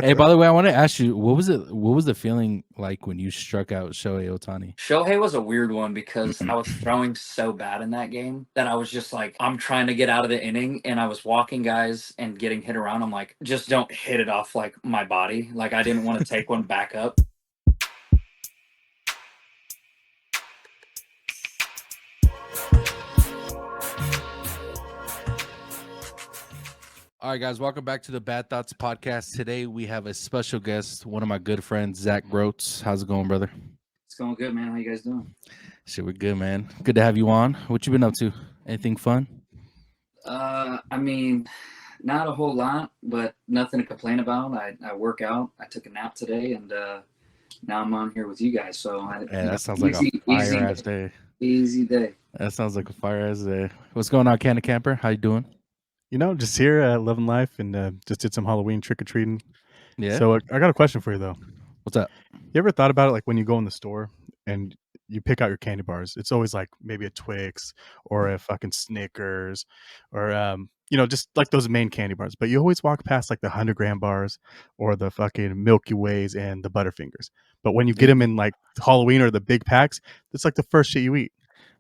Hey, by the way, I want to ask you, what was it? What was the feeling like when you struck out Shohei Ohtani? Shohei was a weird one because I was throwing so bad in that game that I was just like, I'm trying to get out of the inning, and I was walking guys and getting hit around. I'm like, just don't hit it off like my body. Like I didn't want to take one back up. All right, guys, welcome back to the Bad Thoughts podcast. Today we have a special guest, one of my good friends, Zach Grotz. How's it going, brother? It's going good, man. How you guys doing? Shit, we're good, man. Good to have you on. What you been up to? Anything fun? I mean, not a whole lot, but nothing to complain about. I work out. I took a nap today, and now I'm on here with you guys. So Yeah, that sounds like a fire ass day. Easy day. That sounds like a fire ass day. What's going on, Candy Camper? How you doing? Just here, loving life, and just did some Halloween trick or treating. Yeah. So I got a question for you though. What's up? You ever thought about it, like when you go in the store and you pick out your candy bars? It's always like maybe a Twix or a fucking Snickers, or just like those main candy bars. But you always walk past like the 100-gram bars or the fucking Milky Ways and the Butterfingers. But when you get them in like Halloween or the big packs, it's like the first shit you eat.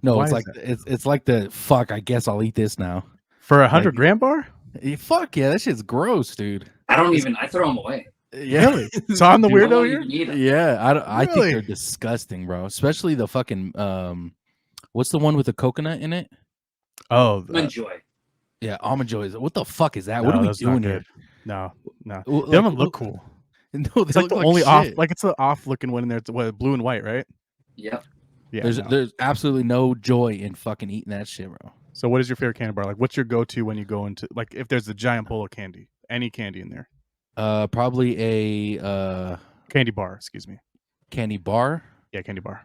No, Why it's is like that? it's like the fuck. I guess I'll eat this now. For a Like, 100-gram bar? fuck yeah, that shit's gross, dude. I throw them away. Yeah. Really? So I'm the Dude, I weirdo won't here? even eat 'em. Yeah, I think Really? they're disgusting, bro. Especially the fucking what's the one with the coconut in it? Oh, Almond Joy. Yeah, almond joy. What the fuck is that? no, What are we that's not doing good. here? No. They Like, don't look cool. No, It's they like look the only off, shit. like it's the off looking one in there. It's what, blue and white, right? Yep. Yeah. There's absolutely no joy in fucking eating that shit, bro. So what is your favorite candy bar? Like, what's your go-to when you go into, like, if there's a giant bowl of candy, any candy in there? Probably a Candy bar, excuse me. candy bar. Yeah, candy bar.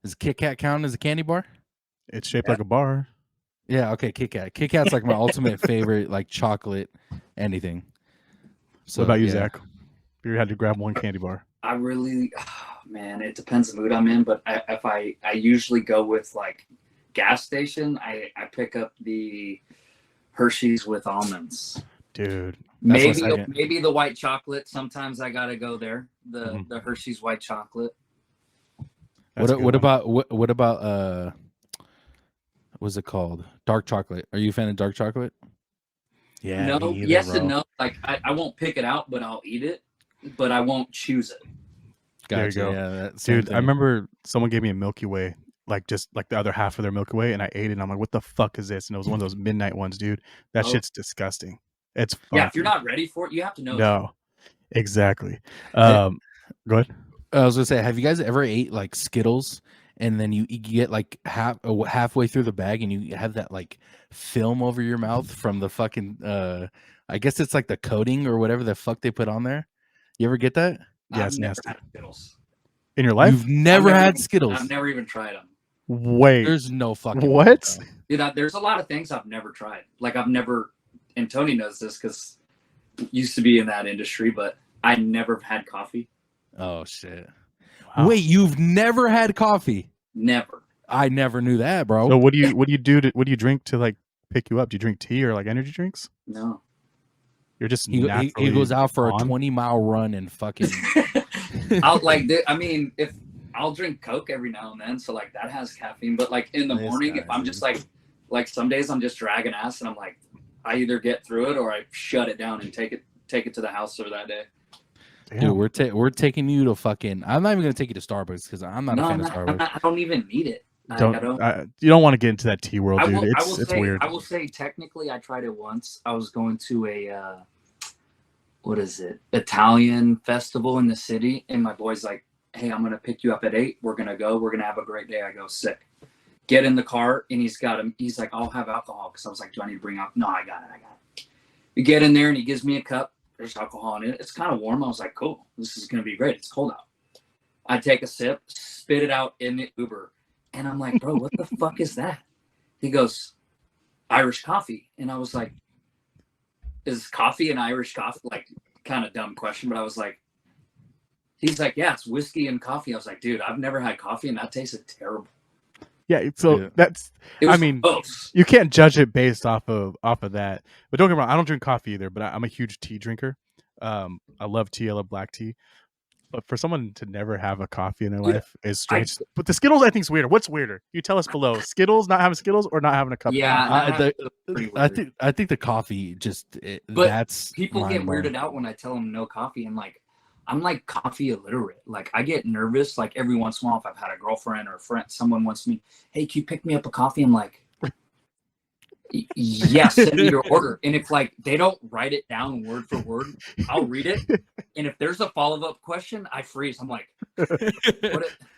Does Kit Kat count as a candy bar? It's shaped like a bar. Yeah, okay, Kit Kat. Kit Kat's like my ultimate favorite, like chocolate, anything. So What about you, yeah. Zach? If you had to grab one candy bar. I really, man, it depends the mood I'm in. But if I usually go with like gas station, I pick up the Hershey's with almonds. Dude. Maybe the white chocolate. Sometimes I gotta go there. The Hershey's white chocolate. What about what's it called? Dark chocolate. Are you a fan of dark chocolate? Yeah. No, either, yes bro. and no. Like I won't pick it out, but I'll eat it. But I won't choose it. Gotcha. There you go. Yeah, Dude, I remember someone gave me a Milky Way, like just like the other half of their Milky Way, and I ate it, and I'm like, what the fuck is this? And it was one of those midnight ones, dude. That shit's disgusting. It's funky. Yeah, if you're not ready for it, you have to know. No, exactly. Go ahead. I was gonna say, have you guys ever ate like Skittles and then you get like halfway through the bag and you have that like film over your mouth from the fucking I guess it's like the coating or whatever the fuck they put on there? You ever get that? Yeah, I've it's never nasty. had Skittles. In your life? You've never had Skittles. I've never even tried them. Wait. There's no fucking what? Dude, there's a lot of things I've never tried. Like I've never, and Tony knows this because used to be in that industry, but I never had coffee. Oh shit. Wow. Wait, you've never had coffee? Never. I never knew that, bro. So what do you drink to like pick you up? Do you drink tea or like energy drinks? No. You're just he goes out for a 20-mile run and fucking if I'll drink Coke every now and then, so like that has caffeine, but like in the morning, if I'm just like some days I'm just dragging ass and I'm like, I either get through it or I shut it down and take it to the house for that day. Damn. Dude, we're taking you to fucking. I'm not even gonna take you to Starbucks because I'm not a fan of Starbucks. I don't even need it. You don't want to get into that tea world, dude. It's weird. I will say, technically, I tried it once. I was going to a Italian festival in the city, and my boy's like, "Hey, I'm gonna pick you up at 8. We're gonna go. We're gonna have a great day." I go, "Sick." Get in the car, and he's like, "I'll have alcohol," because I was like, "Do I need to bring out?" No, I got it. We get in there, and he gives me a cup. There's alcohol in it. It's kind of warm. I was like, "Cool, this is gonna be great." It's cold out. I take a sip, spit it out in the Uber. And I'm like, "Bro, what the fuck is that?" He goes, "Irish coffee." And I was like, "Is coffee and Irish coffee?" Like, kind of dumb question, but I was like, he's like, "Yeah, it's whiskey and coffee." I was like, "Dude, I've never had coffee and that tasted terrible." Yeah, so that's, I mean, close. You can't judge it based off of that. But don't get me wrong, I don't drink coffee either, but I'm a huge tea drinker. I love tea. I love black tea. But for someone to never have a coffee in their Dude, life is strange. But the Skittles, I think, is weirder. What's weirder? You tell us below. Skittles, not having Skittles, or not having a cup Yeah, of coffee? not having pretty weird. I think the coffee But that's people get mind-blowing. weirded out when I tell them no coffee, and like I'm like coffee illiterate. Like I get nervous like every once in a while if I've had a girlfriend or a friend, someone wants me, hey, can you pick me up a coffee? I'm like, yes, send me your order. And if like they don't write it down word for word, I'll read it. And if there's a follow-up question, I freeze. I'm like,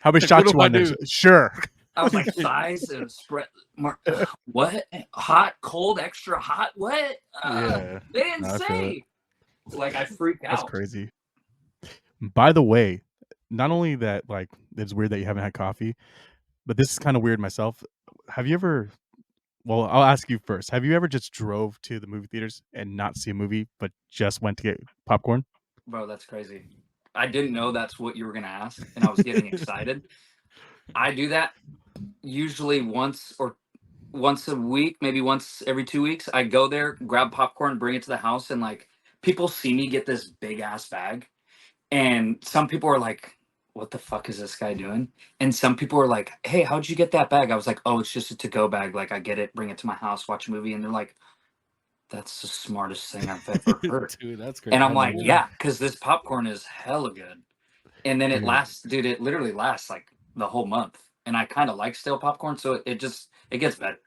how many shots you want? Sure. I was like, size and spread. What? Hot, cold, extra hot? What? Yeah, they didn't say. Like I freaked out. That's crazy. By the way, not only that, like it's weird that you haven't had coffee, but this is kind of weird myself. Have you ever? Well, I'll ask you first. Have you ever just drove to the movie theaters and not see a movie, but just went to get popcorn? Bro, that's crazy. I didn't know that's what you were gonna ask, and I was getting excited. I do that usually once a week, maybe once every 2 weeks. I go there, grab popcorn, bring it to the house, and like people see me get this big ass bag, and some people are like, "What the fuck is this guy doing?" And some people are like, "Hey, how'd you get that bag?" I was like, "Oh, it's just a to-go bag. Like I get it, bring it to my house, watch a movie," and they're like, "That's the smartest thing I've ever heard." Dude, that's crazy. And I'm like, "Yeah, because this popcorn is hella good." And then it Yeah. lasts, dude. It literally lasts like the whole month. And I kind of like stale popcorn, so it gets better.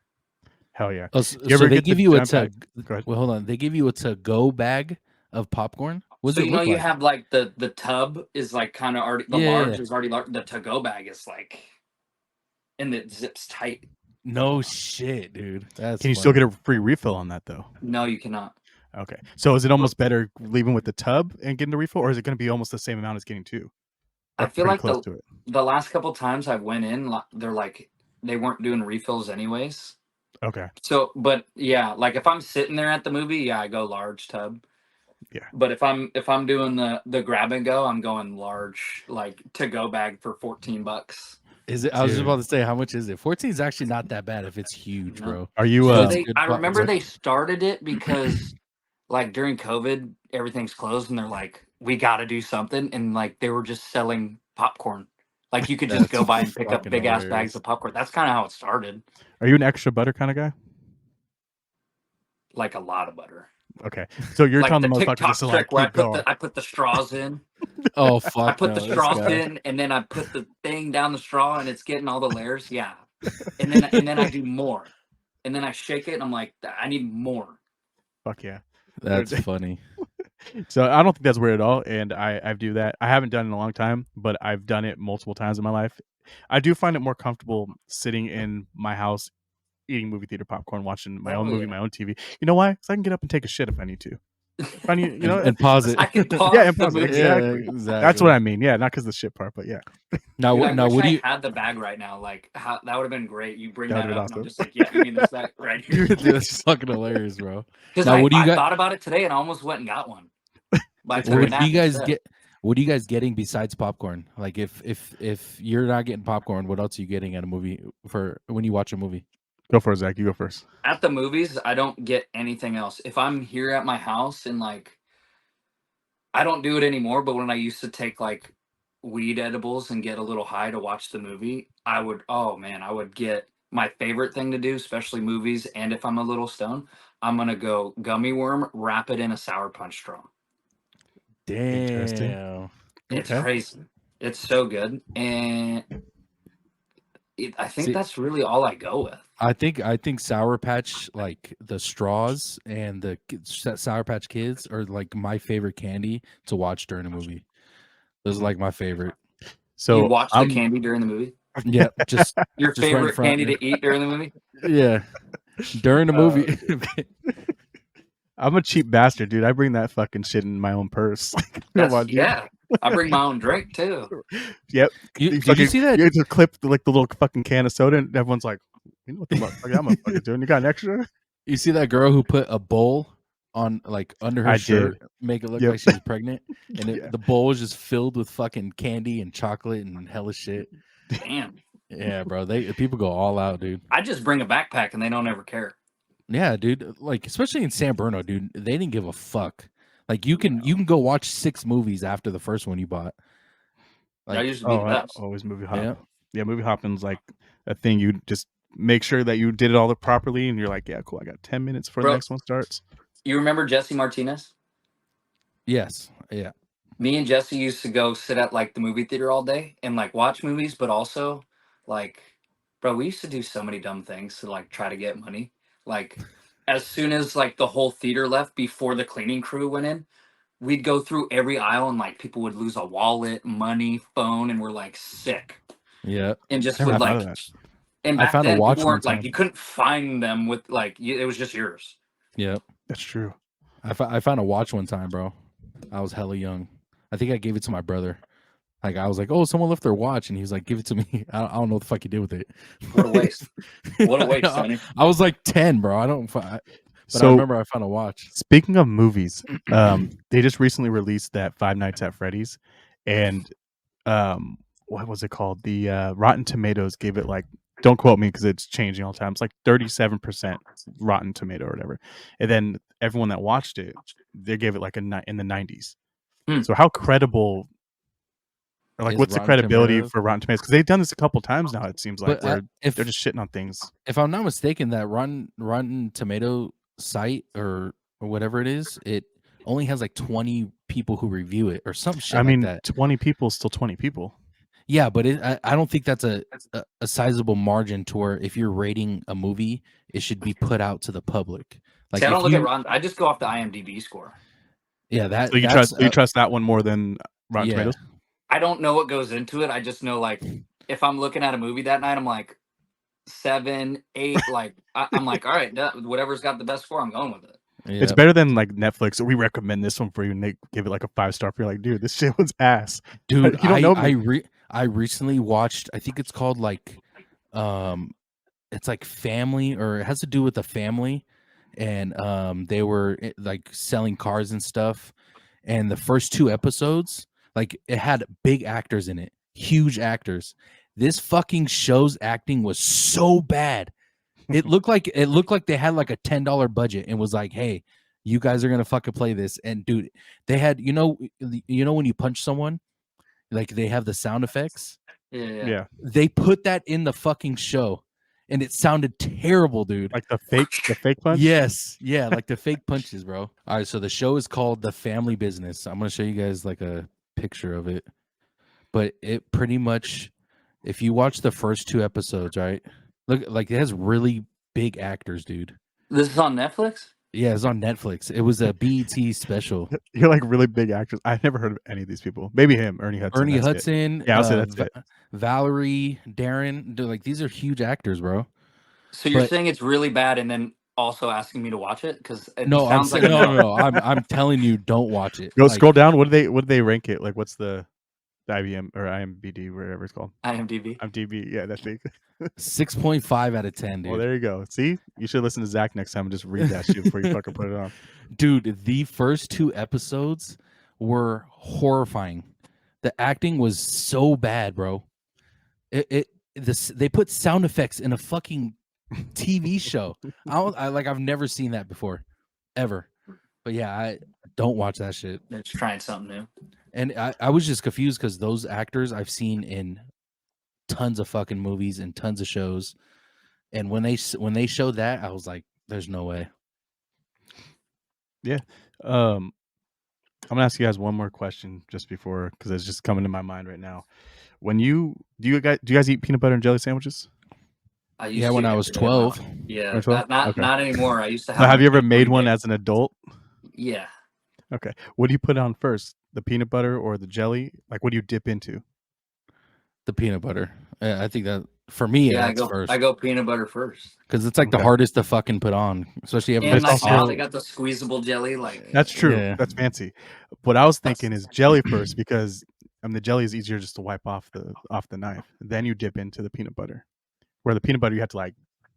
Hell yeah. Oh, You so ever they get give the you a jam to. pack? Go ahead. Well, hold on. They give you a to-go bag of popcorn. What does So it you know look you like? have like the tub is like kind of already the Yeah. large is already large. The to-go bag is like, and it zips tight. No shit, dude. That's Can you still get a free refill on that though? No, you cannot. Okay. So is it almost better leaving with the tub and getting the refill, or is it going to be almost the same amount as getting two? I Or feel pretty like close to it. the last couple times I went in, they're like they weren't doing refills anyways. Okay. So, but yeah, like if I'm sitting there at the movie, yeah, I go large tub. Yeah. But if I'm doing the grab and go, I'm going large, like to go bag for $14. Is it? I was just Dude. about to say, how much is it? 14 is actually not that bad if it's huge, No. bro. Are you? So It's good I remember popcorn. they started it because like during COVID, everything's closed, and they're like, we got to do something, and like they were just selling popcorn. Like you could just That's go by and pick up fucking big ass bags hilarious. of popcorn. That's kind of how it started. Are you an extra butter kind of guy? Like a lot of butter. Okay. So you're Like telling the the motherfucker TikTok just to like trick where keep going. I put the straws in. Oh I fuck! put No, the this straws guy. in, and then I put the thing down the straw, and it's getting all the layers. Yeah, and then I do more, and then I shake it, and I'm like, I need more. Fuck yeah. That's funny. So I don't think that's weird at all, and I do that. I haven't done it in a long time, but I've done it multiple times in my life. I do find it more comfortable sitting in my house, eating movie theater popcorn, watching my own movie, my own TV. You know why? Because I can get up and take a shit if I need to. If I need, you know, and pause it. I can pause yeah, and the pause it. movie. Exactly. Exactly. That's what I mean. Yeah, not because the shit part, but yeah. Now, Dude, I now, wish what do I you? had the bag right now. Like that would have been great. You bring That that would've up, been and I'm awesome. just like, yeah, give me this back right here. Dude, that's fucking hilarious, bro. Because Now, what do you I got? thought about it today, and I almost went and got one. By What doing do that you guys instead. get? What are you guys getting besides popcorn? Like, if you're not getting popcorn, what else are you getting at a movie for when you watch a movie? Go for it, Zach. You go first. At the movies, I don't get anything else. If I'm here at my house and like, I don't do it anymore. But when I used to take like weed edibles and get a little high to watch the movie, I would. Oh man, I would get my favorite thing to do, especially movies. And if I'm a little stoned, I'm gonna go gummy worm, wrap it in a sour punch straw. Interesting. Damn. It's Okay. crazy. It's so good, and I think See, that's really all I go with. I think Sour Patch, like the straws and the Sour Patch Kids, are like my favorite candy to watch during a movie. Those are like my favorite. So You watch the candy during the movie? Yeah, just Your just right in favorite front. candy to eat during the movie? Yeah, during the movie. I'm a cheap bastard, dude. I bring that fucking shit in my own purse. Come on, dude. Yeah, I bring my own drink too. Yep. Did you see that? You just clip like the little fucking can of soda, and everyone's like, "You know what the fuck that motherfucker's doing? You got an extra?" You see that girl who put a bowl on like under her shirt, make it look like she was pregnant, and the bowl was just filled with fucking candy and chocolate and hella shit. Damn. Yeah, bro. People go all out, dude. I just bring a backpack and they don't ever care. Yeah, dude. Like especially in San Bruno, dude. They didn't give a fuck. Like you can go watch 6 movies after the first one you bought. That Like used to be the best. always movie hop. yeah. Yeah, movie hopping's like a thing. You just make sure that you did it all properly, and you're like, yeah, cool. I got 10 minutes before the Bro, next one starts. you remember Jesse Martinez? Yes. Yeah. Me and Jesse used to go sit at like the movie theater all day and like watch movies, but also like, bro, we used to do so many dumb things to like try to get money. Like, as soon as like the whole theater left before the cleaning crew went in, we'd go through every aisle and like people would lose a wallet, money, phone, and we're like sick. Yeah. And just Never would thought like, of that. and I back found a then watch people one weren't like, time. you couldn't find them with like, it was just yours. Yep. That's true. I found a watch one time, bro. I was hella young. I think I gave it to my brother. Like I was like, "Oh, someone left their watch," and he was like, "Give it to me." I don't know what the fuck he did with it. What a waste. What a waste, Sonny. I was like 10, bro. I don't. But I So remember I found a watch. speaking of movies, they just recently released that Five Nights at Freddy's, and what was it called? The Rotten Tomatoes gave it like, don't quote me because it's changing all the time. It's like 37% Rotten Tomato or whatever, and then everyone that watched it, they gave it like in the 90s. Hmm. So how credible, or like, Is what's the Rotten credibility Tomatoes? for Rotten Tomatoes? Because they've done this a couple times now. It seems like But where if they're just shitting on things. if I'm not mistaken, that Rotten Tomato site or whatever it is, it only has like 20 people who review it or some shit I mean, like that. 20 people is still 20 people. Yeah, but I don't think that's a sizable margin to where if you're rating a movie, it should be put out to the public. Like See, I if don't look at you, Ron. I just go off the IMDb score. yeah, that So you that's trust that one more than Rotten yeah. Tomatoes? I don't know what goes into it. I just know like if I'm looking at a movie that night, I'm like 7, 8. Like I'm like, all right, whatever's got the best score, I'm going with it. It's Yeah. better than like Netflix. We recommend this one for you, and they give it like a 5-star. You're like, dude, this shit was ass. Dude, You don't know me. I recently watched, I think it's called like it's like Family, or it has to do with a family, and they were like selling cars and stuff, and the first 2 episodes, like it had big actors in it, huge actors. This fucking show's acting was so bad. It looked like they had like a $10 budget and was like, "Hey, you guys are gonna fucking play this." And dude, they had, when you punch someone, like they have the sound effects. Yeah. They put that in the fucking show, and it sounded terrible, dude. Like the fake punch. Yes, yeah, like the fake punches, bro. All right, so the show is called The Family Business. I'm gonna show you guys like a picture of it, but it pretty much, if you watch the first 2 episodes, right? Look, like it has really big actors, dude. This is on Netflix? Yeah, it's on Netflix. It was a BET special. You're like really big actors. I've never heard of any of these people. Maybe him, Ernie Hudson. Ernie that's it. Hudson, Yeah, I'll say that's it. Valerie, Darren. Dude, like these are huge actors, bro. So you're But- saying it's really bad and then also asking me to watch it? Because it No, I'm sounds like saying, no. I'm telling you, don't watch it. Go Like, scroll down. What do they rank it? Like, what's the IBM or IMBD, whatever it's called? IMDb. IMDb. Yeah, that thing. 6.5 out of 10, dude. Well, there you go. See, you should listen to Zach next time and just read that shit before you fucking put it on. Dude, the first 2 episodes were horrifying. The acting was so bad, bro. They put sound effects in a fucking TV show. I've never seen that before, ever. But yeah, I don't watch that shit. They're just trying something new. And I was just confused because those actors I've seen in tons of fucking movies and tons of shows, and when they showed that, I was like, "There's no way." Yeah. I'm gonna ask you guys one more question just before, because it's just coming to my mind right now. When do you guys eat peanut butter and jelly sandwiches? I used Yeah, to when I was every day of my 12. life. Yeah, Or 12? not Okay. not anymore. I used to have. Now, have my you ever cake made every one day. as an adult? Yeah. Okay. What do you put on first? The peanut butter or the jelly? Like, what do you dip into? The peanut butter. I think that for me, Yeah, that's first I go peanut butter first. because it's like the Okay. hardest to fucking put on, especially And every like also- now they got the squeezable jelly. Like That's true. Yeah. That's fancy. What I was thinking is jelly first, because the jelly is easier just to wipe off the knife. Then you dip into the peanut butter. Where the peanut butter, you have to like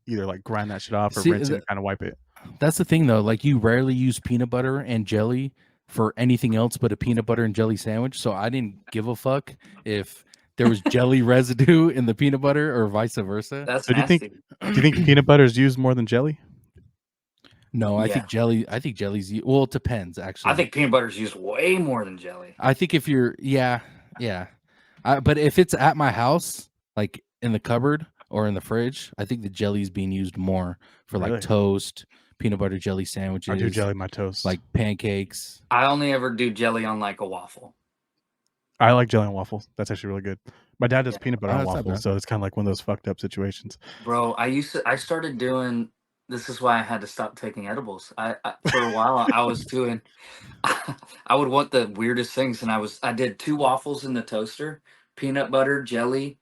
either like grind that shit off or See, rinse it and kind of wipe it. That's the thing though. Like you rarely use peanut butter and jelly for anything else but a peanut butter and jelly sandwich. So I didn't give a fuck if there was jelly residue in the peanut butter or vice versa. that's So do you nasty. think- Do you think peanut butter is used more than jelly? No, I Yeah. think jelly. I think jelly's. Well, it depends actually. I think peanut butter is used way more than jelly. I think if you're, yeah. But if it's at my house, like in the cupboard or in the fridge, I think the jelly's being used more for like Really? toast, peanut butter jelly I sandwiches, do jelly my toast. like pancakes. I only ever do jelly on like a waffle. I like jelly on waffles. That's actually really good. My dad does Yeah. peanut butter Oh, on that's not waffles, bad. so it's kind of like one of those fucked up situations. Bro, I started doing, this is why I had to stop taking edibles. For a while I was doing, I would want the weirdest things, and I did 2 waffles in the toaster, peanut butter, jelly,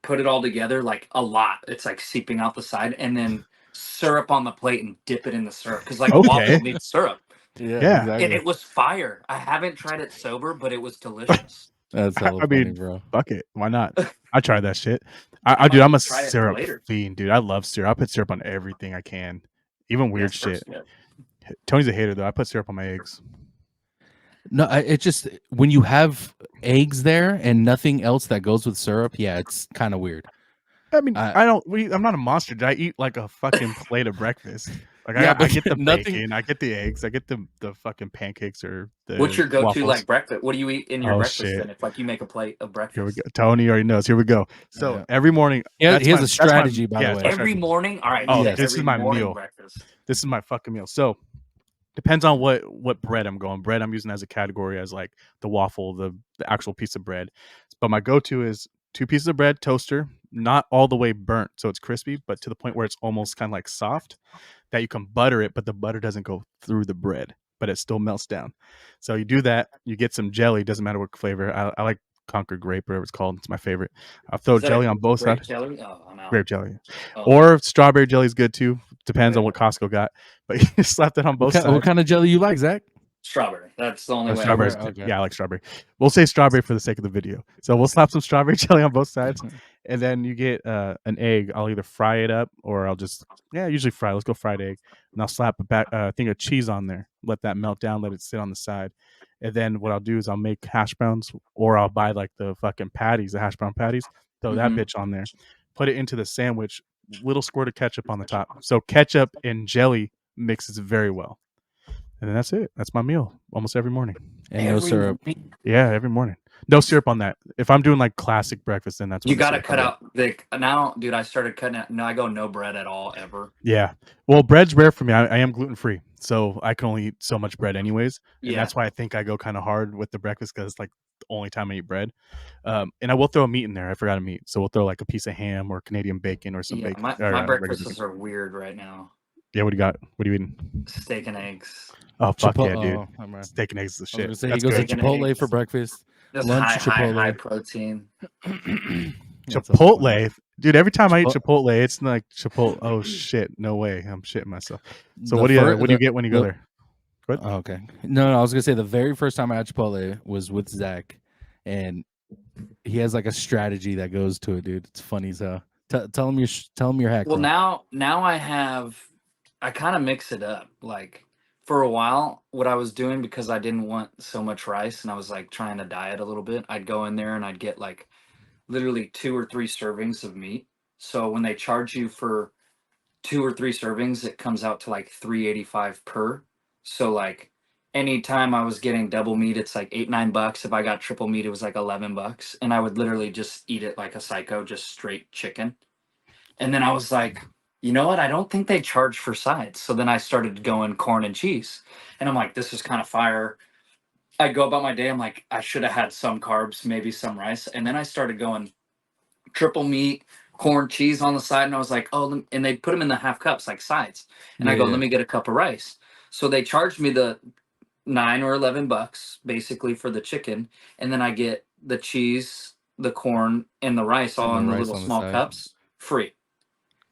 put it all together like a lot. It's like seeping out the side, and then syrup on the plate and dip it in the syrup because like a Okay. waffle needs syrup. Yeah. exactly. And it was fire. I haven't tried it sober, but it was delicious. That's hella I funny, mean, bro. fuck it. Why not? I tried that shit. I Dude, might I'm a try it syrup later. fiend, dude. I love syrup. I put syrup on everything I can, even Yeah, weird syrup's shit. good. Tony's a hater though. I put syrup on my eggs. No, it just when you have eggs there and nothing else that goes with syrup, yeah, it's kind of weird. I mean, I- I'm not a monster. Dude. I eat like a fucking plate of breakfast. Like Yeah, I but get the nothing- bacon, I get the eggs, I get the fucking pancakes or the What's your go-to waffles. like breakfast? What do you eat in your Oh, breakfast shit. then? If like you make a plate of breakfast. Here we go. Tony already knows. Here we go. So Yeah. every morning, He has that's a that's strategy, by the it's way. my Every strategy. morning? All right. Oh, Yes. this is every my morning meal. breakfast. This is my fucking meal. So depends on what bread I'm going. Bread I'm using as a category as like the waffle, the actual piece of bread. But my go-to is 2 pieces of bread, toaster, not all the way burnt, so it's crispy, but to the point where it's almost kind of like soft, that you can butter it, but the butter doesn't go through the bread, but it still melts down. So you do that. You get some jelly. Doesn't matter what flavor. I like Concord grape, whatever it's called. It's my favorite. I'll throw Is that jelly a on both grape sides. jelly? Oh, I'm out. Grape jelly. Oh. Or strawberry jelly is good too. Depends on Okay. what Costco got. But you slap that on both sides. What kind of jelly you like, Zach? Strawberry. That's the only way. Strawberry. Okay. Yeah, I like strawberry. We'll say strawberry for the sake of the video. So we'll slap some strawberry jelly on both sides, and then you get an egg. I'll either fry it up or I'll just usually fry. Let's go fried egg, and I'll slap a thing of cheese on there. Let that melt down. Let it sit on the side, and then what I'll do is I'll make hash browns, or I'll buy like the fucking patties, the hash brown patties. Throw that Mhm. bitch on there. Put it into the sandwich. Little squirt of ketchup on the top. So ketchup and jelly mixes very well. And then that's it. That's my meal almost every morning. And no syrup. morning. Yeah, every morning. No syrup on that. If I'm doing like classic breakfast, then that's when You the got to syrup cut comes out the now, dude. I started cutting out. No, I go no bread at all ever. Yeah. Well, bread's rare for me. I am gluten free, so I can only eat so much bread, anyways. And Yeah. that's why I think I go kind of hard with the breakfast because it's like the only time I eat bread. And I will throw a meat in there. I forgot a meat, so we'll throw like a piece of ham or Canadian bacon or some Yeah, bacon. my or, regular breakfasts bacon. are weird right now. Yeah. What do you got? What are you eating? Steak and eggs. Oh fuck Chipotle. yeah, dude! Oh, I'm right. Steak and eggs is the I was shit. gonna say That's he goes good. to Bacon and Chipotle eggs. for breakfast. Just Lunch high Chipotle. protein. That's so funny. Chipotle, dude. Every time I eat Chipotle- Chipotle, it's like Chipotle. Oh shit, no way. I'm shitting myself. So The what do you fir- what do you the- get when you go the- there? What? Oh, okay. No, I was gonna say the very first time I had Chipotle was with Zach, and he has like a strategy that goes to it, dude. It's funny as hell. Tell him your hack. Well, bro. now I kind of mix it up. Like for a while, what I was doing because I didn't want so much rice and I was like trying to diet a little bit, I'd go in there and I'd get like literally 2 or 3 servings of meat. So when they charge you for 2 or 3 servings, it comes out to like $3.85 per. So like anytime I was getting double meat, it's like $8-9. If I got triple meat, it was like $11, and I would literally just eat it like a psycho, just straight chicken. And then I was like, you know what? I don't think they charge for sides. So then I started going corn and cheese. And I'm like, this is kind of fire. I go about my day. I'm like, I should have had some carbs, maybe some rice. And then I started going triple meat, corn, cheese on the side. And I was like, oh, and they put them in the half cups like sides. And I go, let me get a cup of rice. So they charged me the $9 or $11 basically for the chicken. And then I get the cheese, the corn, and the rice all in the little small cups free.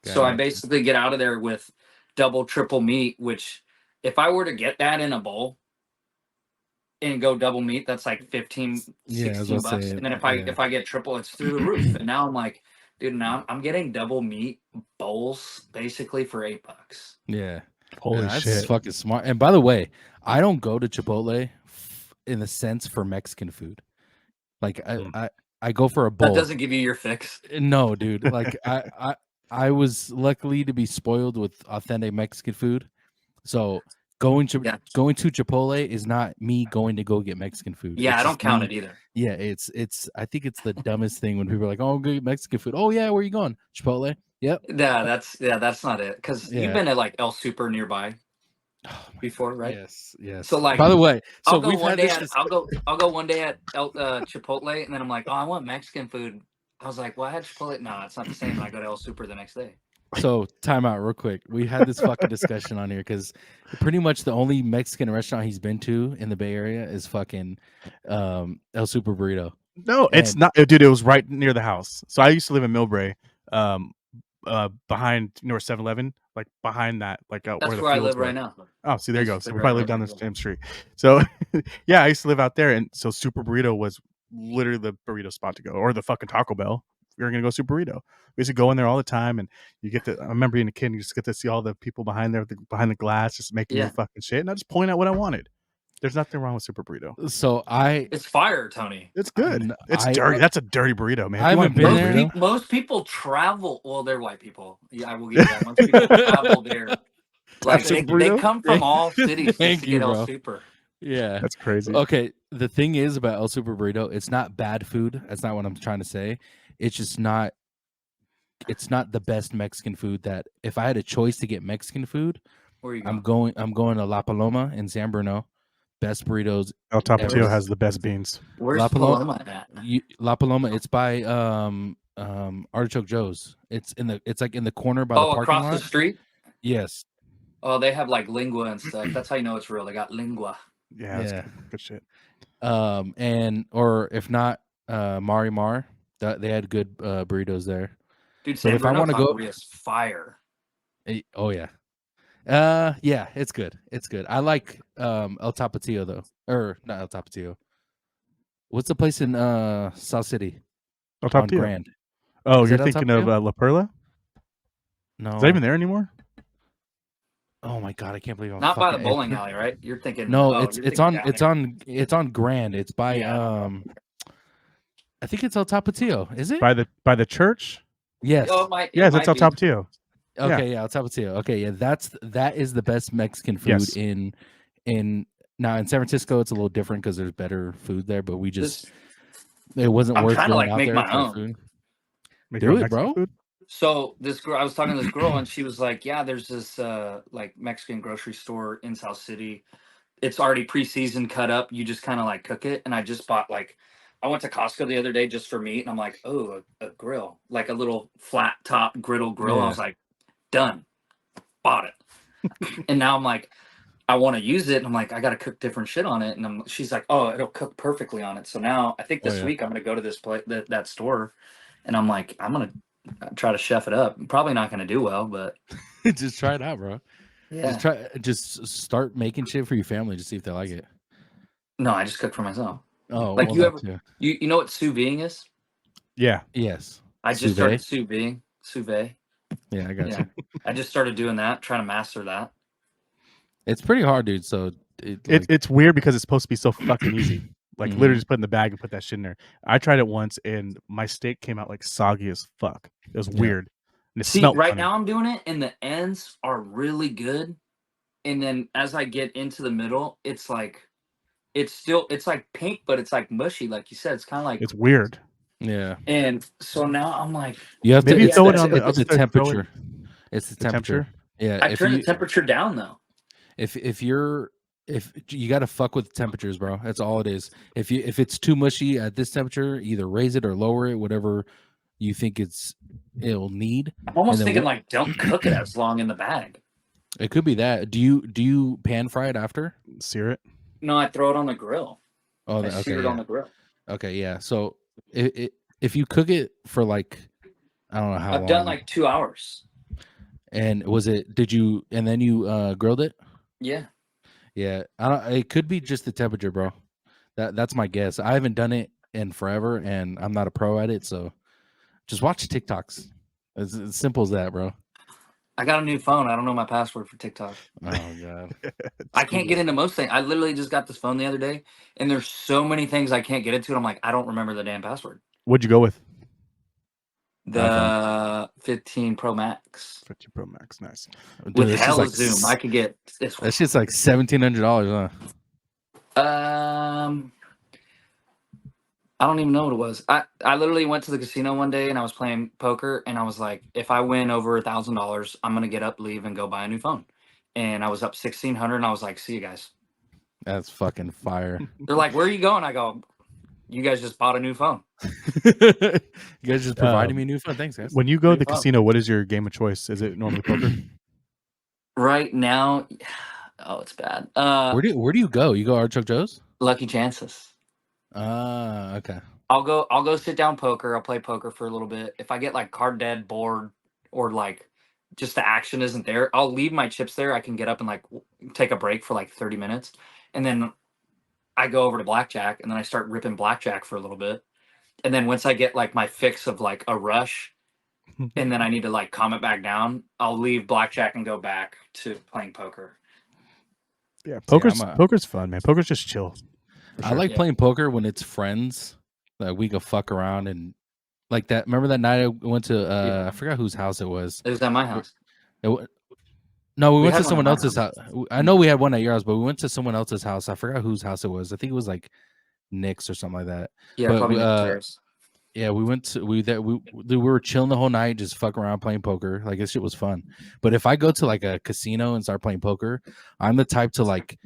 So I basically get out of there with double, triple meat, which if I were to get that in a bowl and go double meat, that's like 15, $16. And then if I get triple, it's through the roof. And now I'm like, dude, now I'm getting double meat bowls basically for $8. Yeah. Holy that's shit. fucking smart. And by the way, I don't go to Chipotle in the sense for Mexican food. Like I go for a bowl. That doesn't give you your fix. No, dude. Like I was luckily to be spoiled with authentic Mexican food. So going to Yeah. Chipotle is not me going to go get Mexican food. Yeah, It's I don't just count me- it either. Yeah, it's I think it's the dumbest thing when people are like, "Oh, go get Mexican food." Oh yeah, where are you going? Chipotle. Yep. Yeah, that's not it. Because you've Yeah. been at like El Super nearby Oh my before, God. right? Yes. Yes. So, like, by the way, so I'll go we've one had day this. at I'll go one day at Chipotle, and then I'm like, oh, I want Mexican food. I was like, well, I had Chipotle. No, it's not the same. And I go to El Super the next day. So time out real quick. We had this fucking discussion on here because pretty much the only Mexican restaurant he's been to in the Bay Area is fucking El Super Burrito. No, it's And- not, dude. It was right near the house. So I used to live in Millbrae, behind North 7-Eleven, like behind that, like That's where the where I fields live were. right now. Oh, see, there you go. It's So like we right probably live there. down the same street. So yeah, I used to live out there, and so Super Burrito was literally the burrito spot to go, or the fucking Taco Bell. We were gonna go Super Burrito. We used to go in there all the time, and you get to. I remember being a kid, and you just get to see all the people behind there, behind the glass, just making Yeah. me fucking shit, and I just point out what I wanted. There's nothing wrong with Super Burrito. so It's fire, Tony. It's good. n- It's I- dirty. That's a dirty burrito, man. I If you want haven't a been dirty there. burrito, Most people travel. Well, they're white people. Yeah, I will give you that. Most people travel there. Like That's a they burrito? come from all cities just Thank to you, get El bro. Super. Yeah. that's crazy. Okay. The thing is about El Super Burrito, it's not bad food. That's not what I'm trying to say. It's just not. It's not the best Mexican food. That if I had a choice to get Mexican food, Where you I'm going? going to La Paloma in San Bruno. Best burritos. El Tapatio ever. has the best beans. Where's La Paloma- Paloma at? La Paloma. It's by Artichoke Joe's. It's like in the corner by the Oh, parking across lot. the street. Yes. Oh, they have like lingua and stuff. That's how you know it's real. They got lingua. Yeah, that's Yeah. good shit. And or if not, Mari Mar. They had good burritos there. Dude, So San if I Bruno wanna go- Taqueria is fire. Oh yeah. Yeah, it's good. It's good. I like El Tapatio though. Or not El Tapatio. What's the place in South City El on Tapatio. Grand? Oh, Is you're that El thinking of Tapatio? La Perla? No. Is that even there anymore? Oh my god, I can't believe I'm Not by the fucking- bowling alley, right? You're thinking. No, oh, it's you're it's thinking on down it's there. on it's on Grand. It's by Yeah. I think it's El Tapatio. Is it? By the church? Yes. Oh, it might, it Yes, might it's El be. Tapatio. yeah. Okay, yeah, El Tapatio. Okay, yeah, that is the best Mexican food Yes. in now in San Francisco. It's a little different because there's better food there, but we just This- it wasn't I'm worth trying to, going like, out make there my for own. food. Make Do your own it, Mexican bro. food? So this girl, I was talking to this girl, and she was like, "Yeah, there's this like Mexican grocery store in South City. It's already pre-seasoned, cut up. You just kind of like cook it." And I just bought like, I went to Costco the other day just for meat, and I'm like, "Oh, a grill, like a little flat top griddle grill." I Yeah. was like, "Done, bought it." And now I'm like, I want to use it, and I'm like, I got to cook different shit on it. And she's like, "Oh, it'll cook perfectly on it." So now I think Oh, this yeah. week I'm gonna go to this place, that store, and I'm like, I'm gonna try to chef it up. Probably not gonna do well, but Just try it out, bro. yeah. Just start making shit for your family to see if they like it. No, I just cook for myself. Oh, Like, well, you that ever- too. You know what sous vide is? Yeah. Yes. I just Sous started vide? sous vide. Yeah, I got Yeah. you. I just started doing that, trying to master that. It's pretty hard, dude. So It's weird because it's supposed to be so fucking easy. Like Mhm. literally just put it in the bag and put that shit in there. I tried it once and my steak came out like soggy as fuck. It was Yeah. weird. And it See, smelled right funny. now I'm doing it, and the ends are really good. And then as I get into the middle, it's like, it's like pink, but it's like mushy, like you said. It's kind of like, It's weird. yeah. and so now I'm like, You have Maybe to. throw it It's on the the upstairs, throw it- temperature. It's the The temperature. temperature? Yeah. I turned the temperature down though. If you got to fuck with temperatures, bro. That's all it is. If it's too mushy at this temperature, either raise it or lower it, whatever you think it'll need. I'm almost then thinking what- like, don't cook it as long in the bag. It could be that. Do you pan fry it after? Sear it. No, I throw it on the grill. Oh, I okay. sear it Yeah. on the grill. Okay, yeah. So if you cook it for like, I don't know how long. I've done like 2 hours. And then you grilled it? Yeah. Yeah. It could be just the temperature, bro. That's my guess. I haven't done it in forever and I'm not a pro at it, so just watch TikToks. It's as simple as that, bro. I got a new phone. I don't know my password for TikTok. Oh god. I can't get into most things. I literally just got this phone the other day, and there's so many things I can't get into. And I'm like, I don't remember the damn password. What'd you go with? The 15 Pro Max 50 Pro Max, nice. Dude, with that's just hella like zoom. I could get this. that shit's like $1,700, huh? I don't even know what it was. I literally went to the casino one day and I was playing poker and I was like, if I win over $1,000, I'm gonna get up, leave, and go buy a new phone. And I was up 1,600 and I was like, see you guys. That's fucking fire. They're like, where are you going? I go, you guys just bought a new phone. You guys just provided me a new phone. Thanks, guys. When you go to the phone. casino, what is your game of choice? Is it normally poker? Right now, oh, it's bad. Where do you go? You go Artichoke Joe's? Lucky Chances. Okay. I'll go sit down poker. I'll play poker for a little bit. If I get like card dead, bored, or like just the action isn't there, I'll leave my chips there. I can get up and like take a break for like 30 minutes. And then I go over to blackjack and then I start ripping blackjack for a little bit. And then once I get like my fix of like a rush and then I need to like calm it back down, I'll leave blackjack and go back to playing poker. Yeah, poker's fun, man. Poker's just chill. I like playing poker when it's friends. Like we go fuck around and like that. Remember that night I went to I forgot whose house it was. It was at my house. No, we went had to one someone at my else's house. I know we had one at your house, but we went to someone else's house. I forgot whose house it was. I think it was like Nick's or something like that. Yeah, but probably Nick's. yeah, we went to we were chilling the whole night, just fucking around playing poker. Like this shit was fun. But if I go to like a casino and start playing poker, I'm the type to like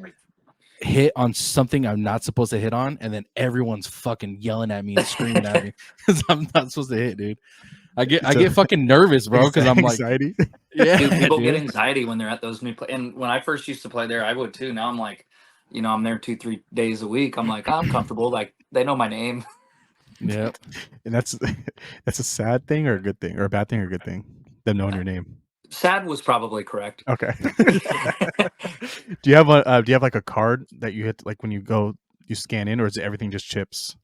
hit on something I'm not supposed to hit on, and then everyone's fucking yelling at me and screaming at me because I'm not supposed to hit, dude. I get fucking nervous, bro, because I'm like, yeah, dude, people get anxiety when they're at those new and when I first used to play there, I would too. Now I'm like, I'm there 2-3 days a week. I'm like, I'm comfortable. Like they know my name. Yeah, and that's a sad thing or a good thing or a bad thing or a good thing. Them knowing your name. Sad was probably correct. Okay. Do you have like a card that you hit like when you go you scan in, or is everything just chips?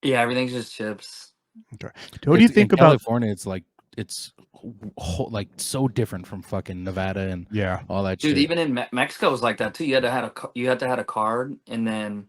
Yeah, everything's just chips. Okay. What do you think about California? It's like like so different from fucking Nevada and all that dude, shit. even in Mexico was like that too. You had to have a card, and then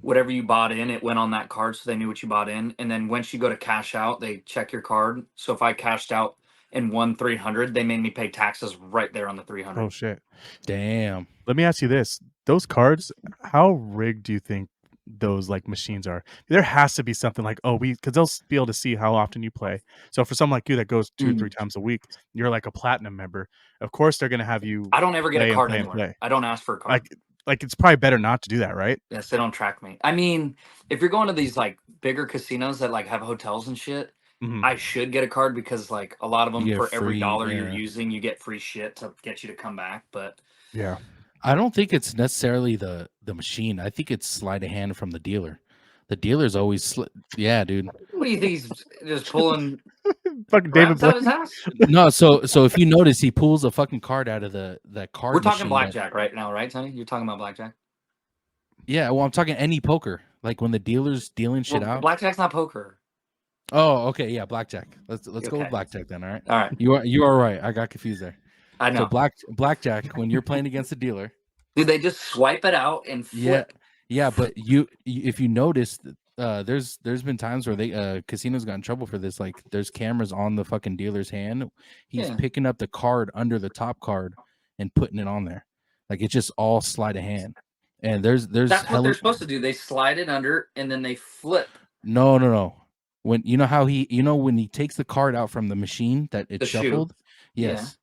whatever you bought in, it went on that card, so they knew what you bought in. And then once you go to cash out, they check your card. So if I cashed out and won 300, they made me pay taxes right there on the 300. Oh shit! Damn. Let me ask you this: those cards, how rigged do you think those like machines are? There has to be something like because they'll be able to see how often you play. So for someone like you that goes 2-3 times a week, you're like a platinum member. Of course, they're gonna have you. I don't ever get a card anywhere. I don't ask for a card. Like it's probably better not to do that, right? Yes, they don't track me. I mean, if you're going to these like bigger casinos that like have hotels and shit, I should get a card because like a lot of them for every dollar you're using, you get free shit to get you to come back. But yeah, I don't think it's necessarily the machine. I think it's sleight of hand from the dealer. The dealer's always yeah, dude. What do you think he's just pulling? Fucking David out of his house? No, so if you notice, he pulls a fucking card out of that card. We're talking blackjack right now, right, Tony? You're talking about blackjack. Yeah, well, I'm talking any poker. Like when the dealer's dealing shit out. Blackjack's not poker. Oh, okay, yeah, blackjack. Let's go with blackjack then. All right. All right. You are right. I got confused there. I know. So blackjack when you're playing against a dealer. Dude, they just swipe it out and flip. Yeah, but if you notice, there's been times where they casinos got in trouble for this. Like there's cameras on the fucking dealer's hand. He's picking up the card under the top card and putting it on there. Like it's just all sleight of hand. And that's what they're supposed to do. They slide it under and then they flip. No. When when he takes the card out from the machine that it's shuffled, yes,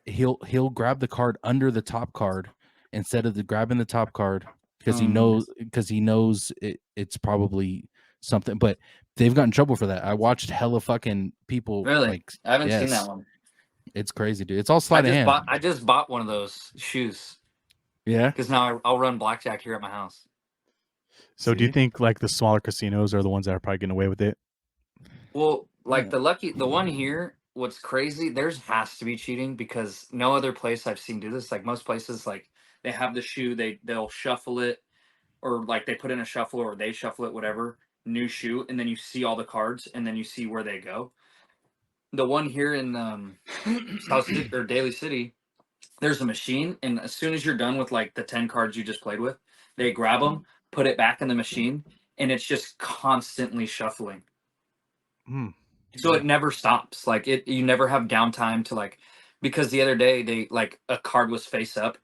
he'll grab the card under the top card instead of grabbing the top card because he knows it's probably something. But they've gotten in trouble for that. I watched hella fucking people. Really? Like, I haven't seen that one. It's crazy, dude. It's all sleight of hand. I just bought one of those shoes. Yeah, because now I'll run blackjack here at my house. So do you think like the smaller casinos are the ones that are probably getting away with it? Well, like the one here, what's crazy, there's has to be cheating because no other place I've seen do this. Like most places, like they have the shoe, they'll shuffle it, or like they put in a shuffle or they shuffle it, whatever, new shoe, and then you see all the cards and then you see where they go. The one here in South City or Daly City, there's a machine, and as soon as you're done with like the 10 cards you just played with, they grab them, put it back in the machine, and it's just constantly shuffling. So it never stops. Like you never have downtime to like, because the other day they like a card was face up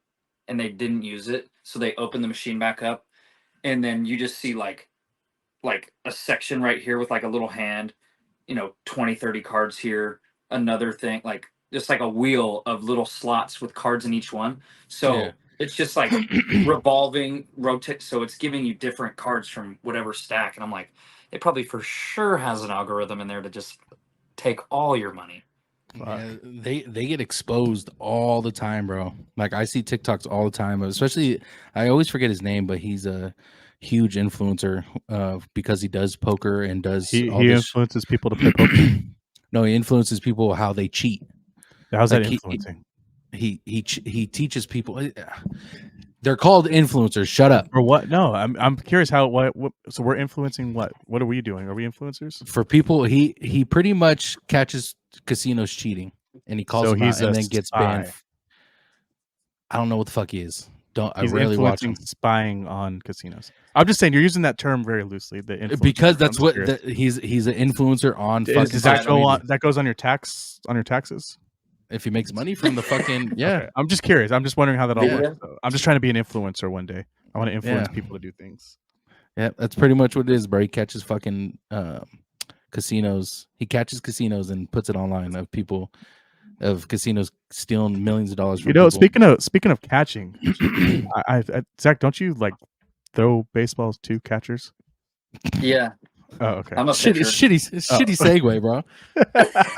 and they didn't use it. So they opened the machine back up and then you just see like a section right here with like a little hand, 20, 30 cards here, another thing, like just like a wheel of little slots with cards in each one. Yeah. So it's just like revolving, rotate. So it's giving you different cards from whatever stack. And I'm like, it probably for sure has an algorithm in there to just take all your money. Yeah, they get exposed all the time, bro. Like I see TikToks all the time. Especially, I always forget his name, but he's a huge influencer because he does poker and does He all this. influences people to play poker. No, he influences people how they cheat. How's Like that influencing? he teaches people. They're called influencers. Shut up. Or what? No, I'm curious how what so we're influencing what? What are we doing? Are we influencers? For people, he pretty much catches casinos cheating, and he calls So them out, he's and a then gets spy. banned. I don't know what the fuck he is. I He's rarely watch influencing him spying on casinos. I'm just saying you're using that term very loosely. The influencer because term. that's I'm what curious. he's an influencer on fucking. Does that social go media. on? That goes on your taxes? If he makes money from the fucking yeah. Okay. I'm just curious. I'm just wondering how that all Yeah. works. I'm just trying to be an influencer one day. I want to influence Yeah. people to do things. Yeah, that's pretty much what it is, bro. He catches fucking casinos. He catches casinos and puts it online of casinos stealing millions of dollars from people. Speaking of catching, I Zach, don't you like throw baseballs to catchers? Yeah. Oh, okay. I'm a shitty pitcher. shitty segue, bro.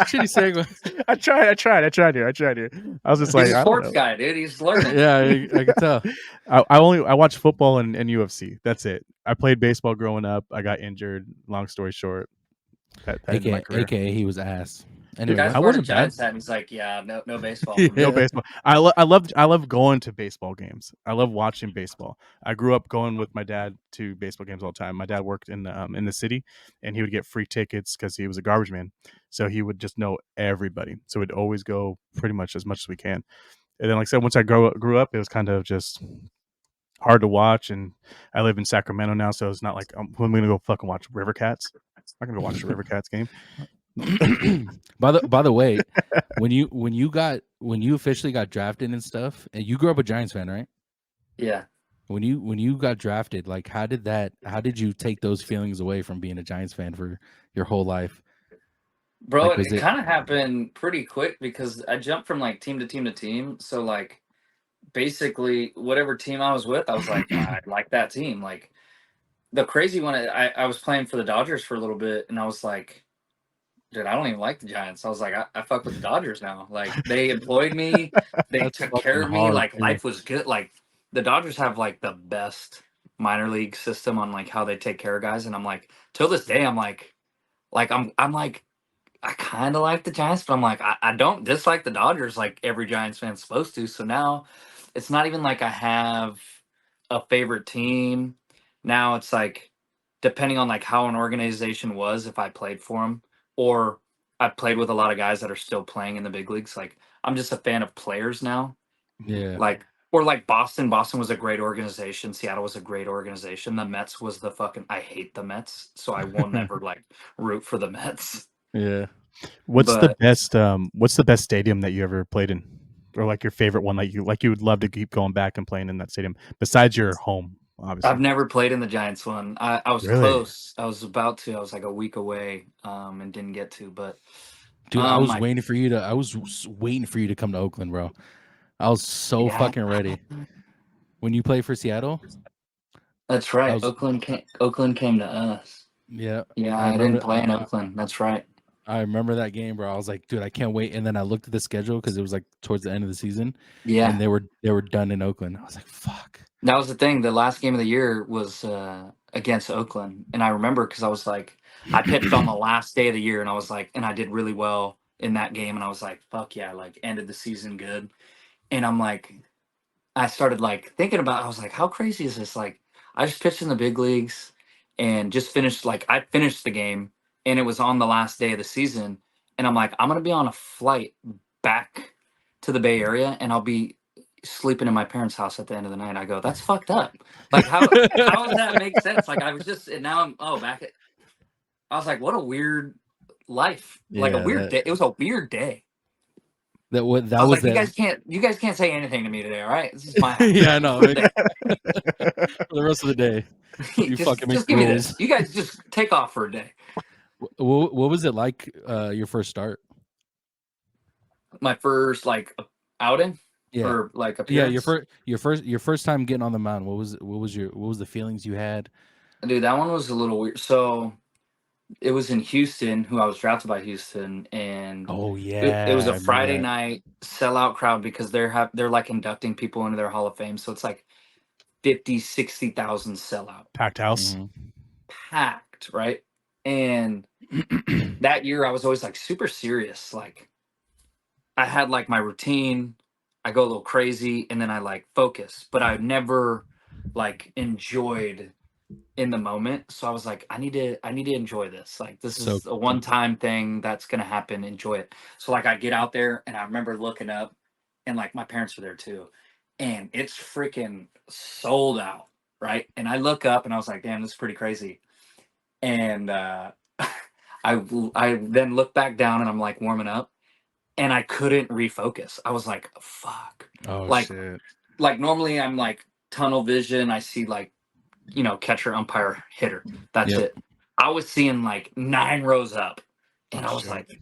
Shitty segue. I tried here. I was just He's like, a I don't sports know. guy, dude. He's learning. Yeah, I can tell. I watch football and UFC. That's it. I played baseball growing up. I got injured. Long story short, that ended my career. AKA he was ass. The Anyway, guy's I wearing a wasn't bad. Giants hat and he's like, yeah, no baseball for me. No baseball. I love going to baseball games. I love watching baseball. I grew up going with my dad to baseball games all the time. My dad worked in the city, and he would get free tickets because he was a garbage man. So he would just know everybody. So we'd always go pretty much as we can. And then, like I said, once I grew up, it was kind of just hard to watch. And I live in Sacramento now, so it's not like I'm going to go fucking watch River Cats. I'm not going to watch a River Cats game. by the way, when you officially got drafted and stuff, and you grew up a Giants fan, right? Yeah. When you got drafted, like how did you take those feelings away from being a Giants fan for your whole life? Bro, Like, it kind of happened pretty quick because I jumped from like team to team to team. So like basically whatever team I was with, I was like, I like that team. Like the crazy one, I was playing for the Dodgers for a little bit and I was like, dude, I don't even like the Giants. I was like, I fuck with the Dodgers now. Like they employed me, they That's took fucking care of me. hard, Like too. life was good. Like the Dodgers have like the best minor league system on like how they take care of guys. And I'm like, till this day, I'm like I'm like, I kind of like the Giants, but I'm like, I don't dislike the Dodgers like every Giants fan's supposed to. So now it's not even like I have a favorite team. Now it's like, depending on like how an organization was, if I played for them or I played with a lot of guys that are still playing in the big leagues. Like I'm just a fan of players now. Yeah. Like, or like Boston. Boston was a great organization. Seattle was a great organization. The Mets was the fucking, I hate the Mets. So I will never like root for the Mets. Yeah. What's But the best stadium that you ever played in, or like your favorite one that you would love to keep going back and playing in that stadium besides your home? Obviously, I've never played in the Giants one. I was Really? close. I was about to. I was like a week away, and didn't get to. But Dude, I was my- waiting for you to come to Oakland, bro. I was so Yeah. fucking ready. When you play for Seattle? That's right. was- Oakland came to us. Yeah. Yeah, I I didn't remember- play in Oakland. That's right. I remember that game, bro. I was like, dude, I can't wait. And then I looked at the schedule because it was like towards the end of the season. Yeah, And they were done in Oakland. I was like, fuck. that was the thing. The last game of the year was against Oakland, and I remember because I was like, I pitched on the last day of the year, and I was like, and I did really well in that game, and I was like, fuck yeah, like ended the season good. And I'm like, I started like thinking about. I was like, how crazy is this? Like, I just pitched in the big leagues, and just finished. Like, I finished the game, and it was on the last day of the season, and I'm like, I'm gonna be on a flight back to the Bay Area, and I'll be sleeping in my parents' house at the end of the night. I go, that's fucked up. Like how does that make sense? Like I was just, and now I'm back at. I was like, what a weird life. Like a Yeah, weird day. It was a weird day. that I was was like, that. you guys can't say anything to me today, all right? This is my house. Yeah, I know. For the day. For the rest of the day, you fucking make just give me rules. this. You guys just take off for a day. What was it like? Your first start? My first like outing Yeah, or like yeah. appearance. Your first time getting on the mound. What was the feelings you had? Dude, that one was a little weird. So it was in Houston, who I was drafted by Houston, and Oh it was yeah, a I remember Friday that. night sellout crowd because they're like inducting people into their Hall of Fame. So it's like 50, 60,000 sellout. Packed house. Mhm. Packed, right? And that year I was always like super serious. Like I had like my routine. I go a little crazy and then I like focus, but I never like enjoyed in the moment. So I was like, I need to enjoy this. Like this So is a one-time thing that's gonna happen. Enjoy it. So like I get out there and I remember looking up and like my parents were there too. And it's freaking sold out. Right. And I look up and I was like, damn, this is pretty crazy. And I then look back down and I'm like warming up and I couldn't refocus. I was like, fuck. Oh Like shit. normally I'm like tunnel vision. I see like, you know, catcher, umpire, hitter. That's yep. it. I was seeing like 9 rows up. And Oh I was shit. like,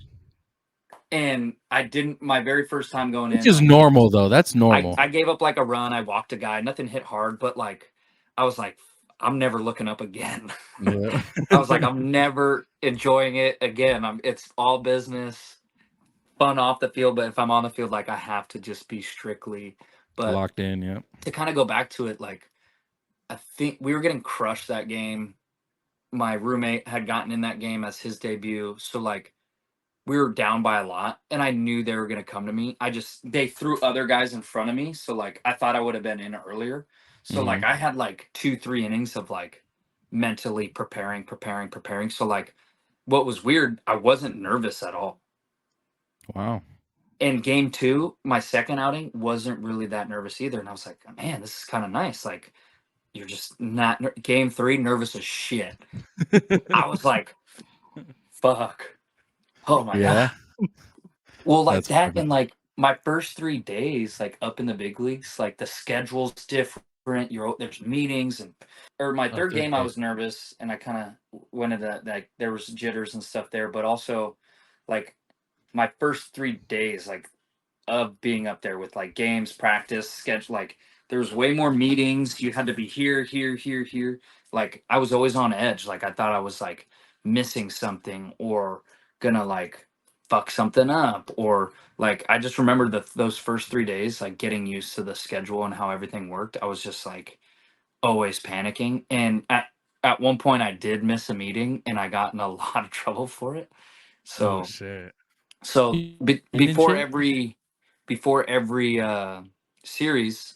and I didn't my very first time going Which in, is like normal though. That's normal. I gave up like a run. I walked a guy, nothing hit hard, but like I was like, I'm never looking up again. Yeah. I was like, I'm never enjoying it again. It's all business, fun off the field, but if I'm on the field, like I have to just be strictly. But Locked in. Yep. to kind of go back to it, like I think we were getting crushed that game. My roommate had gotten in that game as his debut, so like we were down by a lot, and I knew they were going to come to me. They threw other guys in front of me, so like I thought I would have been in earlier. So like Mhm. I had like 2 3 innings of like mentally preparing. So like what was weird, I wasn't nervous at all. Wow. In game two, my second outing, wasn't really that nervous either. And I was like, man, this is kind of nice. Like, you're just not game three, nervous as shit. I was like, fuck. Oh my God. Yeah. Well, like That's that, funny. and like my first 3 days, like up in the big leagues, like the schedule's different. There's meetings or my Oh, third there's game, I right. was nervous and I kind of went into that. Like there was jitters and stuff there, but also like my first 3 days, like of being up there with like games, practice, schedule. Like there was way more meetings. You had to be here. Like I was always on edge. Like I thought I was like missing something or gonna like fuck something up or like I just remember those first 3 days like getting used to the schedule and how everything worked. I was just like always panicking and at one point I did miss a meeting and I got in a lot of trouble for it. Oh So shit. before Championship? every series,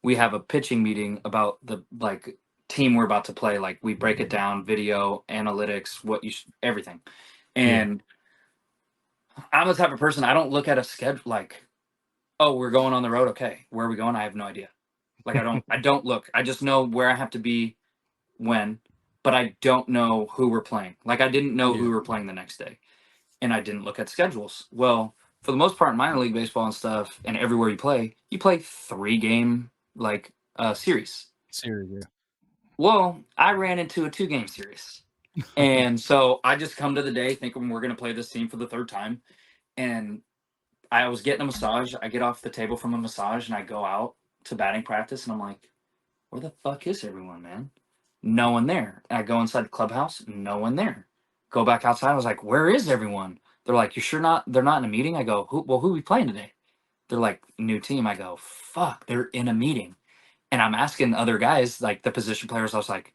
we have a pitching meeting about the like team we're about to play. Like we break it down, video, analytics, everything. Yeah. And I'm the type of person, I don't look at a schedule like, oh, we're going on the road. Okay, where are we going? I have no idea. Like I don't look. I just know where I have to be when, but I don't know who we're playing. Like I didn't know who Yeah. we were playing the next day. And I didn't look at schedules. Well, for the most part, in minor league baseball and stuff, and everywhere you play 3 game like series. Series. Yeah. Well, I ran into a 2 game series, and so I just come to the day thinking we're going to play this team for the third time, and I was getting a massage. I get off the table from a massage, and I go out to batting practice, and I'm like, where the fuck is everyone, man? No one there. And I go inside the clubhouse, no one there. Go back outside. I was like, where is everyone? They're like, you sure not? They're not in a meeting. I go, who are we playing today? They're like, new team. I go, fuck, they're in a meeting. And I'm asking other guys, like the position players, I was like,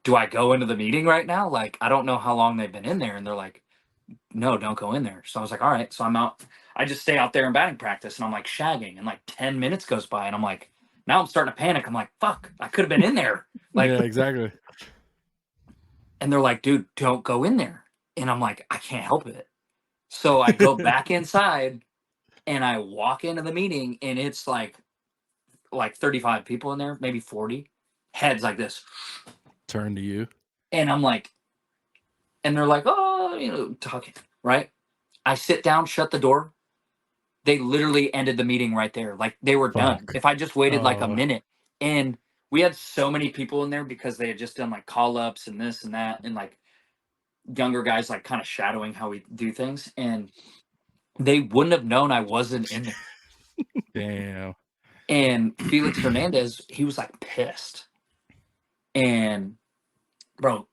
do I go into the meeting right now? Like, I don't know how long they've been in there. And they're like, no, don't go in there. So I was like, all right. So I'm out. I just stay out there in batting practice and I'm like shagging. And like 10 minutes goes by and I'm like, now I'm starting to panic. I'm like, fuck, I could have been in there. Like, Yeah. Exactly. and they're like, dude, don't go in there. And I'm like, I can't help it. So I go back inside and I walk into the meeting and it's like 35 people in there, maybe 40, heads like this. Turn to you. And I'm like, and they're like, oh, talking, right? I sit down, shut the door. They literally ended the meeting right there. Like they were done. Fuck. If I just waited like a Oh. minute, and we had so many people in there because they had just done like call ups and this and that, and like younger guys like kind of shadowing how we do things, and they wouldn't have known I wasn't in there. Damn. And Felix Hernandez, he was like pissed. And bro,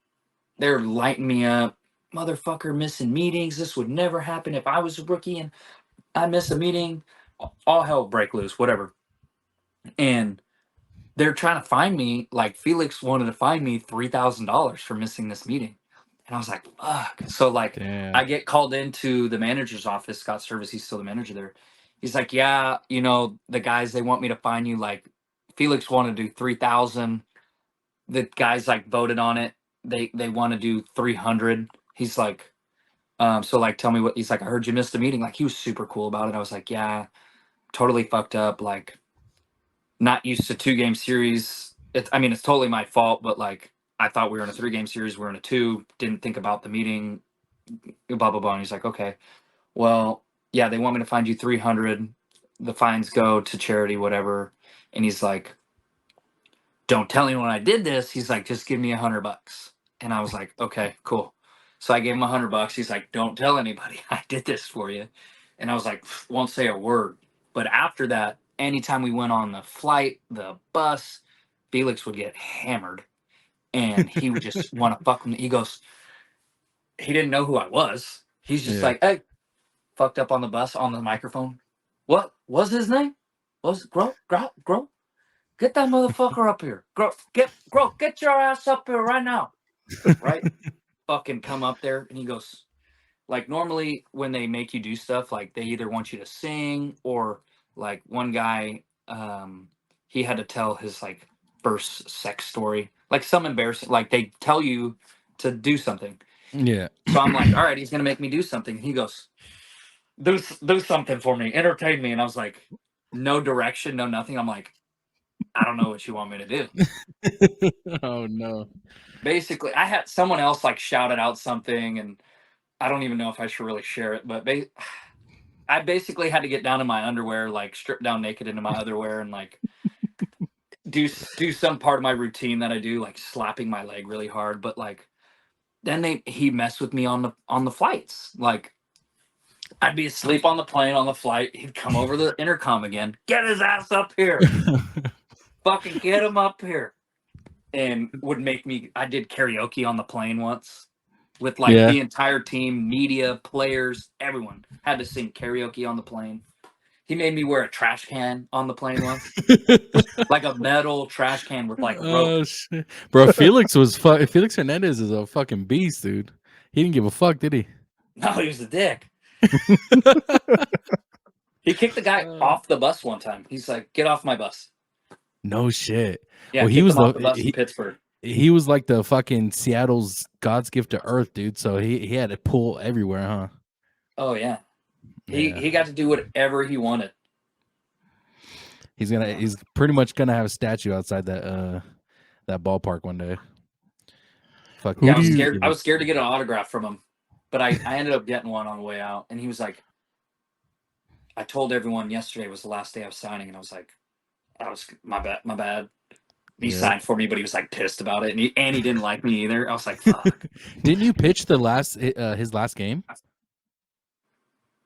they're lighting me up. Motherfucker missing meetings. This would never happen if I was a rookie and I miss a meeting. All hell break loose, whatever. And they're trying to find me. Like Felix wanted to find me $3,000 for missing this meeting. And I was like, fuck. So like Damn. I get called into the manager's office, Scott Service, he's still the manager there. He's like, yeah, the guys, they want me to fine you. Like Felix wanted to do 3,000. The guys like voted on it. They want to do 300. He's like, so like, tell me what. He's like, I heard you missed the meeting. Like he was super cool about it. I was like, yeah, totally fucked up. Like not used to 2-game series. It's totally my fault, but like I thought we were in a 3-game series. We're in a 2. Didn't think about the meeting. Blah blah blah. And he's like, okay, well, yeah, they want me to find you 300. The fines go to charity, whatever. And he's like, don't tell anyone I did this. He's like, just give me $100. And I was like, okay, cool. So I gave him $100. He's like, don't tell anybody I did this for you. And I was like, won't say a word. But after that, anytime we went on the flight, the bus, Felix would get hammered. And he would just want to fuck with me. He goes, he didn't know who I was. He's just like, hey, fucked up on the bus on the microphone. What was his name? Was Grow? Get that motherfucker up here. Get your ass up here right now. Right? Fucking come up there. And he goes, like, normally when they make you do stuff, like they either want you to sing or like one guy, he had to tell his like first sex story, like some embarrassing, like they tell you to do something. Yeah. So I'm like, all right, he's gonna make me do something. He goes, do something for me, entertain me. And I was like, no direction, no nothing. I'm like, I don't know what you want me to do. Oh no. Basically, I had someone else like shouted out something, and I don't even know if I should really share it, but I basically had to get down in my underwear, like strip down naked into my underwear, and like do some part of my routine that I do, like slapping my leg really hard. But like then he messed with me on the flights. Like I'd be asleep on the plane on the flight. He'd come over the intercom again. Get his ass up here. Fucking get him up here. And would make me. I did karaoke on the plane once with like the entire team, media, players, everyone had to sing karaoke on the plane. He made me wear a trash can on the plane once, like a metal trash can with like rope. Oh shit, bro! Felix Hernandez is a fucking beast, dude. He didn't give a fuck, did he? No, he was a dick. He kicked the guy off the bus one time. He's like, "Get off my bus." No shit. Yeah, well, he was off the bus in Pittsburgh. He was like the fucking Seattle's God's gift to Earth, dude. So he had to pull everywhere, huh? Oh yeah. He got to do whatever he wanted. He's pretty much gonna have a statue outside that ballpark one day. Fuck yeah, I was scared to get an autograph from him, but I ended up getting one on the way out. And he was like, I told everyone yesterday was the last day I was signing, and I was like, my bad. He signed for me, but he was like pissed about it, and he didn't like me either. I was like, fuck. Didn't you pitch his last game?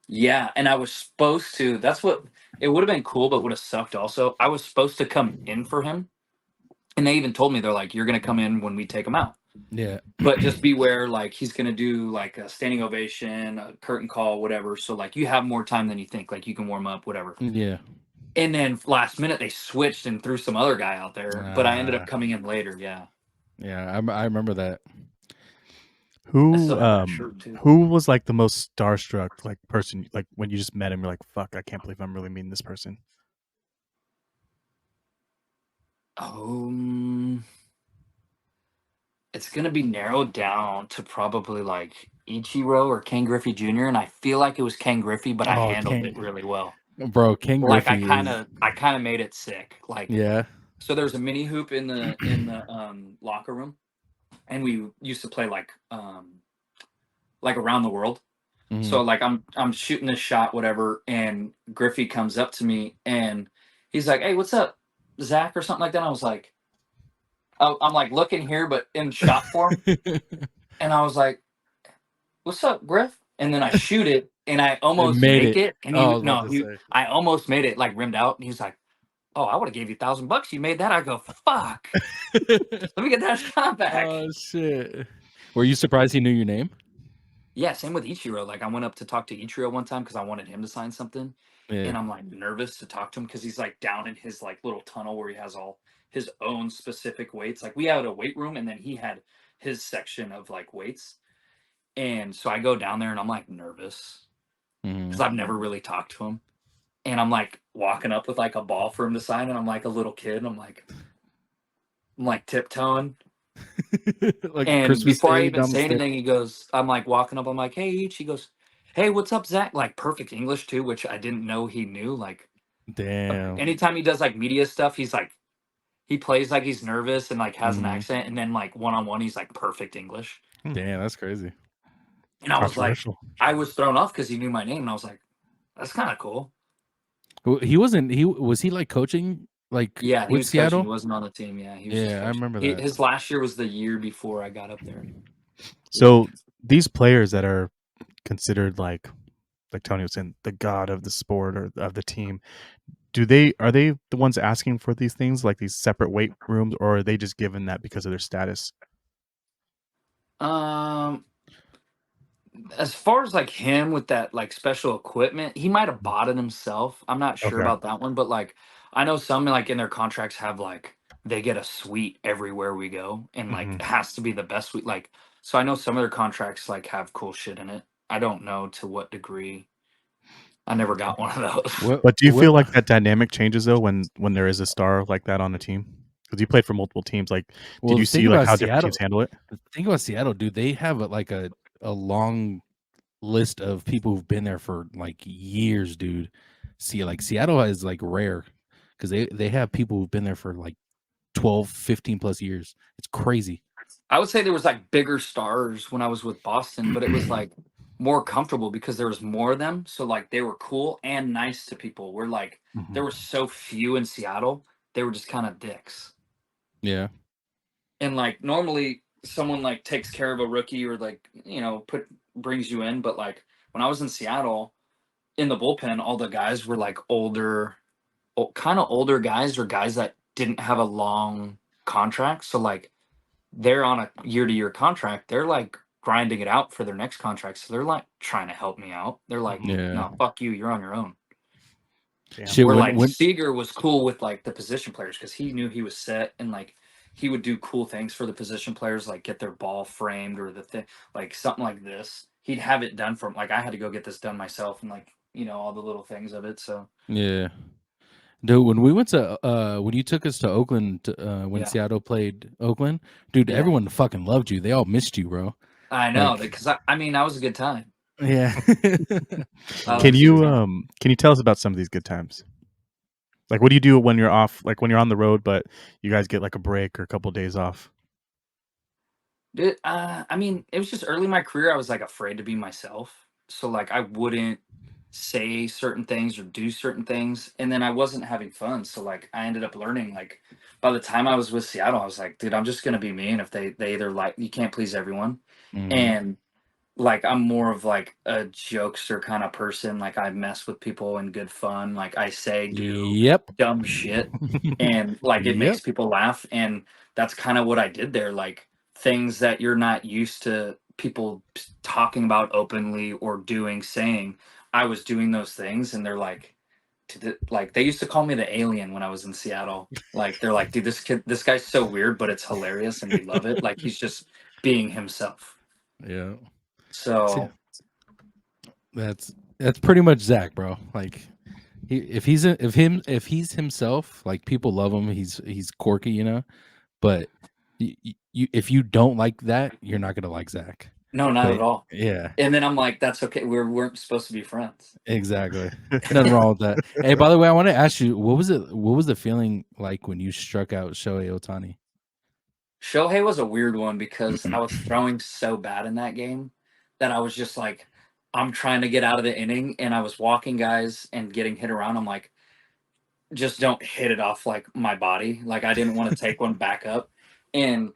Yeah, and I was supposed to. That's what it would have been cool, but would have sucked also. I was supposed to come in for him, and they even told me, they're like, you're gonna come in when we take him out. Yeah, but just beware, like he's gonna do like a standing ovation, a curtain call, whatever. So like you have more time than you think. Like you can warm up, whatever. Yeah. And then last minute they switched and threw some other guy out there, but I ended up coming in later. Yeah. Yeah, I remember that. Who was like the most starstruck like person, like when you just met him, you're like, fuck, I can't believe I'm really meeting this person? It's gonna be narrowed down to probably like Ichiro or Ken Griffey Jr. And I feel like it was Ken Griffey, but I handled it really well. Bro, Ken Griffey. Like I kind of made it sick. Like yeah. So there's a mini hoop in the locker room, and we used to play like like around the world. Mhm. So like I'm shooting this shot, whatever, and Griffey comes up to me and he's like, "Hey, what's up, Zach?" or something like that. I was like, I'm like looking here, but in shot form, and I was like, "What's up, Griff?" And then I shoot it, and I It almost made make it. it, and Oh, I he was about no, to he say. I almost made it like rimmed out, and he's like, "Oh, I would have gave you $1,000. You made that." I go, "Fuck, let me get that shot back." Oh shit. Were you surprised he knew your name? Yeah, same with Ichiro. Like I went up to talk to Ichiro one time because I wanted him to sign something, Yeah. and I'm like nervous to talk to him because he's like down in his like little tunnel where he has all his own specific weights. Like we had a weight room, and then he had his section of like weights. And so I go down there, and I'm like nervous because Mhm. I've never really talked to him. And I'm like walking up with like a ball for him to sign, and I'm like a little kid. And I'm like tiptoeing. Like And Christmas before I Day even down the say stairs. anything, he goes, I'm like walking up, I'm like, "Hey, H." He goes, "Hey, what's up, Zach?" Like perfect English too, which I didn't know he knew. Like Damn. anytime he does like media stuff, he's like he plays like he's nervous and like has an Mhm. accent, and then like one on one, he's like perfect English. Damn, that's crazy. And I was like, Controversial. I was thrown off because he knew my name, and I was like, that's kind of cool. He wasn't. He was he like coaching like Yeah, he with was coaching. He Seattle? wasn't on the team. Yeah, he was just Yeah, I coaching. remember that. His last year was the year before I got up there. So these players that are considered like Tony was saying, the god of the sport or of the team, are they the ones asking for these things, like these separate weight rooms, or are they just given that because of their status? Um, as far as like him with that like special equipment, he might have bought it himself. I'm not sure Okay. about that one, but like I know some like in their contracts have like they get a suite everywhere we go, and like Mhm. it has to be the best suite. Like so, I know some of their contracts like have cool shit in it. I don't know to what degree. I never got one of those. But do you feel What like that dynamic changes though when there is a star like that on the team? Because you played for multiple teams. Like, did well you the thing see like about how different teams Seattle handle it? the thing about Seattle, dude, they have a long list of people who've been there for like years, dude. See, like Seattle is like rare because they have people who've been there for like 12, 15 plus years. It's crazy. I would say there was like bigger stars when I was with Boston, but it was like more comfortable because there was more of them. So like they were cool and nice to people. We're like there Mhm. were so few in Seattle, they were just kind of dicks. Yeah. And like normally someone like takes care of a rookie or like, put brings you in, but like when I was in Seattle in the bullpen, all the guys were like older, kind of older guys or guys that didn't have a long contract. So like they're on a year to year contract. They're like grinding it out for their next contract. So they're like trying to help me out. They're like, Mhm. Yeah. no, fuck you. You're on your own. Damn. Shit, Where when like when Seager was cool with like the position players because he knew he was set and like he would do cool things for the position players, like get their ball framed or the thing, like something like this. He'd have it done for him. Like I had to go get this done myself and like, all the little things of it. So yeah. Dude, when we went to when you took us to Oakland when yeah, Seattle played Oakland, dude, yeah, everyone fucking loved you. They all missed you, bro. I know Like, because I mean, that was a good time. yeah. That Can was a good you time. can you tell us about some of these good times? Like, what do you do when you're off? Like when you're on the road, but you guys get like a break or a couple of days off. Dude, I mean, it was just early in my career. I was like afraid to be myself, so like I wouldn't say certain things or do certain things, and then I wasn't having fun. So like I ended up learning. Like by the time I was with Seattle, I was like, dude, I'm just gonna be me, and if they either like you can't please everyone, Mhm. and like I'm more of like a jokester kind of person. Like I mess with people in good fun. Like I say, do Yep. dumb shit, and like it Yep. makes people laugh. And that's kind of what I did there. Like things that you're not used to people talking about openly or doing, saying. I was doing those things, and they're like, like they used to call me the alien when I was in Seattle. Like they're like, dude, this guy's so weird, but it's hilarious, and we love it. Like he's just being himself. Yeah. See, So that's pretty much Zach, bro. Like if he's himself, like people love him. He's quirky, you know. But if you don't like that, you're not gonna like Zach. no, not But at all. yeah, And then I'm like, that's okay. We weren't supposed to be friends. exactly. Nothing wrong with that. Hey, by the way, I want to ask you, what was the feeling like when you struck out Shohei Ohtani? Shohei was a weird one because I was throwing so bad in that game that I was just like, I'm trying to get out of the inning, and I was walking guys and getting hit around. I'm like, just don't hit it off like my body. Like I didn't want to take one back up, and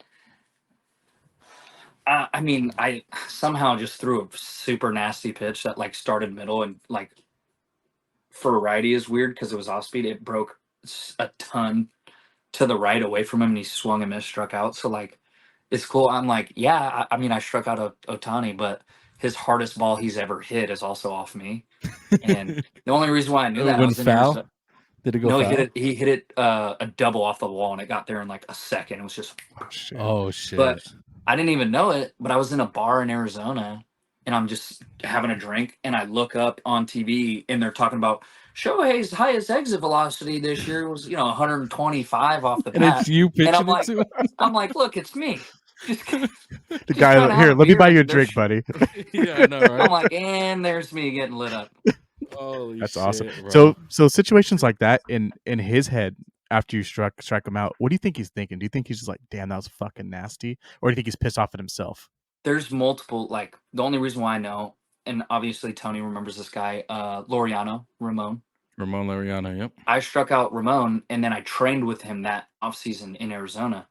I mean, I somehow just threw a super nasty pitch that like started middle and like for a righty is weird because it was off speed. It broke a ton to the right away from him, and he swung and missed, struck out. So like, it's cool. I'm like, yeah. I mean, I struck out Otani, but his hardest ball he's ever hit is also off me. And the only reason why I knew that I When was in foul? Arizona. Did it go No, foul? he hit it a double off the wall, and it got there in like a second. It was just, Shit. Oh shit! but I didn't even know it. But I was in a bar in Arizona, and I'm just having a drink, and I look up on TV, and they're talking about Shohei's highest exit velocity this year was 125 off the And it's bat, you pitching and I'm it like, to look, it's me. Just The just guy, trying to have here, a let me beer, buy you a and there's- drink, buddy. Yeah, I know, right? I'm like, and there's me getting lit up. Holy That's shit, awesome. bro. So situations like that in his head after you strike him out, what do you think he's thinking? Do you think he's just like, damn, that was fucking nasty, or do you think he's pissed off at himself? There's multiple, like, the only reason why I know, and obviously Tony remembers this guy, Ramon. Ramon Laureano, yep. I struck out Ramon, and then I trained with him that offseason in Arizona.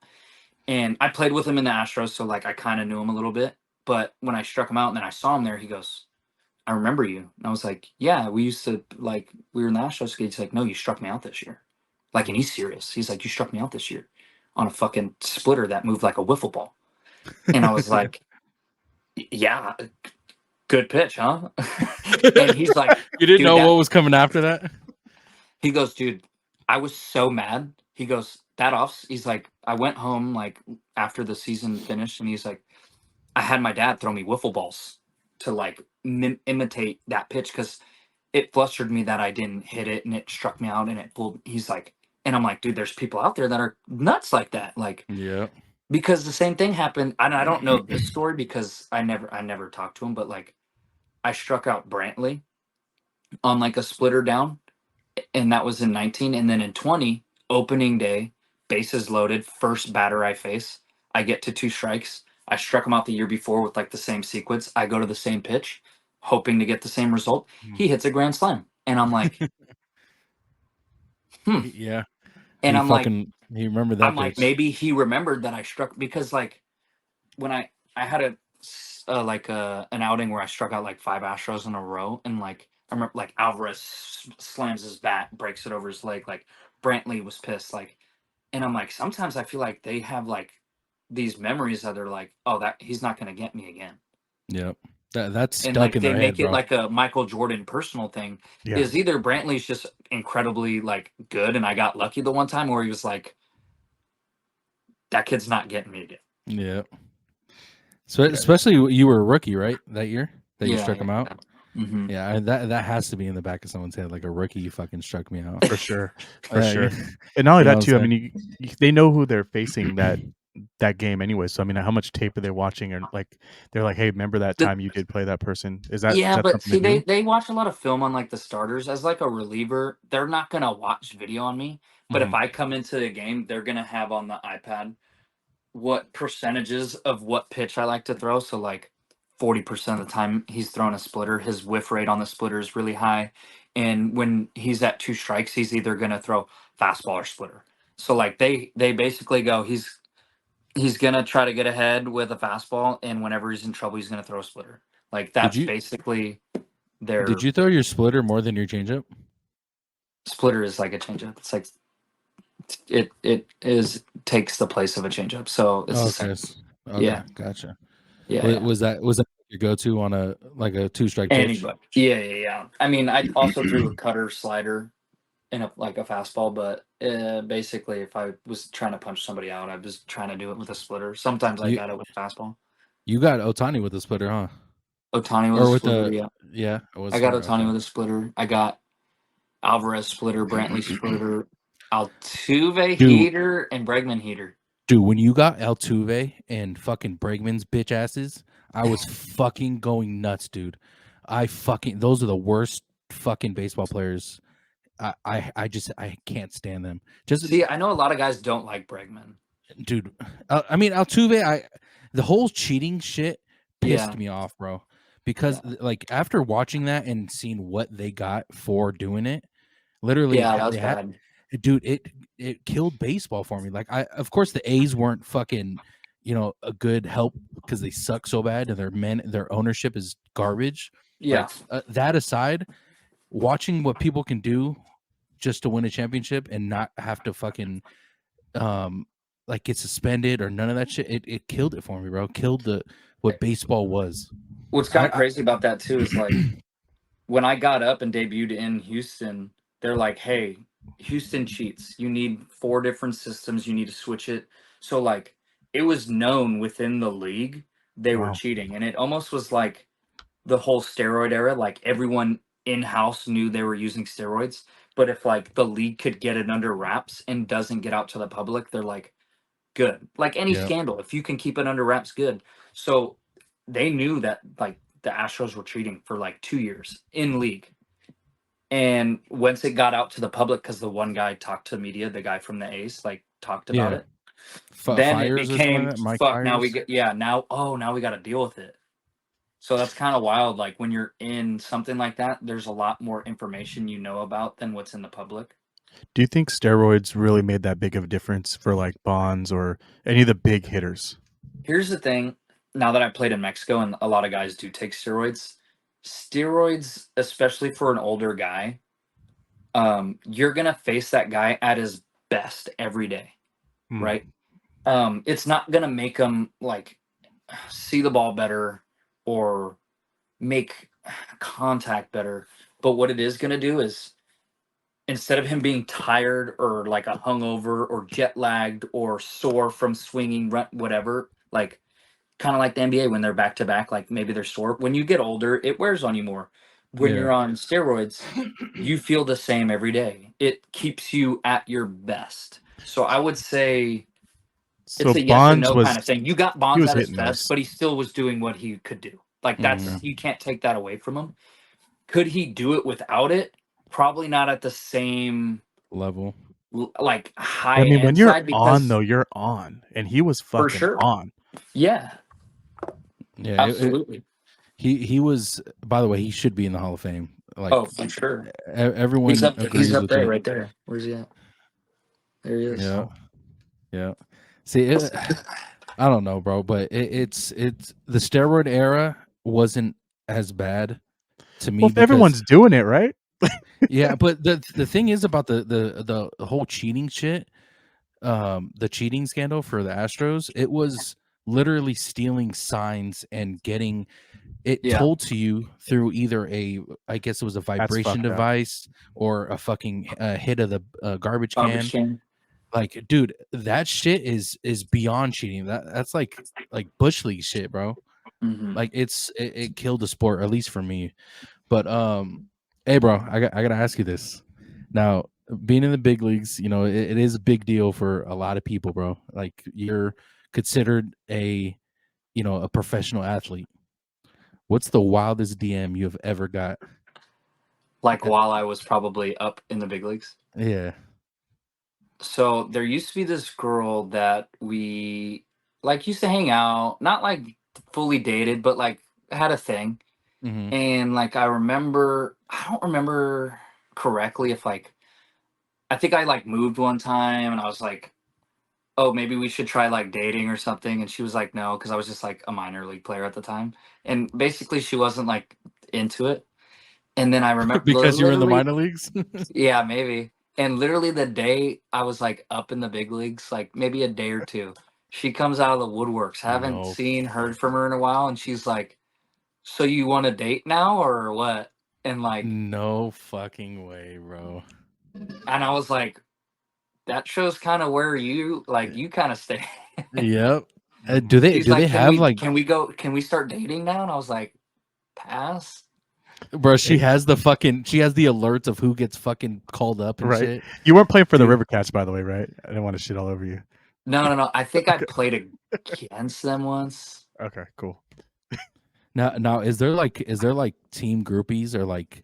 And I played with him in the Astros, so like I kind of knew him a little bit. But when I struck him out and then I saw him there, he goes, I remember you. And I was like, yeah, we used to, like, we were in the Astros. He's like, no, you struck me out this year. Like, and he's serious. He's like, you struck me out this year on a fucking splitter that moved like a wiffle ball. And I was like, yeah, good pitch, huh? And he's like, You didn't dude, know that- what was coming after that? he goes, dude, I was so mad. He goes, he's like, I went home like after the season finished, and he's like, I had my dad throw me wiffle balls to like imitate that pitch because it flustered me that I didn't hit it and it struck me out and it pulled. He's like, and I'm like, dude, there's people out there that are nuts like that. Like, Yeah. because the same thing happened. And I don't know this story because I never talked to him, but like I struck out Brantley on like a splitter down, and that was in 19. And then in 20, opening day, bases loaded, first batter I face, I get to 2 strikes. I struck him out the year before with like the same sequence. I go to the same pitch, hoping to get the same result. He hits a grand slam, and I'm like, Yeah. and I'm like, he remembered that I'm like, pitch. maybe he remembered that I struck, because like when I had an outing where I struck out like 5 Astros in a row, and like I remember like Alvarez slams his bat, breaks it over his leg, like Brantley was pissed, like, and I'm like, sometimes I feel like they have like these memories that are like, oh, that he's not gonna get me again. Yep. That's And stuck like in they their make head, it bro. like a Michael Jordan personal thing. Yeah. Is either Brantley's just incredibly like good and I got lucky the one time, or he was like, that kid's not getting me again. Yeah. So especially you were a rookie, right? That year that you struck him out. Mm-hmm. Yeah, that has to be in the back of someone's head. Like a rookie, you fucking struck me out. For sure. For Yeah, sure. yeah. And not only You know that what too, I I'm mean, they know who they're facing that game anyway. So I mean, how much tape are they watching? Or like they're like, hey, remember that time you did play that person? Is that Yeah, is that but something see, they do? they watch a lot of film on like the starters. As like a reliever, they're not gonna watch video on me. But if Mhm. I come into the game, they're gonna have on the iPad what percentages of what pitch I like to throw. So like 40% of the time he's throwing a splitter, his whiff rate on the splitter is really high. And when he's at 2 strikes, he's either gonna throw fastball or splitter. So like they basically go, he's gonna try to get ahead with a fastball, and whenever he's in trouble, he's gonna throw a splitter. Like that's you- basically their Did you throw your splitter more than your changeup? splitter is like a changeup. It's like it takes the place of a changeup. So it's the same. Okay, Yeah. gotcha. Yeah. Was that your go-to on a 2-strike pitch? Anybody. Yeah. I mean, I also threw a cutter, slider, and a fastball, but basically, if I was trying to punch somebody out, I was trying to do it with a splitter. Sometimes I got it with fastball. You got Otani with a splitter, huh? Otani with Or a with splitter, the yeah. yeah. It was I got her, Otani okay. with a splitter. I got Alvarez splitter, Brantley splitter, Altuve Dude. heater, and Bregman heater. Dude, when you got Altuve and fucking Bregman's bitch asses, I was fucking going nuts, dude. Those are the worst fucking baseball players. I can't stand them. Just See, I know a lot of guys don't like Bregman. dude. I mean Altuve. The whole cheating shit pissed Yeah. me off, bro. because like after watching that and seeing what they got for doing it, literally Yeah, that was they had, bad. dude, it killed baseball for me. Like of course the A's weren't fucking, a good help because they suck so bad and their ownership is garbage. Yeah. Like that aside, watching what people can do just to win a championship and not have to fucking like get suspended or none of that shit, it killed it for me, bro. Killed what baseball was. What's kind of crazy about that too is like when I got up and debuted in Houston, they're like, "Hey, Houston cheats. You need 4 different systems. You need to switch it." So like it was known within the league they were Wow. cheating, and it almost was like the whole steroid era. Like everyone in house knew they were using steroids, but if like the league could get it under wraps and doesn't get out to the public, they're like, good. Like any Yeah. scandal, if you can keep it under wraps, good. So they knew that like the Astros were cheating for like 2 years in league. And once it got out to the public, because the one guy talked to the media, the guy from the A's, like talked about Yeah. it, then it Fires or something became like that. Mike fuck. Now we Fires. get now we got to deal with it. So that's kind of wild. Like when you're in something like that, there's a lot more information you know about than what's in the public. Do you think steroids really made that big of a difference for like Bonds or any of the big hitters? Here's the thing. Now that I played in Mexico and a lot of guys do take steroids, especially for an older guy, you're gonna face that guy at his best every day, Hmm. right? It's not gonna make him like see the ball better or make contact better. But what it is gonna do is instead of him being tired or like a hungover or jet lagged or sore from swinging, whatever, like kind of like the NBA when they're back to back, like maybe they're sore. When you get older, it wears on you more. When Yeah. you're on steroids, you feel the same every day. It keeps you at your best. So I would say So it's a yes or Bonds no was kind of thing. You got he Bonds was at his hitting best, those. but he still was doing what he could do. Like Mhm. you can't take that away from him. Could he do it without it? Probably not at the same Level. like I high mean, when end you're side on because though, you're on, and he was for fucking sure. on. Yeah, Yeah. absolutely. He was. By the way, he should be in the Hall of Fame. Like Oh, for sure. everyone He's agrees with there, it. right there. Where's he at? There he is. Yeah. Yeah. See, I don't know, bro, but it's the steroid era wasn't as bad to me Well, if because everyone's doing it, right? yeah, but the thing is about the whole cheating shit, the cheating scandal for the Astros, it was literally stealing signs and getting it Yeah, told to you through either I guess it was a That's vibration fucked up. device or a fucking hit of the garbage garbage can. can. Like, dude, that shit is beyond cheating. That's like bush league shit, bro. Hmm. Like it killed the sport, at least for me. But hey, bro, I gotta ask you this. Now, being in the big leagues, it is a big deal for a lot of people, bro. Like you're considered a professional athlete. What's the wildest DM you have ever got? Like while I was probably up in the big leagues. Yeah. So there used to be this girl that we like used to hang out, not like fully dated, but like had a thing. Mm-hmm. And like I don't remember correctly if like I think I like moved one time and I was like, oh, maybe we should try like dating or something. And she was like, no, because I was just like a minor league player at the time. And basically she wasn't like into it. And then I remember Because you were in the literally, minor leagues. yeah, maybe. And literally the day I was like up in the big leagues, like maybe a day or two, she comes out of the woodworks. Haven't No, seen, heard from her in a while. And she's like, so you want to date now or what? And like, no fucking way, bro. and I was like, that shows kind of where you kind of stay. Yep. Do they She's like, have like, can we start dating now? And I was like, pass. bro? She has the alerts of who gets fucking called up and Right. shit. You weren't playing for the Dude. River Cats, by the way, right? I didn't want to shit all over you. No. I think I played against them once. Okay, cool. Now, is there like team groupies or like,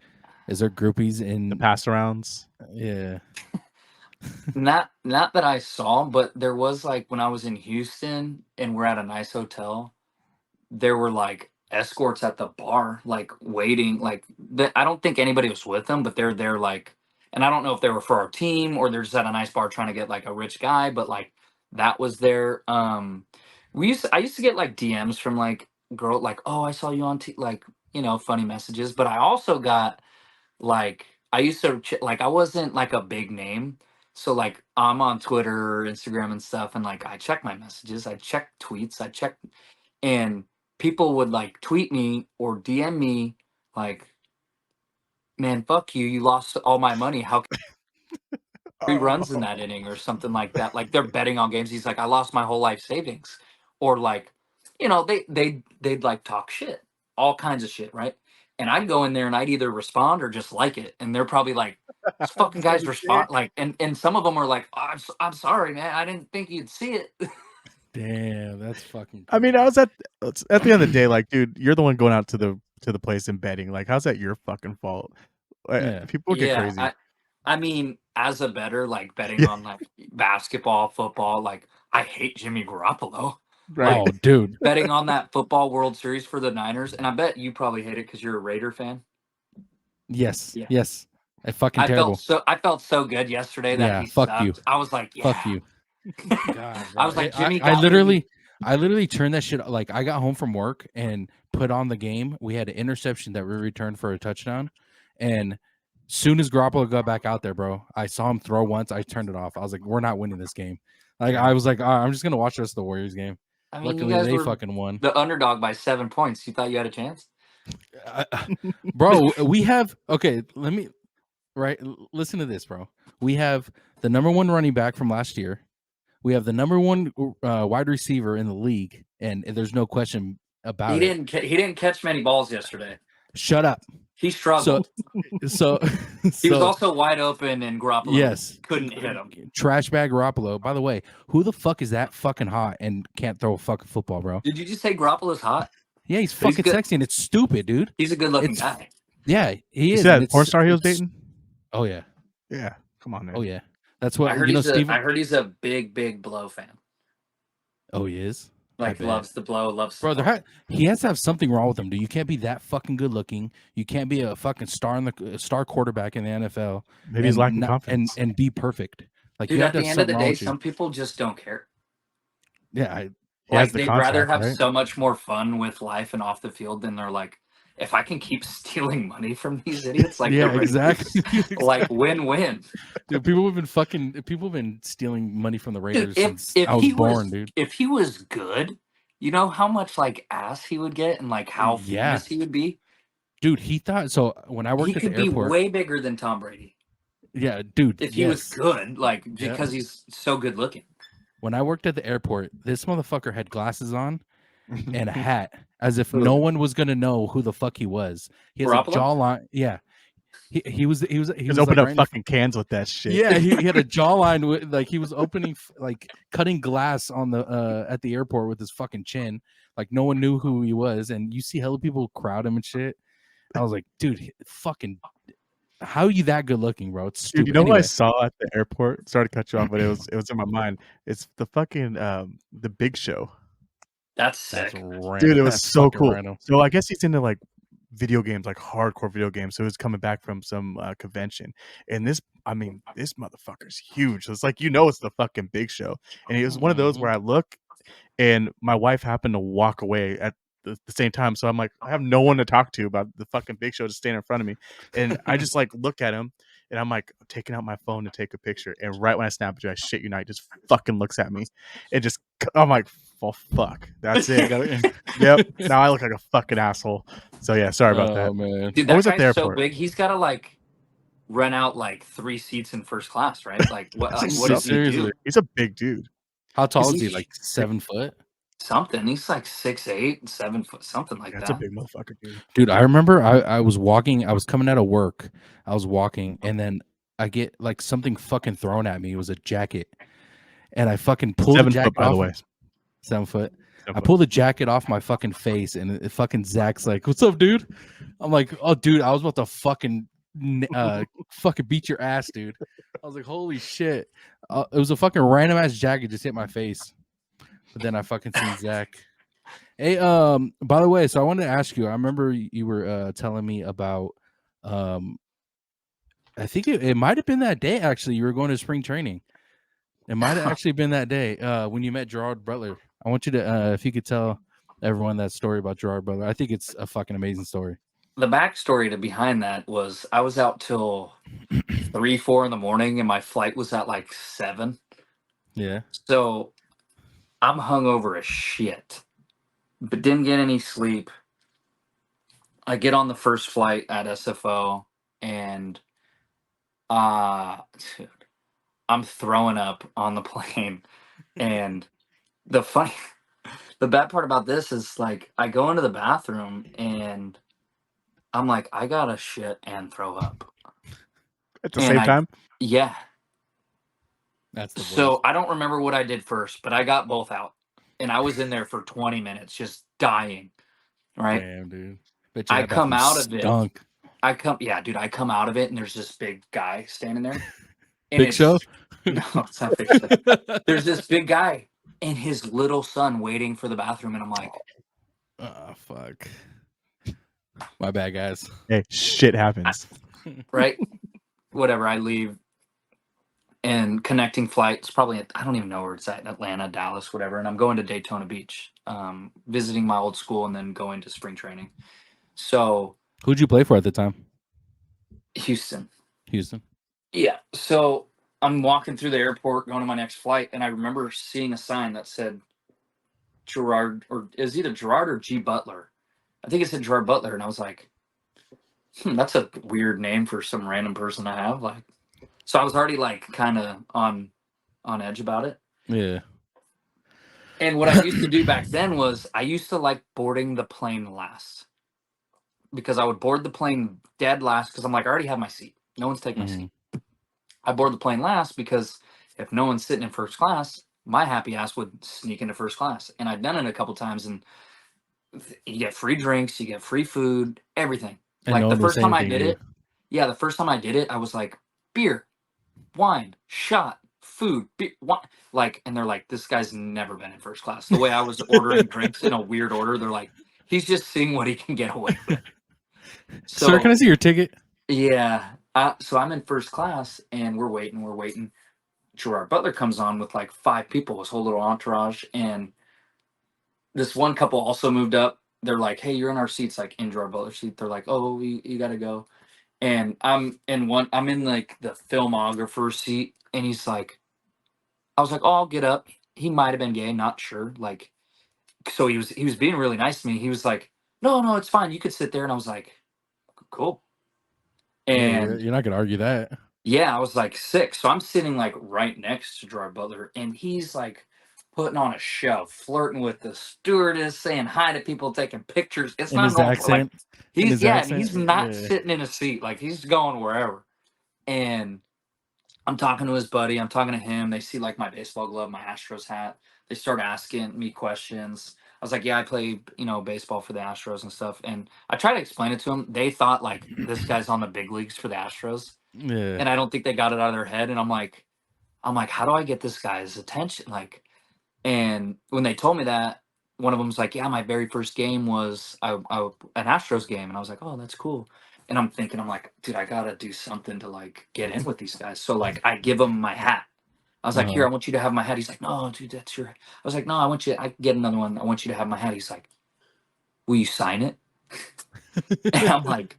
is there groupies The in? pass arounds. Mm. Not that I saw, but there was like when I was in Houston and we're at a nice hotel, there were like escorts at the bar, like waiting. Like I don't think anybody was with them, but they're there like, and I don't know if they were for our team or they're just at a nice bar trying to get like a rich guy, but like that was their. I used to get like DMs from like girl like, oh, I saw you on like funny messages, but I also got like I used to like I wasn't like a big name. So like I'm on Twitter or Instagram and stuff, and like I check my messages, I check tweets, I check, and people would like tweet me or DM me like, "Man, fuck you! You lost all my money. How can 3 runs in that inning or something like that?" Like they're betting on games. He's like, "I lost my whole life savings," or like, they'd like talk shit, all kinds of shit, right? And I'd go in there and I'd either respond or just like it, and they're probably like, "This fucking guy's respond," like, and some of them are like, oh, I'm sorry, man, I didn't think you'd see it." Damn, that's fucking. I mean, I was at the end of the day, like, dude, you're the one going out to the place and betting. Like, how's that your fucking fault? Like, Yeah. people get Yeah, crazy. I mean, as a bettor, like betting on like basketball, football, like I hate Jimmy Garoppolo. Right. Oh, dude. Betting on that football World Series for the Niners, and I bet you probably hate it because you're a Raider fan. Yes. Yeah. Yes. Fucking terrible. I felt so good yesterday that Yeah, he fuck sucked. you. I was like, yeah. Fuck you. God, I was like, Jimmy. I literally turned that shit. Like, I got home from work and put on the game. We had an interception that we returned for a touchdown, and soon as Garoppolo got back out there, bro, I saw him throw once. I turned it off. I was like, we're not winning this game. Like, I was like, I'm just gonna watch the rest of the Warriors game. I mean, Luckily, you guys they were fucking won. the underdog by 7 points. You thought you had a chance? Bro, we have listen to this, bro. We have the number 1 running back from last year. We have the number 1 wide receiver in the league, and there's no question about it. He didn't catch many balls yesterday. Shut up. He struggled. So he was also wide open, and Garoppolo couldn't hit him. Trash bag Garoppolo. By the way, who the fuck is that fucking hot and can't throw a fucking football, bro? Did you just say Garoppolo's hot? Yeah, he's fucking sexy, and it's stupid, dude. He's a good-looking guy. Yeah, he is. You said that porn star he was dating? Oh yeah. Yeah. Come on, man. Oh yeah. That's what I heard he's a big Blow fan. Oh, he is? Like, loves the Blow, loves bro. He has to have something wrong with him, dude. You can't be that fucking good looking. You can't be a fucking star quarterback in the NFL. Maybe he's lacking confidence and be perfect. Like, dude, at the end of the day, some people just don't care. Yeah, they'd rather have so much more fun with life and off the field than they're like, if I can keep stealing money from these idiots, like, yeah, exactly. Like, win-win. Dude, people have been stealing money from the Raiders since I was born, dude. If he was good, you know how much like ass he would get and like how famous he would be? Dude, he thought so when I worked at the airport. He could be way bigger than Tom Brady. Yeah, dude. If he was good, like, because he's so good looking. When I worked at the airport, this motherfucker had glasses on and a hat, as if no one was gonna know who the fuck he was. He has a jawline. Yeah, he was opening up fucking cans with that shit. Yeah, he had a jawline with, like, he was opening like cutting glass on the at the airport with his fucking chin. Like, no one knew who he was, and you see hella people crowd him and shit. I was like, dude, fucking. How are you that good looking, bro? It's stupid. Dude, you know what I saw at the airport? Sorry to cut you off, but it was in my mind. It's the fucking the Big Show. That's sick. Dude, it was so cool. Random. So I guess he's into like video games, like hardcore video games. So he was coming back from some convention. And this motherfucker's huge. So it's like, it's the fucking Big Show. And it was one of those where I look and my wife happened to walk away at the same time. So I'm like, I have no one to talk to about the fucking Big Show just standing in front of me. And I just like look at him and I'm like taking out my phone to take a picture. And right when I snap it, I shit you not, just fucking looks at me. And just, I'm like, well, fuck. That's it. Yep. Now I look like a fucking asshole. So yeah, sorry about that. Man. Dude, that guy's so big. He's got to like rent out like 3 seats in first class, right? Like, what does he do? He's a big dude. How tall is he? Like 7 foot? Something. He's like 6'8", 7 foot, something like that. That's a big motherfucker, dude. Dude, I remember I was walking. I was coming out of work. I was walking, and then I get like something fucking thrown at me. It was a jacket, and I fucking pulled the jacket off. By the way, 7 foot. I pulled the jacket off my fucking face, and it fucking Zach's like, "What's up, dude?" I'm like, "Oh, dude, I was about to fucking beat your ass, dude." I was like, "Holy shit!" It was a fucking random ass jacket just hit my face. But then I fucking seen Zach, Hey, by the way, so I wanted to ask you. I remember you were telling me about, um, I think it might have been that day actually. You were going to spring training. It might have actually been that day when you met Gerard Butler. I want you to, if you could tell everyone that story about Gerard Butler. I think it's a fucking amazing story. The backstory to behind that was I was out till 3, 4 in the morning, and my flight was at like 7. Yeah. So I'm hungover as shit, but didn't get any sleep. I get on the first flight at SFO, and dude, I'm throwing up on the plane. And the funny, the bad part about this is like I go into the bathroom and I'm like, I gotta shit and throw up. At the And same time? yeah. That's the worst. So I don't remember what I did first, but I got both out. And I was in there for 20 minutes just dying. Right. Damn, dude. Bet you I that come bathroom out of it. stunk. Yeah, dude, I come out of it and there's this big guy standing there. And Big Show? No, it's not Big Show. There's this big guy and his little son waiting for the bathroom. And I'm like, Oh, fuck. My bad, guys. Hey, shit happens. right? Whatever. I leave and connecting flights, probably, I don't even know where it's at, Atlanta, Dallas, whatever. And I'm going to Daytona Beach, visiting my old school and then going to spring training. So Who'd you play for at the time? Houston. Houston. Yeah. So I'm walking through the airport going to my next flight. And I remember seeing a sign that said Gerard, or is either Gerard or G Butler. I think it said Gerard Butler. And I was like, that's a weird name for some random person to have. Like, so I was already like kind of on edge about it. Yeah. And what I used to do back then was I used to like boarding the plane last, because I would board the plane dead last because I'm like, I already have my seat. No one's taking my seat. I board the plane last because if no one's sitting in first class, my happy ass would sneak into first class. And I've done it a couple times, and you get free drinks, you get free food, everything. And Like no the one will first say time I anything did to you. it, yeah, the first time I did it, I was like, beer, wine, shot, food, beer, wine. Like, and they're like, this guy's never been in first class. The way I was ordering drinks in a weird order, they're like, he's just seeing what he can get away with. Sir, can I So see your ticket? yeah, so I'm in first class and we're waiting. Gerard Butler comes on with like 5 people, his whole little entourage, and this one couple also moved up. They're like, "Hey, you're in our seats, like in Gerard Butler's seat." They're like, "Oh, you gotta go." And I'm in like the filmographer seat, and he's like, I was like, "Oh, I'll get up." He might have been gay, not sure. Like, so he was being really nice to me. He was like, "No, it's fine. You could sit there." And I was like, "Cool." Yeah, And you're not gonna argue that. yeah, I was like 6. So I'm sitting like right next to Gerard Butler, and he's like putting on a show, flirting with the stewardess, saying hi to people, taking pictures. It's In not his normal. Like accent. In his and accent. he's not Yeah. sitting in a seat. Like he's going wherever. And I'm talking to his buddy. I'm talking to him. They see like my baseball glove, my Astros hat. They start asking me questions. I was like, yeah, I play, baseball for the Astros and stuff. And I try to explain it to them. They thought like this guy's on the big leagues for the Astros. Yeah. And I don't think they got it out of their head. And I'm like, how do I get this guy's attention? Like, and when they told me that, one of them was like, yeah, my very first game was an Astros game. And I was like, oh, that's cool. And I'm thinking, I'm like, dude, I got to do something to like get in with these guys. So like, I give him my hat. I was like, here, I want you to have my hat. He's like, no, dude, that's your. I was like, no, I get another one. I want you to have my hat. He's like, will you sign it? And I'm like,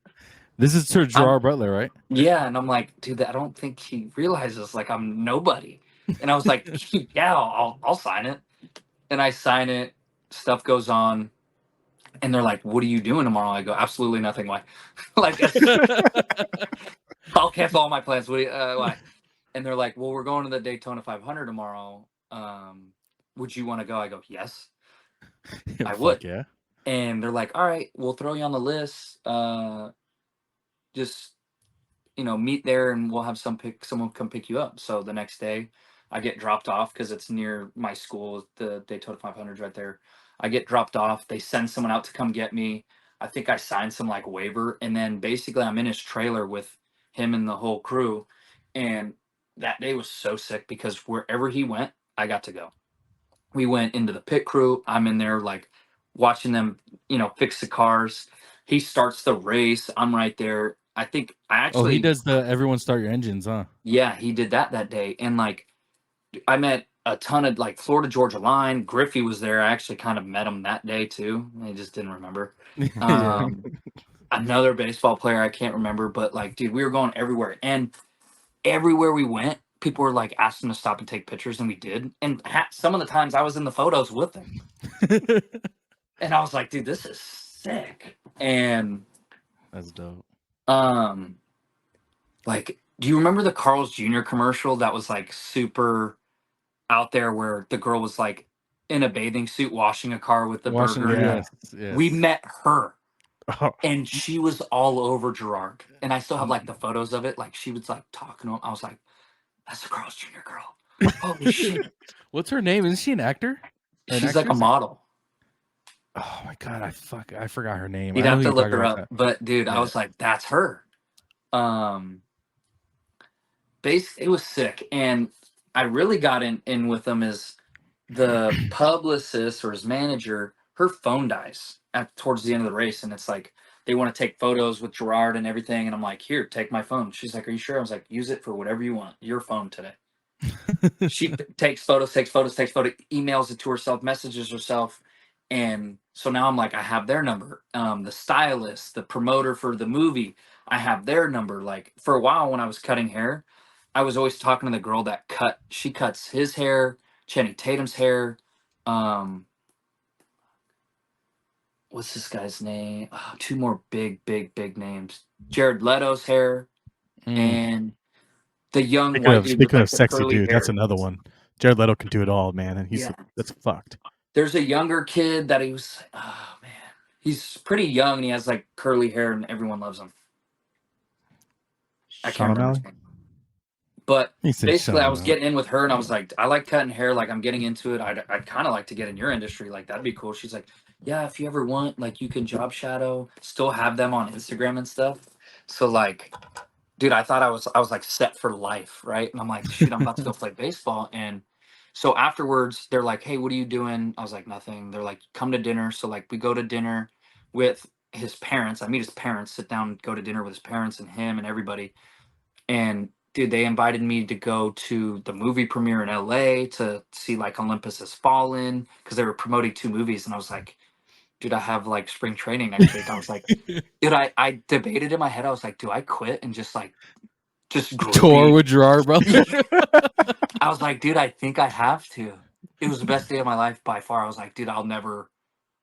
This is Sir Gerard Butler, right? yeah. And I'm like, dude, I don't think he realizes like I'm nobody. And I was like, yeah, I'll sign it. And I sign it. Stuff goes on. And they're like, what are you doing tomorrow? I go, absolutely nothing. Why? Like, I'll cancel all my plans. Why? And they're like, well, we're going to the Daytona 500 tomorrow. Would you want to go? I go, yes, I would. Fuck yeah. And they're like, all right, we'll throw you on the list. Just, meet there and we'll have someone come pick you up. So the next day I get dropped off because it's near my school. The Daytona 500 is right there. I get dropped off. They send someone out to come get me. I think I signed some like waiver. And then basically I'm in his trailer with him and the whole crew. And that day was so sick because wherever he went, I got to go. We went into the pit crew. I'm in there like watching them, fix the cars. He starts the race. I'm right there. I think I Oh, he actually, does the everyone start your engines, huh? yeah, he did that day. And like, I met a ton of like Florida Georgia line. Griffey was there. I actually kind of met him that day too. I just didn't remember. Yeah. Another baseball player I can't remember, but like, dude, we were going everywhere, and everywhere we went, people were like asking to stop and take pictures, and we did. And some of the times I was in the photos with them, and I was like, dude, this is sick. And That's dope. like, do you remember the Carl's Jr. commercial that was like super out there, where the girl was like in a bathing suit washing a car with the Washington, burger? Yeah. yes. We met her, Oh, and she was all over Gerard, and I still have like the photos of it. Like, she was like talking to him. I was like, that's the Carl's Jr. girl. Holy shit. What's her name? Isn't she an actor? Or an She's like a actress? model. Oh my god, I forgot her name. You'd I know have who to you're look talking her about. up. But dude, I Yeah. was like, that's her. It was sick. And I really got in with him is the publicist or his manager, her phone dies towards the end of the race. And it's like, they want to take photos with Gerard and everything. And I'm like, here, take my phone. She's like, are you sure? I was like, use it for whatever you want. Your phone today. She takes photos, emails it to herself, messages herself. And so now I'm like, I have their number. The stylist, the promoter for the movie, I have their number. Like, for a while when I was cutting hair, I was always talking to the girl that she cuts his hair, Channing Tatum's hair. What's this guy's name? Oh, two more big names. Jared Leto's hair, Mm. and the young white dude with speaking like of the sexy curly dude, hair. that's another one. Jared Leto can do it all, man, and Yeah. that's fucked. There's a younger kid that he was, oh man, he's pretty young and he has like curly hair and everyone loves him. I can't Sean remember O'Malley? his name. But He said basically, I was Sean. getting in with her and I was like, I like cutting hair. Like, I'm getting into it. I'd kind of like to get in your industry. Like, that'd be cool. She's like, yeah, if you ever want, like, you can job shadow, still have them on Instagram and stuff. So, like, dude, I thought I was like set for life, right? And I'm like, shoot, I'm about to go play baseball. And so afterwards, they're like, hey, what are you doing? I was like, nothing. They're like, come to dinner. So like, we go to dinner with his parents. I meet his parents, sit down, go to dinner with his parents and him and everybody. And dude, they invited me to go to the movie premiere in LA to see like Olympus Has Fallen, because they were promoting two movies. And I was like, dude, I have like spring training next week. I was like, dude, I debated in my head. I was like, do I quit and just Tour groupie? with Gerard, bro. I was like, dude, I think I have to. It was the best day of my life by far. I was like, dude, I'll never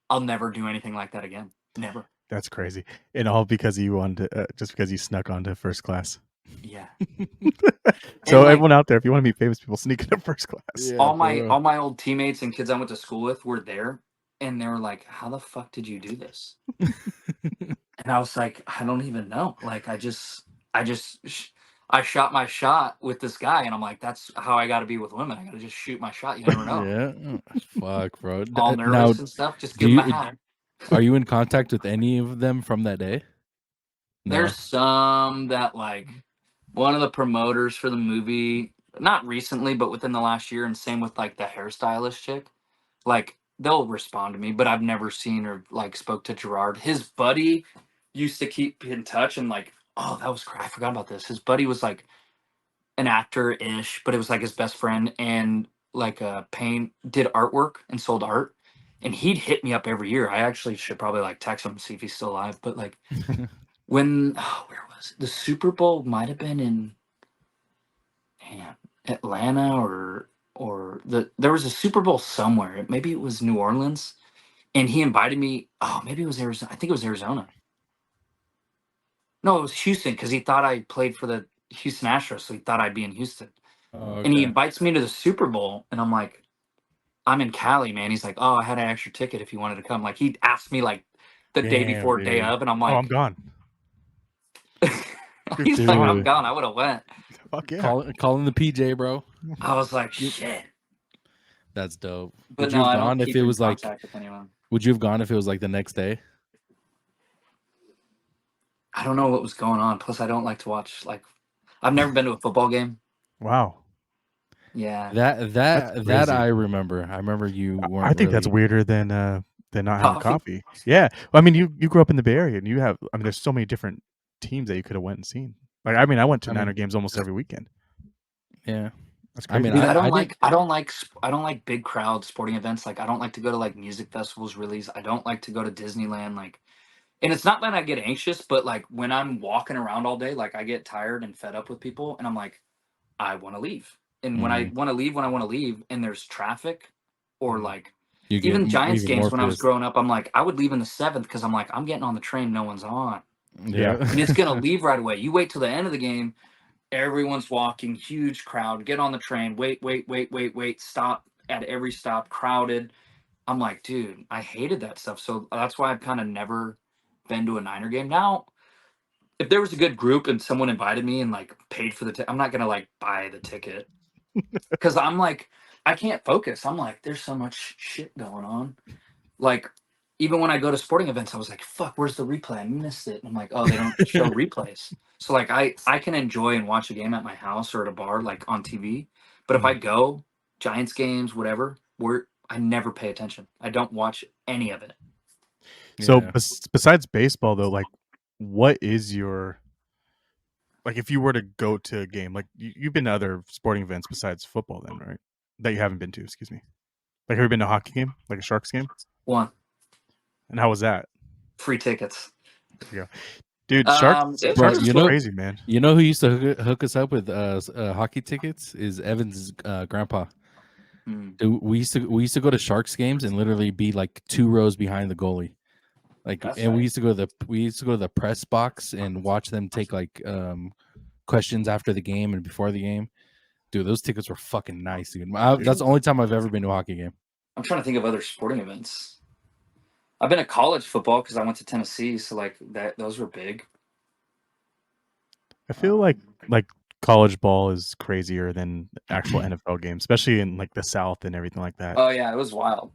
do anything like that again. Never. That's crazy, and all because you wanted to, just because you snuck onto first class. Yeah. So like, everyone out there, if you want to meet famous people, sneak into first class. Yeah, all for real. my old teammates and kids I went to school with were there, and they were like, how the fuck did you do this? And I was like, I don't even know. Like, I shot my shot with this guy, and I'm like, that's how I got to be with women. I got to just shoot my shot. You never know. Yeah. Fuck, bro. All Now, nervous and stuff. Just do give them a you hat. are you in contact with any of them from that day? No. There's some that like one of the promoters for the movie, not recently, but within the last year, and same with like the hairstylist chick. Like, they'll respond to me, but I've never seen or like spoke to Gerard. His buddy used to keep in touch, and like, oh, that was I forgot about this. His buddy was like an actor-ish, but it was like his best friend, and like did artwork and sold art. And he'd hit me up every year. I actually should probably like text him and see if he's still alive. But like, when where was it? The Super Bowl might have been in Atlanta, or there was a Super Bowl somewhere. Maybe it was New Orleans, and he invited me. Oh, maybe it was Arizona. I think it was Arizona. No, it was Houston, because he thought I played for the Houston Astros, so he thought I'd be in Houston. Oh, And he okay. invites me to the Super Bowl, and I'm like, I'm in Cali, man. He's like, oh, I had an extra ticket if you wanted to come. Like, he asked me like the day Damn, before, day dude. of, and I'm Oh, I'm like, gone. he's like, I'm Dude. gone. I would have went. Fuck yeah. Calling the PJ, bro. I was like, shit. That's dope. But Would no, you have I don't gone if keep it in was like? contact with anyone. Would you have gone if it was like the next day? I don't know what was going on. Plus, I don't like to watch, like, I've never been to a football game. Wow. Yeah. That That's that crazy. I remember. I remember you weren't. I think that's really- weirder than than not having coffee. Yeah. Well, I mean, you grew up in the Bay Area, and you have. I mean, there's so many different teams that you could have went and seen. Like, I mean, I went to Niner games almost every weekend. Yeah. That's crazy. Dude, I don't like big crowd sporting events. Like, I don't like to go to like music festivals, release. I don't like to go to Disneyland. Like, and it's not that I get anxious, but like when I'm walking around all day, like I get tired and fed up with people, and I'm like, I want to leave. And when I want to leave, and there's traffic, or like even Giants games when I was growing up, I'm like, I would leave in the 7th because I'm like, I'm getting on the train, no one's on. Yeah. And it's gonna leave right away. You wait till the end of the game. Everyone's walking, huge crowd, get on the train, wait, stop at every stop, crowded. I'm like, dude, I hated that stuff. So that's why I've kind of never been to a Niner game. Now, if there was a good group and someone invited me and like paid for the ticket, I'm not going to like buy the ticket because I'm like, I can't focus. I'm like, there's so much shit going on. Like, even when I go to sporting events, I was like, fuck, where's the replay? I missed it. And I'm like, oh, they don't show replays. So like I can enjoy and watch a game at my house or at a bar, like on TV. But if I go Giants games, whatever, I never pay attention. I don't watch any of it. So besides baseball, though, like, what is your, like, if you were to go to a game, like you've been to other sporting events besides football, then, right? That you haven't been to, excuse me. Like, have you been to a hockey game, like a Sharks game? One. And how was that? Free tickets. Yeah, dude, Sharks is crazy, man. You know who used to hook us up with hockey tickets is Evan's grandpa. Dude, we used to go to Sharks games and literally be like 2 rows behind the goalie. Like, and we used to go to the press box and watch them take like questions after the game and before the game. Dude, those tickets were fucking nice, dude. That's the only time I've ever been to a hockey game. I'm trying to think of other sporting events. I've been to college football because I went to Tennessee, so like those were big. I feel like college ball is crazier than actual NFL games, especially in like the South and everything like that. Oh yeah, it was wild.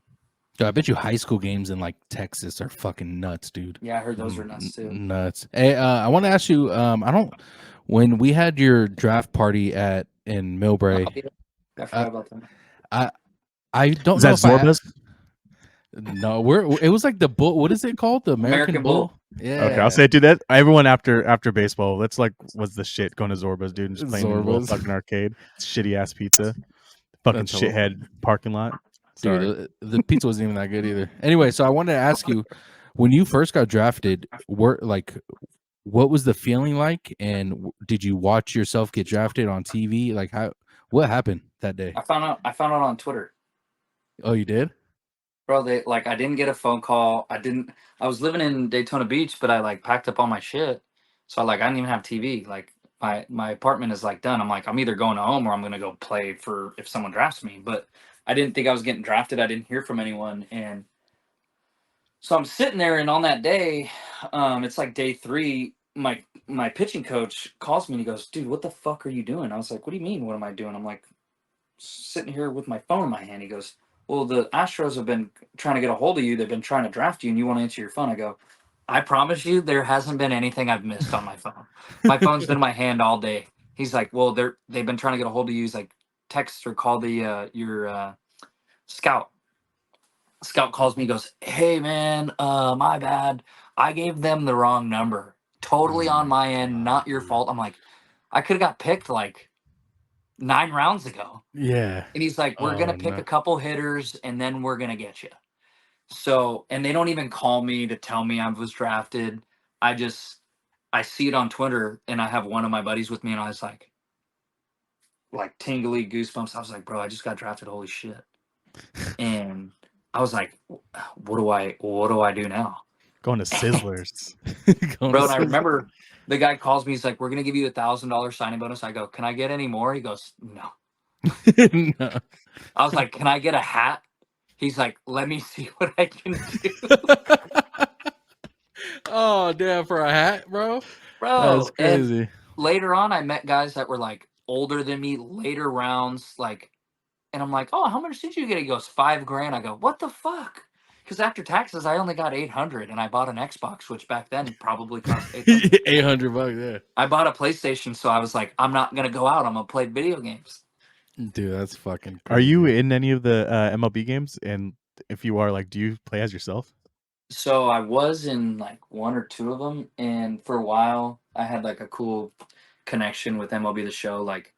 Dude, I bet you high school games in like Texas are fucking nuts, dude. Yeah, I heard those were nuts too. Nuts. Hey, I want to ask you. When we had your draft party in Millbrae, I forgot about that. I don't Is know that Zorba's? No, it was like the bull. What is it called? The American Bull. Yeah. Okay, I'll say it, dude. That everyone after baseball, that's like was the shit going to Zorba's, dude, and just playing in the little fucking arcade. Shitty ass pizza, fucking shithead parking lot. Dude, the pizza wasn't even that good either. Anyway, so I wanted to ask you, when you first got drafted, what was the feeling like, and did you watch yourself get drafted on TV? Like, what happened that day? I found out on Twitter. Oh, you did? Bro, I didn't get a phone call. I was living in Daytona Beach, but I like packed up all my shit. So I didn't even have TV. Like my apartment is like done. I'm like, I'm either going home or I'm gonna go play for if someone drafts me. But I didn't think I was getting drafted. I didn't hear from anyone. And so I'm sitting there, and on that day, it's like day 3, my pitching coach calls me and he goes, dude, what the fuck are you doing? I was like, what do you mean? What am I doing? I'm like sitting here with my phone in my hand. He goes, well, the Astros have been trying to get a hold of you. They've been trying to draft you, and you want to answer your phone. I go, I promise you, there hasn't been anything I've missed on my phone. My phone's been in my hand all day. He's like, well, they've been trying to get a hold of you. He's like, text or call your scout. Scout calls me, goes, hey man, my bad. I gave them the wrong number. Totally on my end, not your fault. I'm like, I could have got picked like 9 rounds ago. Yeah. And he's like, we're going to pick a couple hitters and then we're going to get you. So, and they don't even call me to tell me I was drafted. I see it on Twitter, and I have one of my buddies with me, and I was like tingly goosebumps. I was like, bro, I just got drafted. Holy shit. And I was like, what do I do now? Going to Sizzlers. Bro, and I remember the guy calls me. He's like, we're going to give you $1,000 signing bonus. I go, can I get any more? He goes, no. No. I was like, can I get a hat? He's like, let me see what I can do. Oh, damn, for a hat, bro? Bro, that's crazy. And later on, I met guys that were like older than me, later rounds, like, and I'm like, oh, how much did you get? He goes, $5,000. I go, what the fuck? Because after taxes, I only got $800, and I bought an Xbox, which back then probably cost $800. $800, yeah. I bought a PlayStation, so I was like, I'm not gonna go out. I'm gonna play video games. Dude, that's fucking crazy. Are you in any of the MLB games? And if you are, like, do you play as yourself? So I was in like one or two of them, and for a while I had like a cool connection with MLB The Show. Like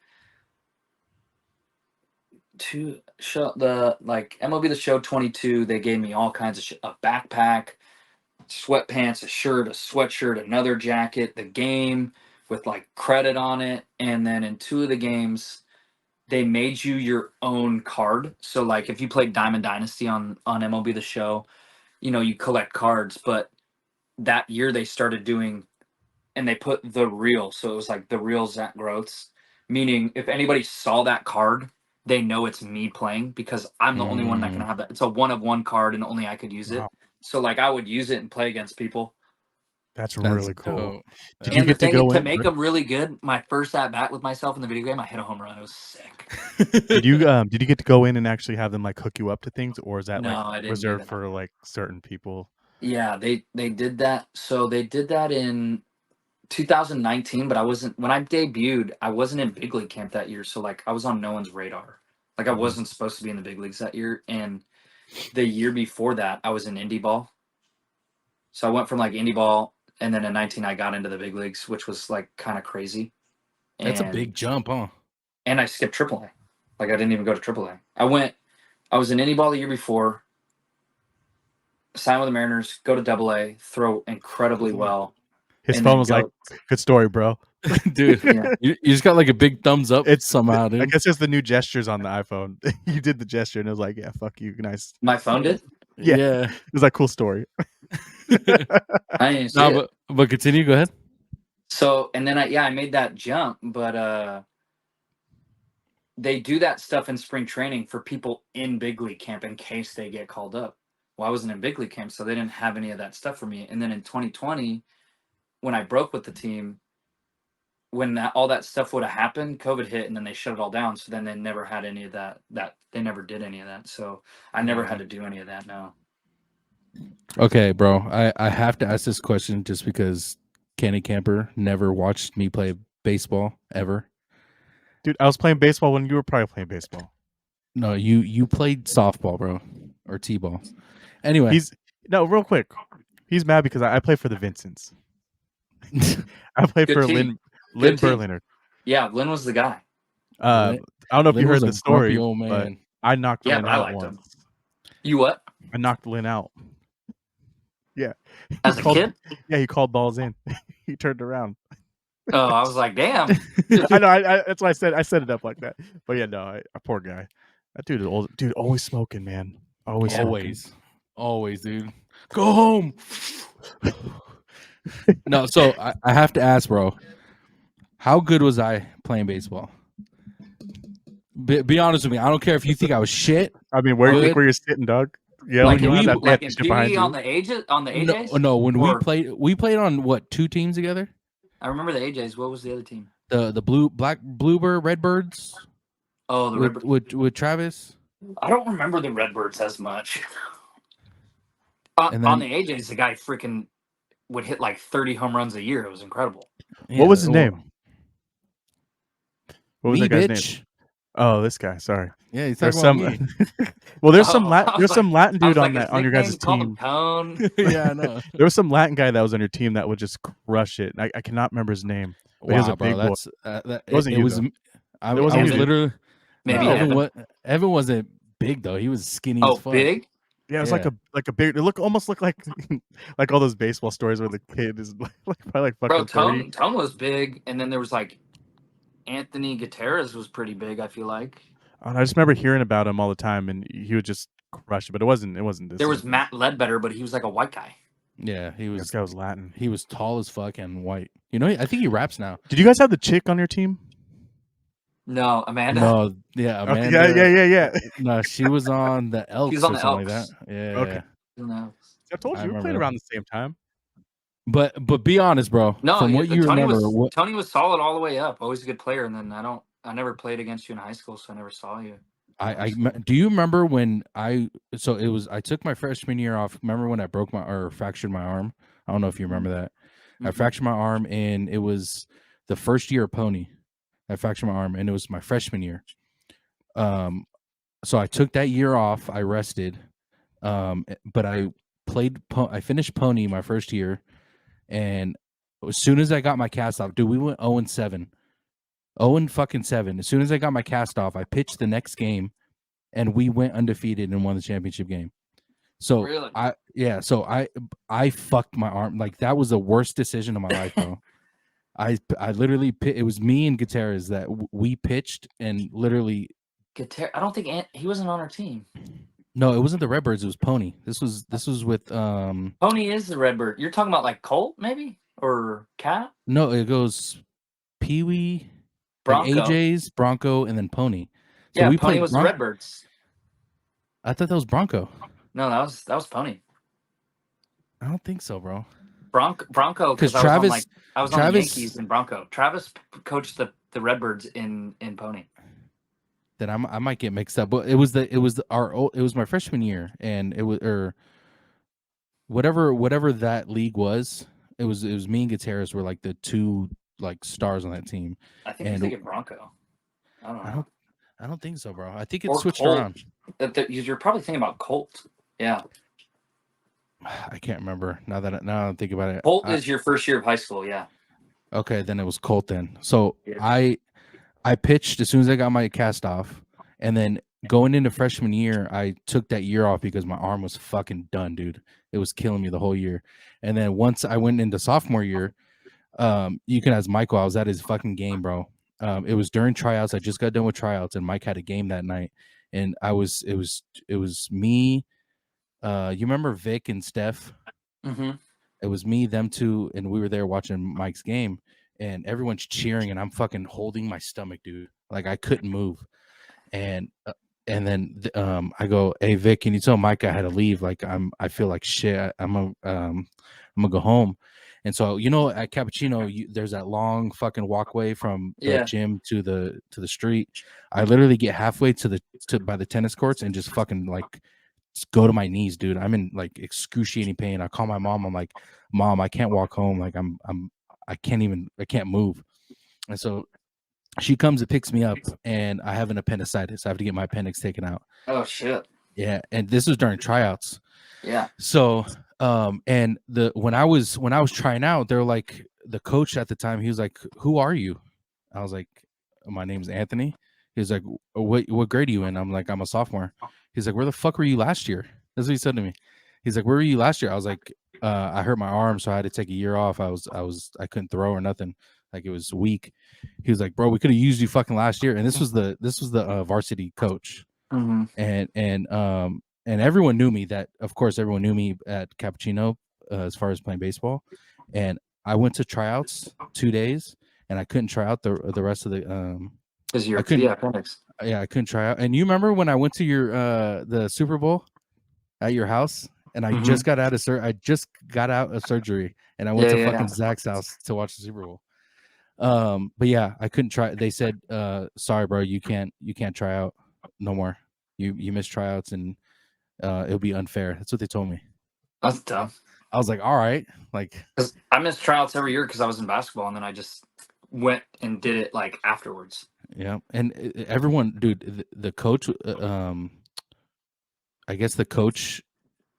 to show the like MLB The Show 22, they gave me all kinds of shit: a backpack, sweatpants, a shirt, a sweatshirt, another jacket, the game with like credit on it, and then in two of the games they made you your own card. So like if you played Diamond Dynasty on MLB The Show, you collect cards, but that year they started doing, and they put the real, so it was like the real Zach Grotz, meaning if anybody saw that card, they know it's me playing because I'm the only one that can have that. It's a one of one card, and only I could use it. Wow. So like I would use it and play against people. That's That's really cool. dope. Did you And the get to thing go to in? make them really good, my first at bat with myself in the video game, I hit a home run. It was sick. Did you get to go in and actually have them like hook you up to things, or is that No, like I didn't do reserved that. for like certain people? Yeah, they did that. So they did that in 2019, but I wasn't when I debuted. I wasn't in big league camp that year, so like I was on no one's radar. Like I Mhm. wasn't supposed to be in the big leagues that year, and the year before that, I was in indie ball. So I went from like indie ball, and then in 19, I got into the big leagues, which was like kind of crazy. That's a And big jump, huh? and I skipped AAA. Like I didn't even go to AAA. I was in indie ball the year before. Sign with the Mariners, go to AA, throw incredibly well, His and phone then was like, go. "Good story, bro." Dude, Yeah. you just got like a big thumbs up It's somehow, I dude. guess it's the new gestures on the iPhone. You did the gesture, and it was like, "Yeah, fuck you, nice." My phone did. Yeah. Yeah. It was like cool story. I didn't see No, it. but continue. Go ahead. So and then I made that jump, but they do that stuff in spring training for people in big league camp in case they get called up. Well, I wasn't in big league camp, so they didn't have any of that stuff for me. And then in 2020, when I broke with the team, when all that stuff would have happened, COVID hit, and then they shut it all down. So then they never had any of that. They never did any of that. So I never had to do any of that. No. Okay, bro. I have to ask this question just because Kenny Camper never watched me play baseball ever. Dude, I was playing baseball when you were probably playing baseball. No, you played softball, bro, or t-ball. Anyway, real quick. He's mad because I play for the Vincents. I played Good for team. Lynn Good team. Berliner. Yeah, Lynn was the guy. I don't know if Lynn you heard was a the story, grumpy old but man. I knocked Yeah, Lynn but I out liked him. once. You what? I knocked Lynn out. Yeah. As a kid? Yeah, he called balls in. He turned around. Oh, I was like, damn. I know. I that's why I set it up like that. But yeah, no, a poor guy. That dude is old. Dude, always smoking, man. Always smoking. Always, dude. Go home. No, so I have to ask, bro. How good was I playing baseball? Be honest with me. I don't care if you think I was shit. I mean, where do you think Good. where you're sitting, Doug? Yeah, Like you in, don't have that like in championship behind PE on you. the AJs? No. When Or- we played on what, 2 teams together? I remember the AJs. What was the other team? The Bluebird Redbirds. Oh, the Redbirds. with Travis. I don't remember the Redbirds as much. And On then- the AJs, the guy freaking would hit like 30 home runs a year. It was incredible. Yeah, What was his name? What was me, that guy's bitch. name? Oh, this guy. Sorry. Yeah, he's There's talking about some. me. Well, there's Oh, I was some Latin I was dude on like, that on your guys' team. Cone. Yeah, I know. There was some Latin guy that was on your team that would just crush it. I cannot remember his name. But he was Wow, a bro, big boy. that's It wasn't you, was. though. I It wasn't was you, dude. literally. Maybe no, Evan. Evan wasn't big though. He was skinny Oh, as fuck. big? Yeah, it was Yeah. like a big. It almost looked like like all those baseball stories where the kid is probably like fucking Bro, 30. Tone was big, and then there was like Anthony Gutierrez was pretty big, I feel like. And I just remember hearing about him all the time, and he would just crush it. But it wasn't this. There was season. Matt Ledbetter, but he was like a white guy. Yeah, This guy was Latin. he was tall as fuck and white. You know, I think he raps now. Did you guys have the chick on your team? No, Amanda. No, yeah, Okay, Amanda. yeah. No, she was on the Elks was on or the something Elks. like that. Yeah. Okay. No, I told I you we played remember. around the same time. But be honest, bro. no. From what you Tony remember, Tony was solid all the way up. Always a good player. And then I never played against you in high school, so I never saw you. do you remember when I took my freshman year off? Remember when I fractured my arm? I don't know if you remember that. I Mhm. fractured my arm, and it was the first year of Pony. I fractured my arm, and it was my freshman year. So I took that year off. I rested. But I I finished pony my first year, and as soon as I got my cast off, dude, we went 0-7. 0-7. As soon as I got my cast off, I pitched the next game, and we went undefeated and won the championship game. So Really? I fucked my arm. Like, that was the worst decision of my life, bro. I literally it was me and Gutierrez that we pitched, and literally I don't think he wasn't on our team. no, it wasn't the Redbirds, it was Pony. This was with Pony is the Redbird. You're talking about like Colt, maybe, or Cat? no, it goes Pee Wee, like Bronco. AJ's, Bronco, and then Pony. So Yeah, we Pony played was the Redbirds. I thought that was Bronco. No, that was Pony. I don't think so, bro. Bronco, because I Travis was on the Yankees and Bronco. Travis coached the Redbirds in Pony. Then I might get mixed up, but it was my freshman year, and it was whatever that league was. It was me and Gutierrez were like the two like stars on that team. I think you're thinking Bronco. I don't know. I don't think so, bro. I think it's switched around. You're probably thinking about Colt. Yeah. I can't remember now that I think about it. Colt is your first year of high school, yeah. Okay, then it was Colt then. So yeah. I pitched as soon as I got my cast off, and then going into freshman year, I took that year off because my arm was fucking done, dude. It was killing me the whole year. And then once I went into sophomore year, you can ask Michael. I was at his fucking game, bro. It was during tryouts. I just got done with tryouts, and Mike had a game that night, and it was me. You remember Vic and Steph? Mm-hmm. It was me, them two, and we were there watching Mike's game, and everyone's cheering, and I'm fucking holding my stomach, dude. Like, I couldn't move, and then I go, "Hey Vic, can you tell Mike I had to leave? Like, I feel like shit. I'm gonna go home." And so, at Cappuccino, there's that long fucking walkway from the gym to the street. I literally get halfway by the tennis courts and just fucking like go to my knees, dude. I'm in like excruciating pain. I call my mom. I'm like, "Mom, I can't walk home. Like, I can't move." And so she comes and picks me up, and I have an appendicitis. I have to get my appendix taken out. Oh shit. Yeah, and this was during tryouts. Yeah. So, and when I was trying out, they're like, the coach at the time, he was like, "Who are you?" I was like, "My name's Anthony." He was like, "What grade are you in?" I'm like, "I'm a sophomore." He's like, "Where the fuck were you last year?" That's what he said to me. He's like, "Where were you last year?" I was like, "I hurt my arm, so I had to take a year off. I couldn't throw or nothing. Like, it was weak." He was like, "Bro, we could have used you fucking last year." And this was the varsity coach. Mm-hmm. And everyone knew me. That, of course, everyone knew me at Cappuccino as far as playing baseball. And I went to tryouts 2 days, and I couldn't try out the rest of the because you're appendix. Yeah, I couldn't try out. And you remember when I went to your the Super Bowl at your house, and I just got out of surgery, and I went to fucking Zach's house to watch the Super Bowl. But yeah, I couldn't try. They said, "Sorry, bro, you can't try out no more. You missed tryouts, and it'll be unfair." That's what they told me. That's dumb. I was like, "All right," like, I missed tryouts every year because I was in basketball, and then I just went and did it like afterwards. Yeah, and everyone, dude, the coach, I guess the coach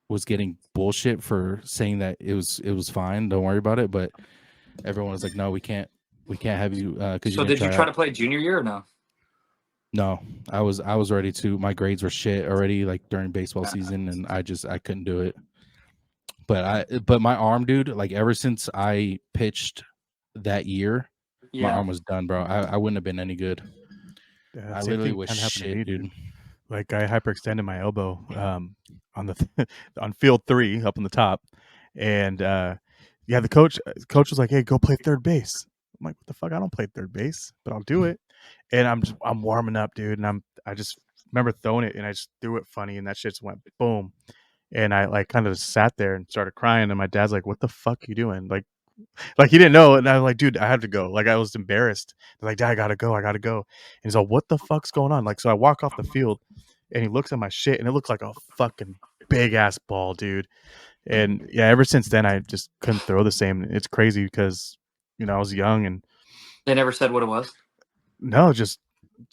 was getting bullshit for saying that it was fine, don't worry about it. But everyone was like, "No, we can't have you." Because so did you try to play junior year or no? No, I was ready to. My grades were shit already, like during baseball season, and I couldn't do it. But my arm, dude, like ever since I pitched that year, my arm was done, bro. I wouldn't have been any good. I literally was shit, dude. Like, I hyperextended my elbow on on field 3 up on the top, and the coach was like, "Hey, go play third base." I'm like, "What the fuck? I don't play third base, but I'll do it." And I'm warming up, dude, and I just remember throwing it, and I just threw it funny, and that shit just went boom. And I like kind of sat there and started crying, and my dad's like, "What the fuck are you doing?" Like he didn't know, and I was like, "Dude, I have to go." Like, I was embarrassed. They're like, "Dad, I gotta go. And he's like, "What the fuck's going on?" Like, so I walk off the field, and he looks at my shit, and it looks like a fucking big ass ball, dude. And yeah, ever since then, I just couldn't throw the same. It's crazy because I was young, and they never said what it was. No, just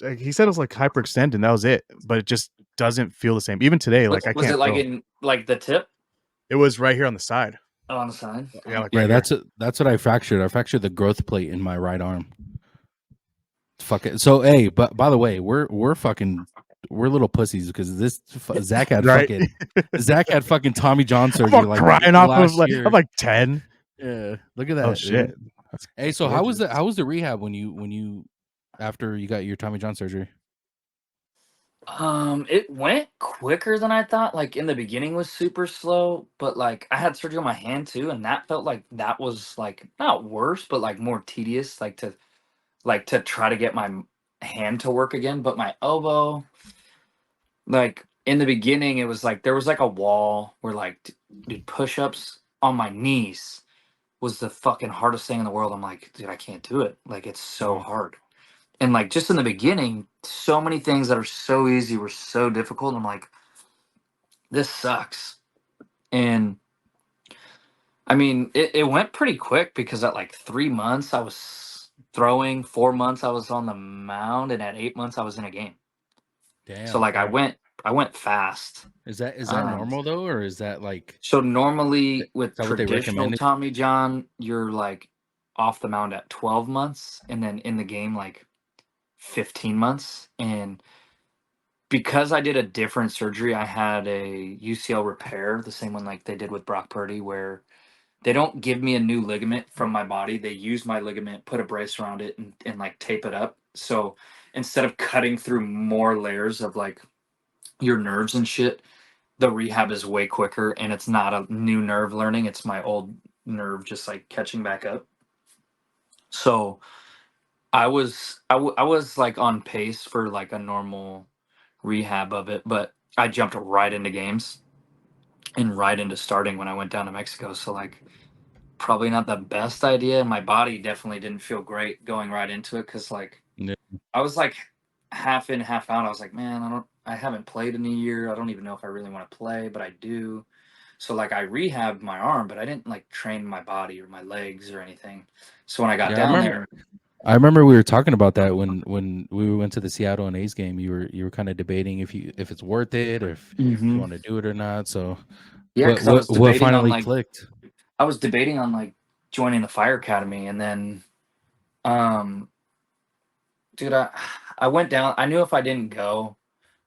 like, he said it was like hyperextended, and that was it. But it just doesn't feel the same. Even today, like I Was can't it like throw. in like the tip It was right here on the side. on the side? Yeah, like Yeah, right here. that's what I fractured. I fractured the growth plate in my right arm. Fuck it. So hey, but by the way, we're little pussies because Zach had Right? fucking Tommy John I'm surgery all like crying off of last like year. I'm like 10. Yeah, look at Oh that, shit. dude. That's Hey, so gorgeous. how was the rehab when you after you got your Tommy John surgery? It went quicker than I thought. Like in the beginning was super slow, but like I had surgery on my hand too, and that felt like that was like not worse, but like more tedious, like to try to get my hand to work again. But my elbow, like in the beginning, it was like there was like a wall where like dude push-ups on my knees was the fucking hardest thing in the world. I'm like, dude, I can't do it. Like it's so hard. And like just in the beginning, so many things that are so easy were so difficult. I'm like, this sucks. And I mean, it went pretty quick because at like 3 months I was throwing, 4 months I was on the mound, and at 8 months I was in a game. So Damn. like Okay. I went fast. Is that Um, normal though, or is that like so is normally with that what they traditional recommended? Tommy John, you're like off the mound at 12 months and then in the game like 15 months. And because I did a different surgery, I had a UCL repair, the same one like they did with Brock Purdy, where they don't give me a new ligament from my body. They use my ligament, put a brace around it, and like tape it up. So instead of cutting through more layers of like your nerves and shit, the rehab is way quicker and it's not a new nerve learning. It's my old nerve just like catching back up. So I was like on pace for like a normal rehab of it, but I jumped right into games and right into starting when I went down to Mexico. So like probably not the best idea. My body definitely didn't feel great going right into it because like Yeah. I was like half in, half out. I was like, man, I haven't played in a year. I don't even know if I really want to play, but I do. So like I rehabbed my arm, but I didn't like train my body or my legs or anything. So when I got Yeah, I down remember. there, I remember we were talking about that when we went to the Seattle and A's game. You were kind of debating if it's worth it or if you Mhm. want to do it or not. So Yeah, what because I what was what debating on finally like clicked? joining the fire academy, and then um dude, I went down. I knew if I didn't go,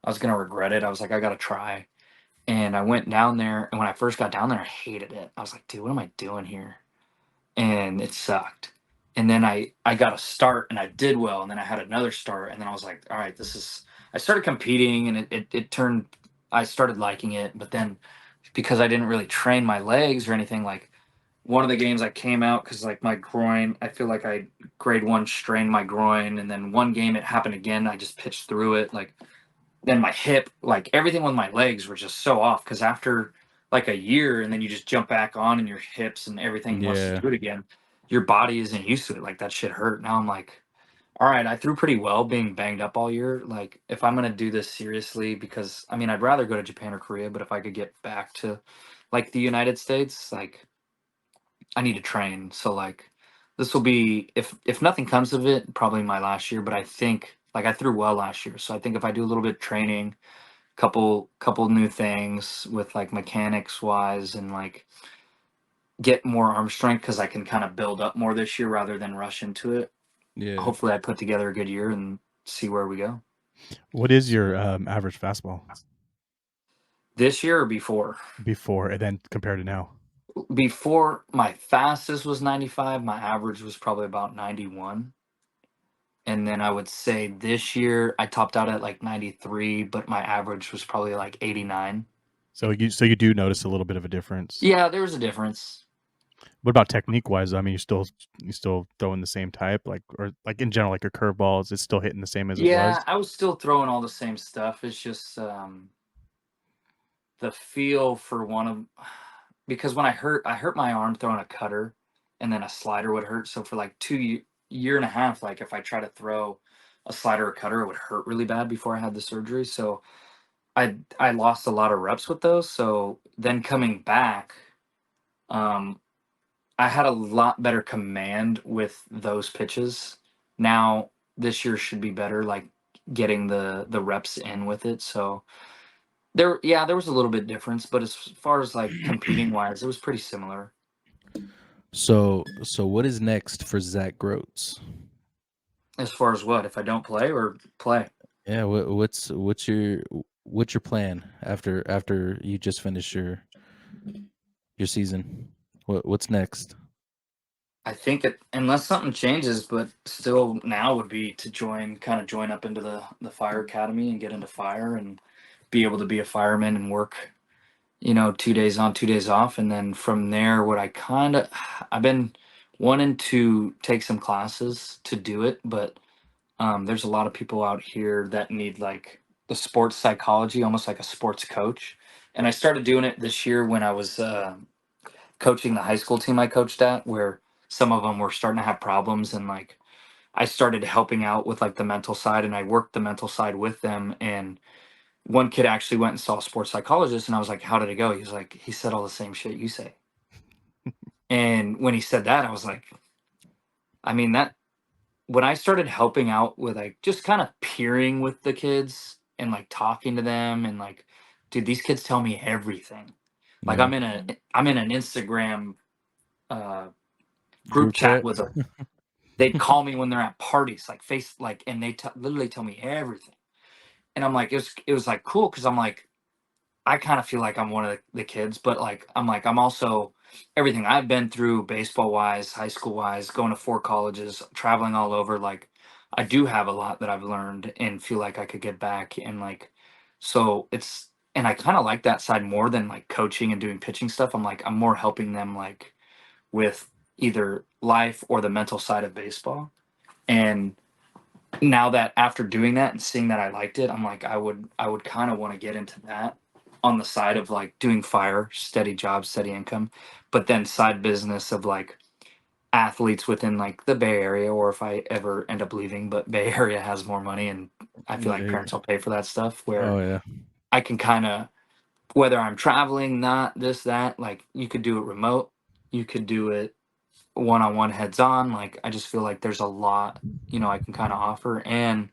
I was gonna regret it. I was like, I gotta try. And I went down there, and when I first got down there, I hated it. I was like, dude, what am I doing here? And it sucked. And then I got a start and I did well, and then I had another start, and then I was like, all right, this is I started competing and it turned I started liking it, but then because I didn't really train my legs or anything, like one of the games I came out because like my groin, I feel like I grade one strained my groin, and then one game it happened again. I just pitched through it. Like then my hip, like everything with my legs were just so off because after like a year and then you just jump back on and your hips and everything wants to Yeah, do it again, your body isn't used to it. Like that shit hurt. Now I'm like, all right, I threw pretty well being banged up all year. Like if I'm gonna do this seriously, because I mean I'd rather go to Japan or Korea, but if I could get back to like the United States, like I need to train. So like this will be if nothing comes of it, probably my last year. But I think like I threw well last year. So I think if I do a little bit of training, couple new things with like mechanics wise and like get more arm strength because I can kind of build up more this year rather than rush into it. yeah. Hopefully I put together a good year and see where we go. What is your average fastball This year or before? before and then compared to now? Before my fastest was 95, my average was probably about 91. And then I would say this year I topped out at like 93, but my average was probably like 89. So you do notice a little bit of a difference. Yeah, there was a difference. What about technique wise? I mean, you still throwing the same type, like or like in general, like your curveball is it still hitting the same as it Yeah, was? I was still throwing all the same stuff. It's just the feel for one of because when I hurt my arm throwing a cutter, and then a slider would hurt. So for like year and a half, like if I try to throw a slider or cutter, it would hurt really bad before I had the surgery. So I lost a lot of reps with those. So then coming back, um, I had a lot better command with those pitches. Now this year should be better. Like getting the reps in with it. So there was a little bit difference, but as far as like competing wise, it was pretty similar. So what is next for Zach Grotz? As far as what, if I don't play or play? Yeah, what's your plan after you just finish your season? What's next? I think unless something changes, but still now would be to kind of join up into the fire academy and get into fire and be able to be a fireman and work, 2 days on, 2 days off. And then from there, I've been wanting to take some classes to do it, but there's a lot of people out here that need like the sports psychology, almost like a sports coach. And I started doing it this year when I was coaching the high school team I coached at, where some of them were starting to have problems, and like I started helping out with like the mental side, and I worked the mental side with them. And one kid actually went and saw a sports psychologist, and I was like, "How did it go?" He was like, "He said all the same shit you say." And when he said that, I was like, I mean, that when I started helping out with like just kind of peering with the kids and like talking to them and like, dude, these kids tell me everything. Like Yeah. I'm in an Instagram uh group Group chat chat? with them. They'd call me when they're at parties, like and they literally tell me everything. And I'm like, it was like cool because I'm like, I kind of feel like I'm one of the kids, but like I'm also everything I've been through, baseball wise, high school wise, going to 4 colleges, traveling all over. Like I do have a lot that I've learned and feel like I could get back, and like and I kind of like that side more than like coaching and doing pitching stuff. I'm more helping them like with either life or the mental side of baseball. And now that after doing that and seeing that I liked it, I'm like I would kind of want to get into that on the side of like doing fire, steady job, steady income, but then side business of like athletes within like the Bay Area, or if I ever end up leaving, but Bay Area has more money and I feel like Yeah. parents will pay for that stuff, where Oh yeah. I can kind of, whether I'm traveling, not this, that, like you could do it remote, you could do it one-on-one, heads on. Like I just feel like there's a lot, I can kind of offer. And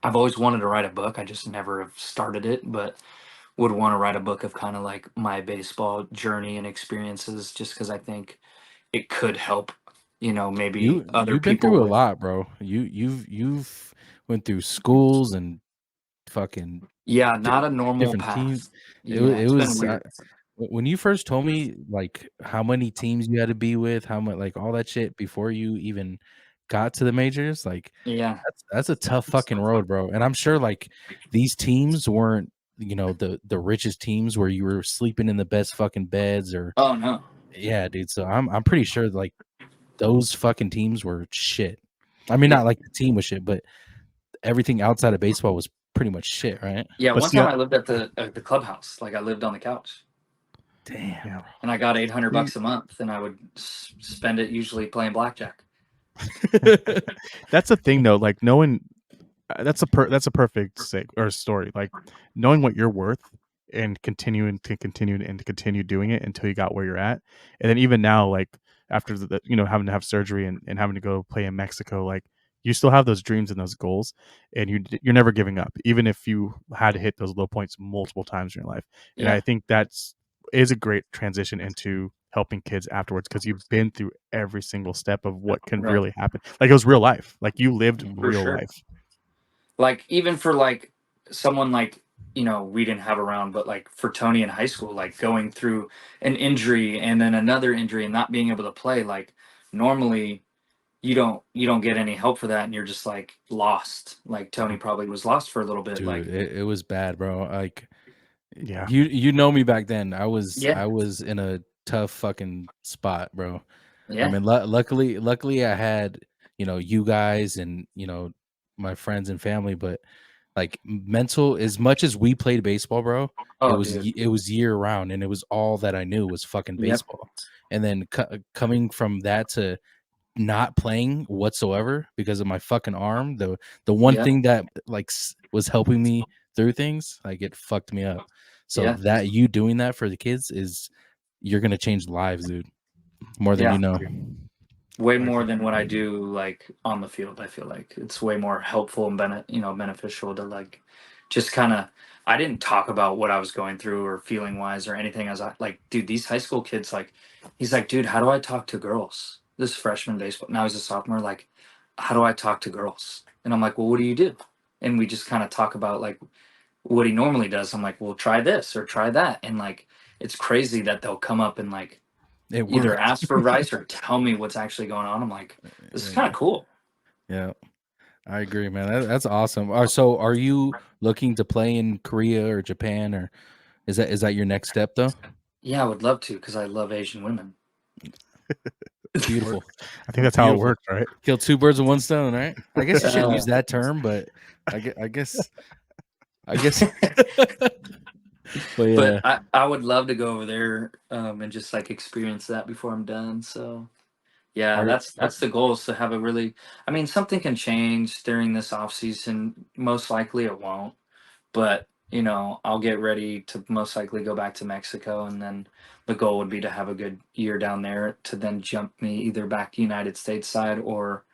I've always wanted to write a book. I just never have started it, but would want to write a book of kind of like my baseball journey and experiences, just because I think it could help, maybe other You've been people through a with. lot, bro. You've went through schools and fucking Yeah, di- not a normal different teams. path. Yeah, It it's been was weird. when you first told me like how many teams you had to be with, how much like all that shit before you even got to the majors, like Yeah. that's a tough fucking road, bro. And I'm sure like these teams weren't, the richest teams where you were sleeping in the best fucking beds or Oh no. yeah, dude. So I'm pretty sure like those fucking teams were shit. I mean, Yeah. not like the team was shit, but everything outside of baseball was pretty much shit, right? Yeah. But One see, time I lived at the clubhouse. Like I lived on the couch, Damn, yeah, and I got 800 see, bucks a month, and I would spend it usually playing blackjack. that's the thing though. Like knowing that's a perfect story. Like knowing what you're worth and continue doing it until you got where you're at, and then even now, like after having to have surgery and having to go play in Mexico, like you still have those dreams and those goals, and you're never giving up, even if you had to hit those low points multiple times in your life. And I Yeah. think that's is a great transition into helping kids afterwards because you've been through every single step of what can Right. really happen. Like it was real life. Like you lived For real sure. life. Like even for like someone like, we didn't have around, but like for Tony in high school, like going through an injury and then another injury and not being able to play, like normally you don't get any help for that, and you're just like lost. Like Tony probably was lost for a little bit. dude, Like it was bad, bro. Like Yeah. you know me back then. I was yeah, I was in a tough fucking spot, bro. I yeah, mean, luckily I had, you guys and, my friends and family, but like mental as much as we played baseball, bro, it oh was dude, it was year round and it was all that I knew was fucking yep, baseball. And then coming from that to not playing whatsoever because of my fucking arm, the one yep, thing that like was helping me through things, like it fucked me up. So yeah, that you doing that for the kids is you're gonna change lives, dude, more than yeah. you know. way more than what I do like on the field. I feel like it's way more helpful and beneficial to like just kind of. I didn't talk about what I was going through or feeling wise or anything. As I like, dude, these high school kids like, he's like, dude, how do I talk to girls? This freshman baseball. Now he's a sophomore. Like, how do I talk to girls? And I'm like, well, what do you do? And we just kind of talk about like what he normally does. I'm like, well, try this or try that. And like, it's crazy that they'll come up and like It either worked. ask for advice or tell me what's actually going on. I'm like, this is kind of cool. Yeah, I agree, man. That's awesome. So, are you looking to play in Korea or Japan, or is that your next step though? Yeah, I would love to because I love Asian women. Beautiful. I think that's how it Beautiful. works, right? Kill two birds with one stone, right? I guess you shouldn't use that term, but I guess. But yeah, But I would love to go over there and just like experience that before I'm done. So yeah, that's the goal, is to have a really. I mean, something can change during this off season. Most likely it won't, but I'll get ready to most likely go back to Mexico, and then the goal would be to have a good year down there to then jump me either back to United States side or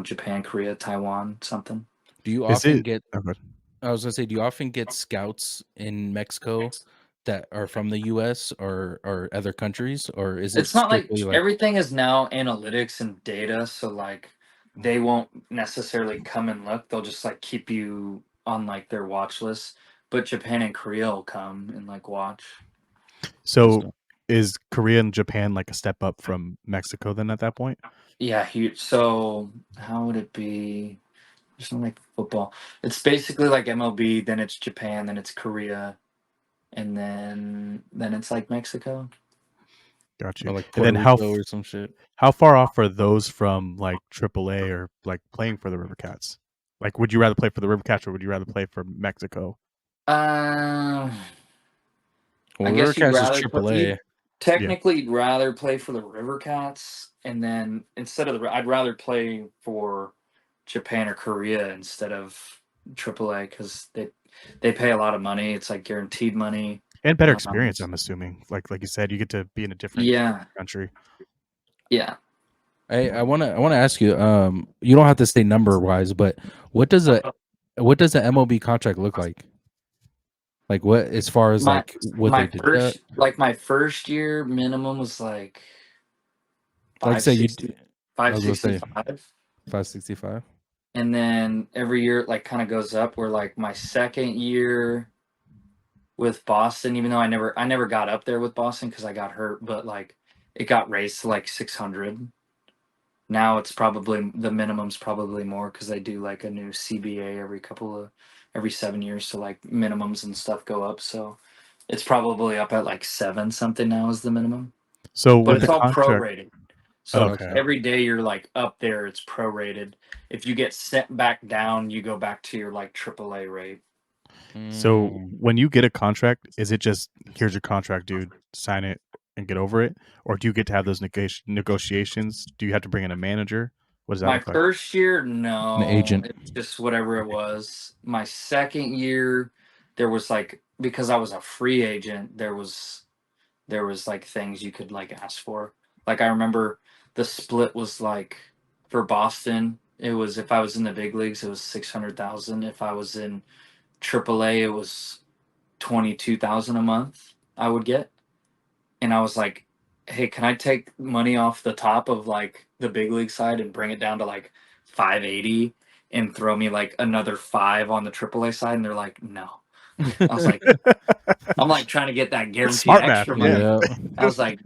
Japan, Korea, Taiwan, something. do you Is often it? get? Oh, good. I was gonna say, do you often get scouts in Mexico that are from the U.S. or other countries, or is it It's not like strictly like? everything is now analytics and data, so like they won't necessarily come and look. They'll just like keep you on like their watch list. But Japan and Korea will come and like watch. So is Korea and Japan like a step up from Mexico then at that point? Yeah, huge. So how would it be? Just like football. It's basically like MLB, then it's Japan, then it's Korea, and then it's like Mexico. Got you. Or like And Puerto then Rico or some shit. how far off are those from like AAA or like playing for the River Cats? Like, would you rather play for the River Cats or would you rather play for Mexico? Uh, Well, I guess you'd Rivercast is rather AAA. technically you'd rather play for the River Cats, and then instead of I'd rather play for Japan or Korea instead of AAA because they pay a lot of money. It's like guaranteed money. And better Um, experience, I'm assuming. Like you said, you get to be in a different Yeah, country. yeah. I wanna ask you. You don't have to say number wise, but what does a MLB contract look like? Like what, as far as My like what they deduct? my first year minimum was like Like say you, 560, I was gonna say 565. 565. And then every year it like kind of goes up, where like my second year with Boston, even though I never got up there with Boston because I got hurt, but like it got raised to like 600. Now it's probably the minimum's probably more because they do like a new CBA every 7 years, so like minimums and stuff go up. So it's probably up at like seven something now is the minimum, So but with it's the all contract, prorated. So okay. every day you're like up there, it's prorated. If you get sent back down, you go back to your like AAA rate. So Mm. when you get a contract, is it just here's your contract, dude, sign it and get over it, or do you get to have those negotiations? Do you have to bring in a manager? What does that My look like? first year, An no, agent. it's just whatever it was. My second year, there was like, because I was a free agent, there was like things you could like ask for. Like I remember the split was like for Boston, it was if I was in the big leagues, it was 600,000. If I was in AAA, it was 22,000 a month I would get. And I was like, "Hey, can I take money off the top of like the big league side and bring it down to like 580 and throw me like another 5 on the AAA side?" And they're like, "No." I was like, I'm like trying to get that guaranteed Smart math, extra yeah. money. Yeah. I was like,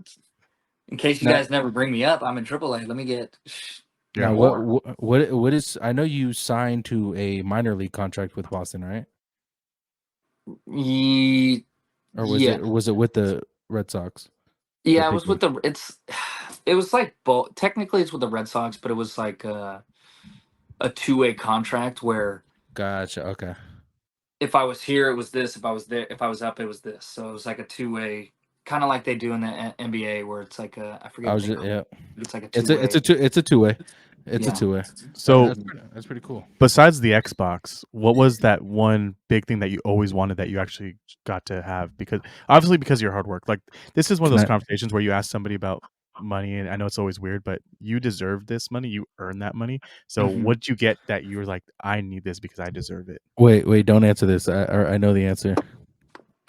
in case you Now, guys never bring me up, I'm in AAA. Let me get Yeah. now more. what is? I know you signed to a minor league contract with Boston, right? Or Yeah, was it with the Red Sox? yeah. The It big was with league? the it was like both. Technically, it's with the Red Sox, but it was like a two-way contract where Gotcha. Okay. if I was here, it was this. If I was there, if I was up, it was this. So it was like a two-way, kind of like they do in the NBA, where it's like I forget I what was they just, call it. yeah. But it's like a It's two-way. a two way. It's a Yeah. two way. So That's pretty cool. besides the Xbox, what was that one big thing that you always wanted that you actually got to have? Because obviously because of your hard work. Like this is one of those Can I- conversations where you ask somebody about money, and I know it's always weird, but you deserve this money. You earn that money. So Mhm. what did you get that you were like, I need this because I deserve it? Wait, don't answer this. I know the answer.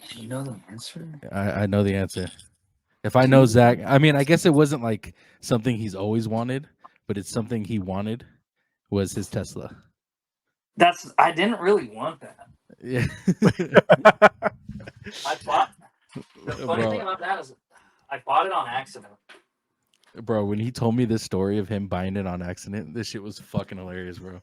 Do you know the answer? I know the answer. If I Do know you? Zach, I mean, I guess it wasn't like something he's always wanted, but it's something he wanted was his Tesla. I didn't really want that. Yeah, I bought. The funny thing bro, about that is, I bought it on accident. bro. When he told me this story of him buying it on accident, this shit was fucking hilarious, bro.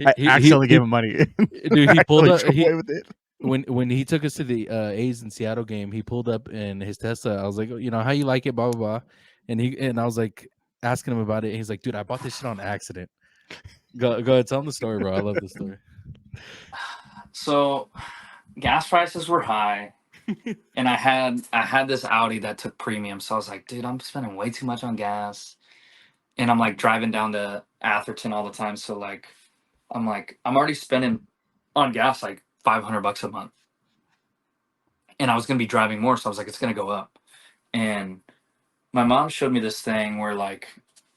I accidentally gave him money. Dude, he pulled up. Drove away with it. When he took us to the A's in Seattle game, he pulled up in his Tesla. I was like, you know, how you like it, blah blah blah, and I was like asking him about it. And he's like, dude, I bought this shit on accident. Go ahead, tell him the story, bro. I love the story. So, gas prices were high, and I had this Audi that took premium. So I was like, dude, I'm spending way too much on gas, and I'm like driving down to Atherton all the time. So like, I'm already spending on gas like $500 a month, and I was gonna be driving more. So I was like, it's gonna go up, and my mom showed me this thing where like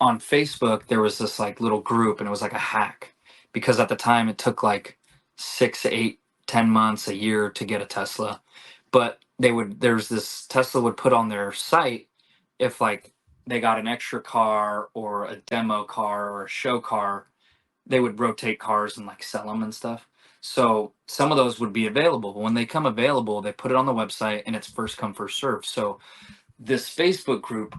on Facebook there was this like little group and it was like a hack because at the time it took like 6, 8, 10 months, a year to get a Tesla. But there's this Tesla would put on their site if like they got an extra car or a demo car or a show car, they would rotate cars and like sell them and stuff. So some of those would be available. When they come available, they put it on the website and it's first come, first serve. So this Facebook group,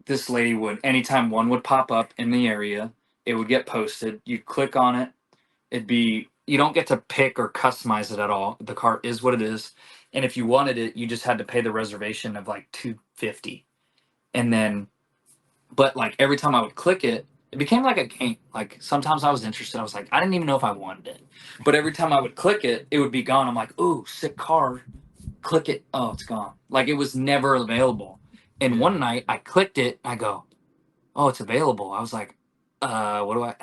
this lady would, anytime one would pop up in the area, it would get posted. You click on it. You don't get to pick or customize it at all. The car is what it is. And if you wanted it, you just had to pay the reservation of like $250. And then, but like every time I would click it, it became like a game. Like sometimes I was interested. I was like, I didn't even know if I wanted it. But every time I would click it, it would be gone. I'm like, ooh, sick car. Click it. Oh, it's gone. Like it was never available. And one night I clicked it. I go, oh, it's available. I was like, what do I?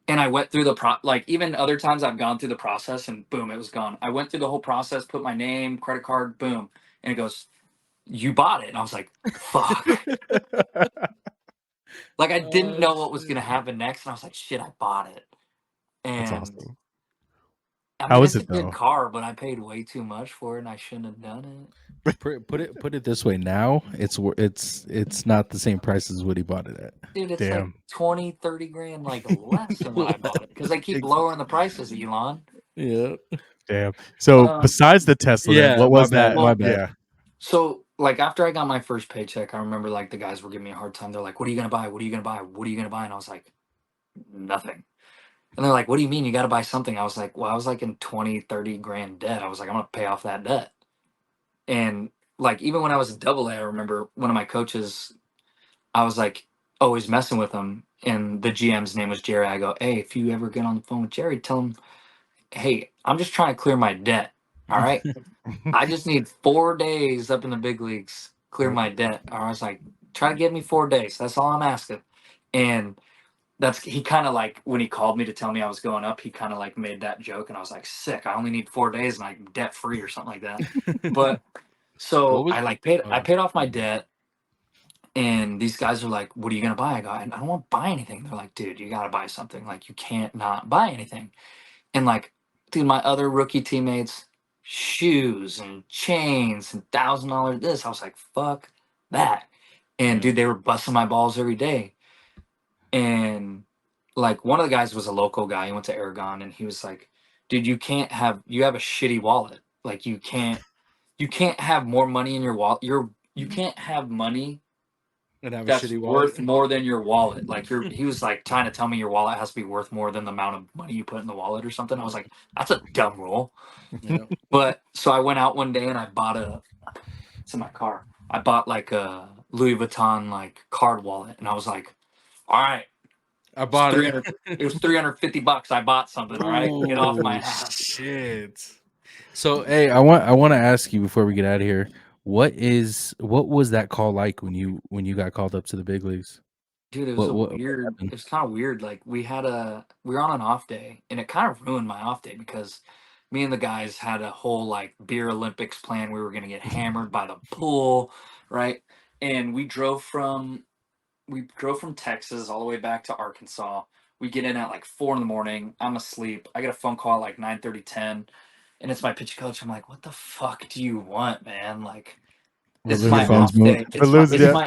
And I went through like even other times I've gone through the process and boom, it was gone. I went through the whole process, put my name, credit card, boom. And it goes, you bought it. And I was like, fuck. Like I didn't know what was going to happen next. And I was like, shit, I bought it. That's And awesome. I How mean, is it's a it good though? car, but I paid way too much for it and I shouldn't have done it. Put it this way. Now it's not the same price as what he bought it at. Dude, it's like Damn. 20, 30 grand, like less than what I bought it because they keep Exactly. lowering the prices, Elon. Yeah. Damn. So Um, besides the Tesla, then Yeah. what My was bad. that? My well, bad. Yeah. so like after I got my first paycheck, I remember like the guys were giving me a hard time. They're like, "What are you gonna buy? What are you gonna buy? What are you gonna buy?" And I was like, "Nothing." And they're like, "What do you mean you got to buy something?" I was like, "Well, I was like in 20, 30 grand debt. I was like, I'm gonna pay off that debt." And like even when I was in double A, I remember one of my coaches, I was like always messing with him, and the GM's name was Jerry. I go, "Hey, if you ever get on the phone with Jerry, tell him, hey, I'm just trying to clear my debt. All right, I just need 4 days up in the big leagues, clear my debt." Or I was like, "Try to give me 4 days. That's all I'm asking." And he kind of like when he called me to tell me I was going up, he kind of like made that joke, and I was like, "Sick! I only need 4 days, and I'm debt free or something like that." But What so was? I Oh, paid off my debt, and these guys are like, "What are you gonna buy?" I go, "I don't want to buy anything." They're like, "Dude, you gotta buy something. Like you can't not buy anything." And like, dude, my other rookie teammates, shoes and chains and $1,000 this. I was like, fuck that. And yeah. dude, they were busting my balls every day. And like one of the guys was a local guy. He went to Aragon and he was like, dude, you have a shitty wallet. Like you can't have more money in your wallet. You can't have money And have a that's shitty wallet. worth more than your wallet. Like he was like trying to tell me your wallet has to be worth more than the amount of money you put in the wallet or something. I was like, that's a dumb rule. Yeah. But so I went out one day and I bought it's in my car. I bought like a Louis Vuitton like card wallet, and I was like, all right, I it's bought it. 300. It was $350. I bought something. All right, get off my Oh ass. shit. So hey, I want to ask you before we get out of here, what was that call like when you got called up to the big leagues? Dude, it was What it happened? was kind of weird. Like we were on an off day, and it kind of ruined my off day because me and the guys had a whole like beer Olympics plan. We were gonna get hammered by the pool, right? and we drove from Texas all the way back to Arkansas. We get in at like 4 in the morning. I'm asleep. I get a phone call at like 9:30, 10, and it's my pitching coach. I'm like, what the fuck do you want, man? Like, We're it's Your my losing you. phone's off moving. day. We're losing you.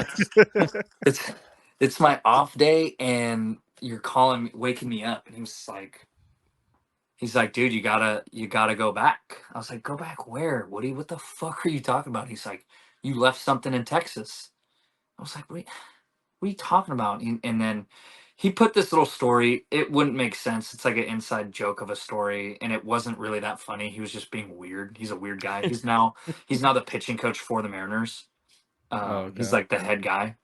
It's it's my off day, and you're calling me, waking me up. And he's like, dude, you gotta go back. I was like, go back where? What the fuck are you talking about? He's like, you left something in Texas. I was like, wait, what are you talking about? And then he put this little story. It wouldn't make sense. It's like an inside joke of a story, and it wasn't really that funny. He was just being weird. He's a weird guy. He's now the pitching coach for the Mariners. Oh, He's okay. like the head guy,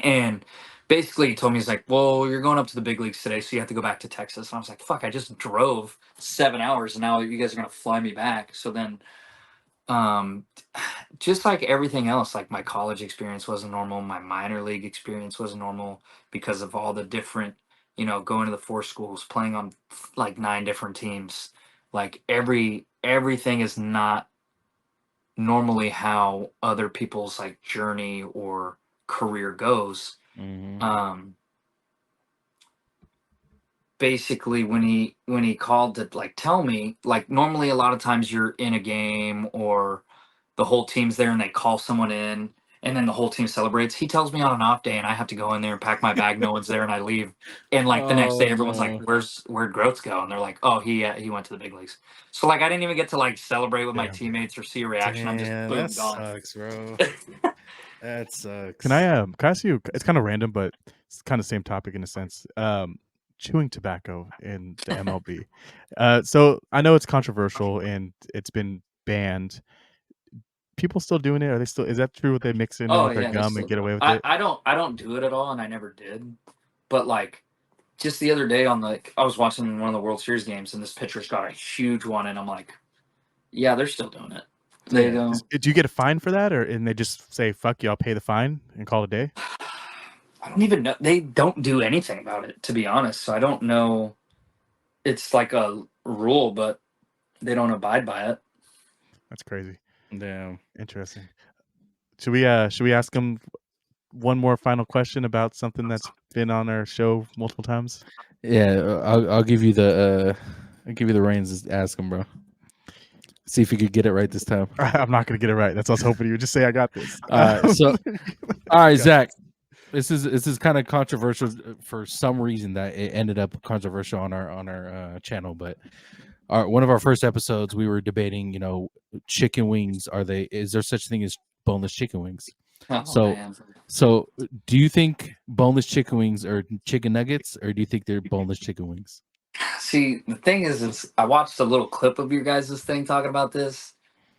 and basically he told me, he's like, well, you're going up to the big leagues today, so you have to go back to Texas. And I was like, fuck, I just drove 7 hours, and now you guys are gonna fly me back. So then um just like everything else, like my college experience wasn't normal, my minor league experience wasn't normal because of all the different, going to the four schools, playing on like 9 different teams. Like everything is not normally how other people's like journey or career goes. Mm-hmm. um Basically, when he called to like tell me, like, normally a lot of times you're in a game or the whole team's there and they call someone in, and then the whole team celebrates. He tells me on an off day and I have to go in there and pack my bag, no one's there, and I leave. And like the next Oh day everyone's like, no. where'd Grotz go? And they're like, oh, he went to the big leagues. So like I didn't even get to like celebrate with my Damn. teammates or see a reaction. I'm just Damn, that boom, gone. sucks, bro. That sucks. Can I ask you? It's kind of random, but it's kind of same topic in a sense. Chewing tobacco in the MLB. So I know it's controversial and it's been banned. People still doing it? Are they still? Is that true? They mix it in Oh with their yeah, they gum and still get do it. away with I, it? I don't do it at all, and I never did. But like just the other day I was watching one of the World Series games, and this pitcher's got a huge one, and I'm like, yeah, they're still doing it. They Yeah. don't. Do you get a fine for that, or and they just say fuck you, I'll pay the fine and call it a day? I don't even know. They don't do anything about it, to be honest. So I don't know. It's like a rule, but they don't abide by it. That's crazy. Damn. Interesting. Should we ask them one more final question about something that's been on our show multiple times? Yeah, I'll give you the reins. Ask him, bro. See if you could get it right this time. I'm not gonna get it right. That's what I was hoping you would just say I got this. All right, so all right, Zach. This is kind of controversial for some reason that it ended up controversial on our channel. But one of our first episodes, we were debating, chicken wings. Is there such thing as boneless chicken wings? Oh, So, man. so do you think boneless chicken wings are chicken nuggets, or do you think they're boneless chicken wings? See, the thing is I watched a little clip of your guys' thing talking about this,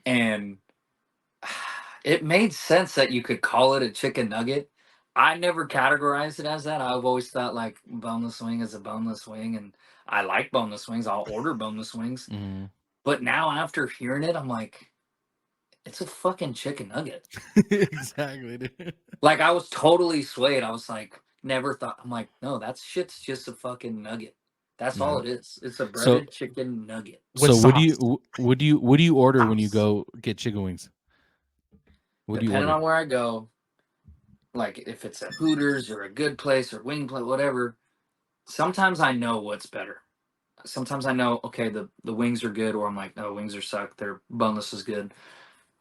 and it made sense that you could call it a chicken nugget. I never categorized it as that. I've always thought like boneless wing is a boneless wing, and I like boneless wings. I'll order boneless wings. Mm. But now after hearing it, I'm like, it's a fucking chicken nugget. Exactly, dude. Like I was totally swayed. I was like, never thought. I'm like, no, that shit's just a fucking nugget. That's all it is. It's a breaded chicken nugget. With So what sauce. do you order when you go get chicken wings? What do you Depending order? on where I go, like if it's at Hooters or a good place or wing place, whatever, sometimes I know what's better. Sometimes I know, okay, the wings are good, or I'm like, no, wings are suck. Their boneless is good.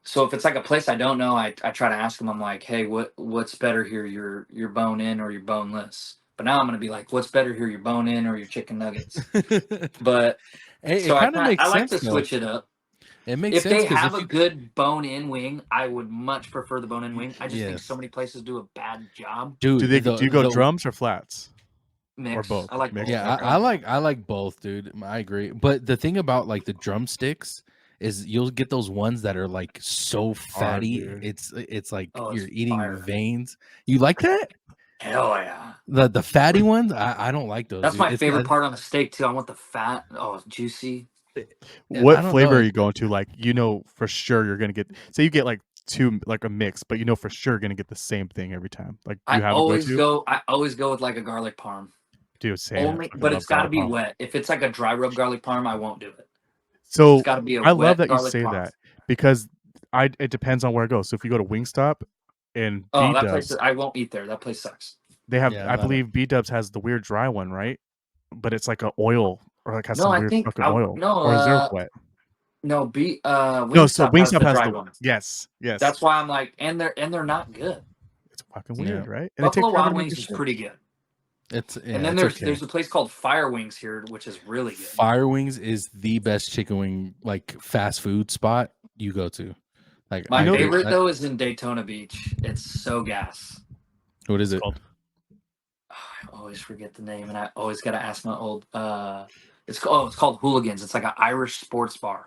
So if it's like a place I don't know, I try to ask them. I'm like, hey, what's better here, your bone in or your boneless? But now I'm gonna be like, what's better here, your bone in or your chicken nuggets? But It so kind of makes I like sense to though. switch it up. It makes If sense they because have if a you good bone-in wing, I would much prefer the bone-in wing. I just think yes, so many places do a bad job. dude, Do you go drums or flats? Mix. Or both? I like Mix? both. yeah, Okay. I like both, dude. I agree. But the thing about like the drumsticks is you'll get those ones that are like so fatty. dude. It's like Oh, you're it's eating fire. veins. You like that? Hell yeah. The fatty ones? I don't like those. That's Dude. my favorite part on a steak too. I want the fat. Oh, it's juicy. I What don't flavor know. are you going to? Like, for sure you're gonna get. Say you get like two, like a mix, but for sure you're gonna get the same thing every time. Like, do you have a go-to? I always go with like a garlic parm. Dude, same. I fucking But love it's got to garlic be parm. wet. If it's like a dry rub garlic parm, I won't do it. It's So got to be a I love wet that you garlic say parm. that because it depends on where I go. So if you go to Wingstop, And Oh, B that place. Dubs, I won't eat there. That place sucks. they have. Yeah, I believe B Dubs has the weird dry one, right? But it's like a oil, or like has No, some I weird think fucking oil, no. or is theirs wet? No. No, so Wingstop has Wingstop the has dry the ones. yes. That's why I'm like, and they're not good. It's fucking Yeah. weird, right? And they take Buffalo forever Wild to make Wings their is shit. pretty good. it's And then it's there's a place called Fire Wings here, which is really good. Fire Wings is the best chicken wing like fast food spot you go to. Like My know favorite though is in Daytona Beach. It's so gas. what is It's it? called. I always forget the name, and I always gotta ask my old. It's called Hooligans. It's like an Irish sports bar,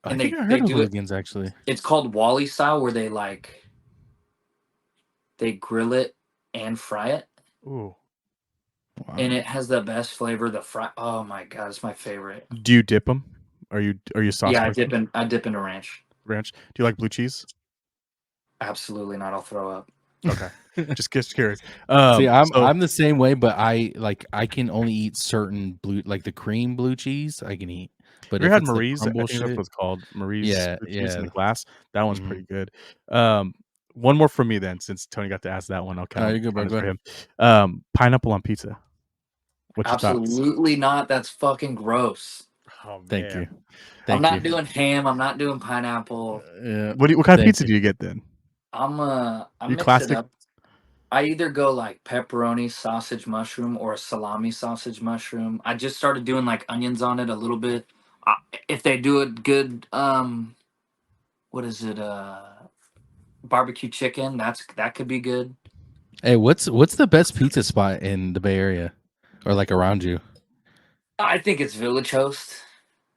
I and think I they heard of do it. Hooligans actually. It's called Wally style, where they grill it and fry it, Ooh. Wow. and it has the best flavor. The fry. Oh my god, it's my favorite. Do you dip them? Are you a sauce? Yeah, person? I dip into ranch. Ranch. Do you like blue cheese? Absolutely not. I'll throw up. Okay, just curious. See, So I'm the same way, but I can only eat certain blue, like the cream blue cheese I can eat. But we if had it's the Marie's. I crumble think that's shit, what it's called. Marie's yeah, blue cheese in yeah. the glass. That one's Mhm. pretty good. One more from me then, since Tony got to ask that one. I'll No, count you're good, bro. it Go for ahead. him. Pineapple on pizza. What's your thoughts? Absolutely not. That's fucking gross. Oh Thank you. I'm Thank not you. doing ham. I'm not doing pineapple. Yeah, What kind of thank pizza you. do you get then? I You mix classic? it up. I either go like pepperoni sausage mushroom or a salami sausage mushroom. I just started doing like onions on it a little bit. I, if they do it good, what is it? Barbecue chicken. That could be good. Hey, what's the best pizza spot in the Bay Area, or like around you? I think it's Village Host.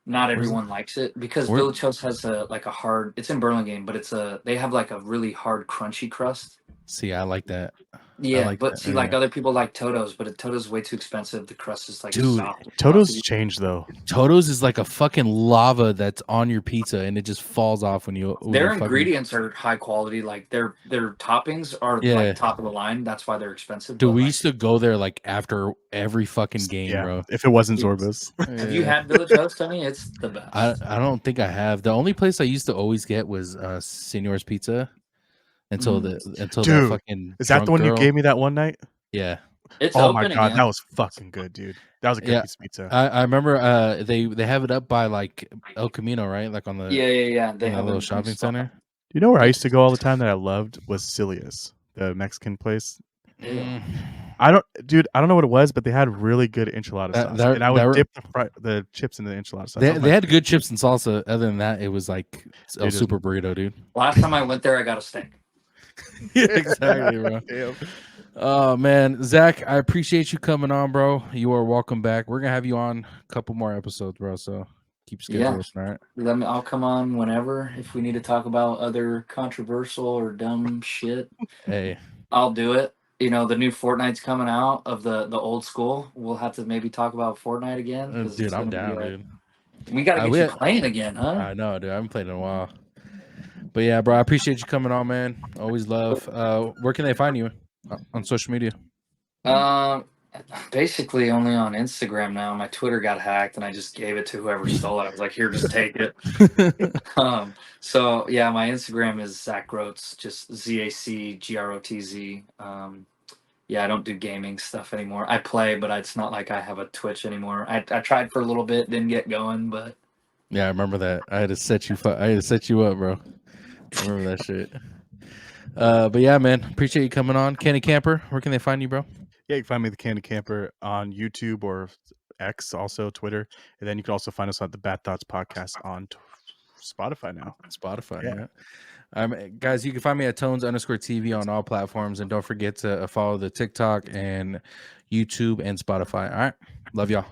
Not Where's everyone likes it because where? Village Host has a hard. It's in Burlingame, but they have like a really hard crunchy crust. See, I like that. I Yeah, like but that. see, like other people like Toto's, but Toto's way too expensive. The crust is like Dude, soft. Toto's changed though. Toto's is like a fucking lava that's on your pizza, and it just falls off when you Their fucking. ingredients are high quality. Like their toppings are Yeah. like top of the line. That's why they're expensive. Dude, but, we like, used to go there like after every fucking game, Yeah, bro. if it wasn't Dude, Zorba's. have you Yeah. had Village Host, Tony? It's the best. I don't think I have. The only place I used to always get was Senor's Pizza until that Dude, fucking Is that the drunk one you girl. gave me that one night? Yeah. It's Oh my open god, again. that was fucking good, dude. That was a good Yeah. piece of pizza. I remember they have it up by like El Camino, right? Like on the Yeah. They in have a little a shopping spot. center. You know where I Yeah. used to go all the time that I loved was Cilia's, the Mexican place. Yeah. I don't know what it was, but they had really good enchilada sauce, and I would dip the chips in the enchilada sauce. They had good chips and salsa. Other than that, it was like a Dude, super burrito, dude. Last time I went there, I got a steak. Yeah, exactly, bro. Damn. Oh man, Zach, I appreciate you coming on, bro. You are welcome back. We're gonna have you on a couple more episodes, bro. So keep scheduling, all right? I'll come on whenever if we need to talk about other controversial or dumb shit. Hey, I'll do it. You know, the new Fortnite's coming out of the old school. We'll have to maybe talk about Fortnite again. 'Cause dude, it's I'm gonna be, down, dude. We gotta get we you had- playing again, huh? I know, dude. I haven't played in a while. But yeah, bro, I appreciate you coming on, man. Always love. Where can they find you on social media? Basically only on Instagram now. My Twitter got hacked and I just gave it to whoever stole it. I was like, here, just take it. So yeah, my Instagram is Zach Grotz, just ZACGROTZ. Yeah, I don't do gaming stuff anymore. I play, but it's not like I have a Twitch anymore. I tried for a little bit, didn't get going, but Yeah, I remember that. I had to set you up, bro. I remember that shit. But yeah, man, appreciate you coming on. Candy Camper, where can they find you, bro? Yeah, you can find me the Candy Camper on YouTube or X, also Twitter, and then you can also find us on the Bad Thoughts podcast on Spotify now. Spotify, yeah. Guys, you can find me at Tones_TV on all platforms, and don't forget to follow the TikTok and YouTube and Spotify. All right, love y'all.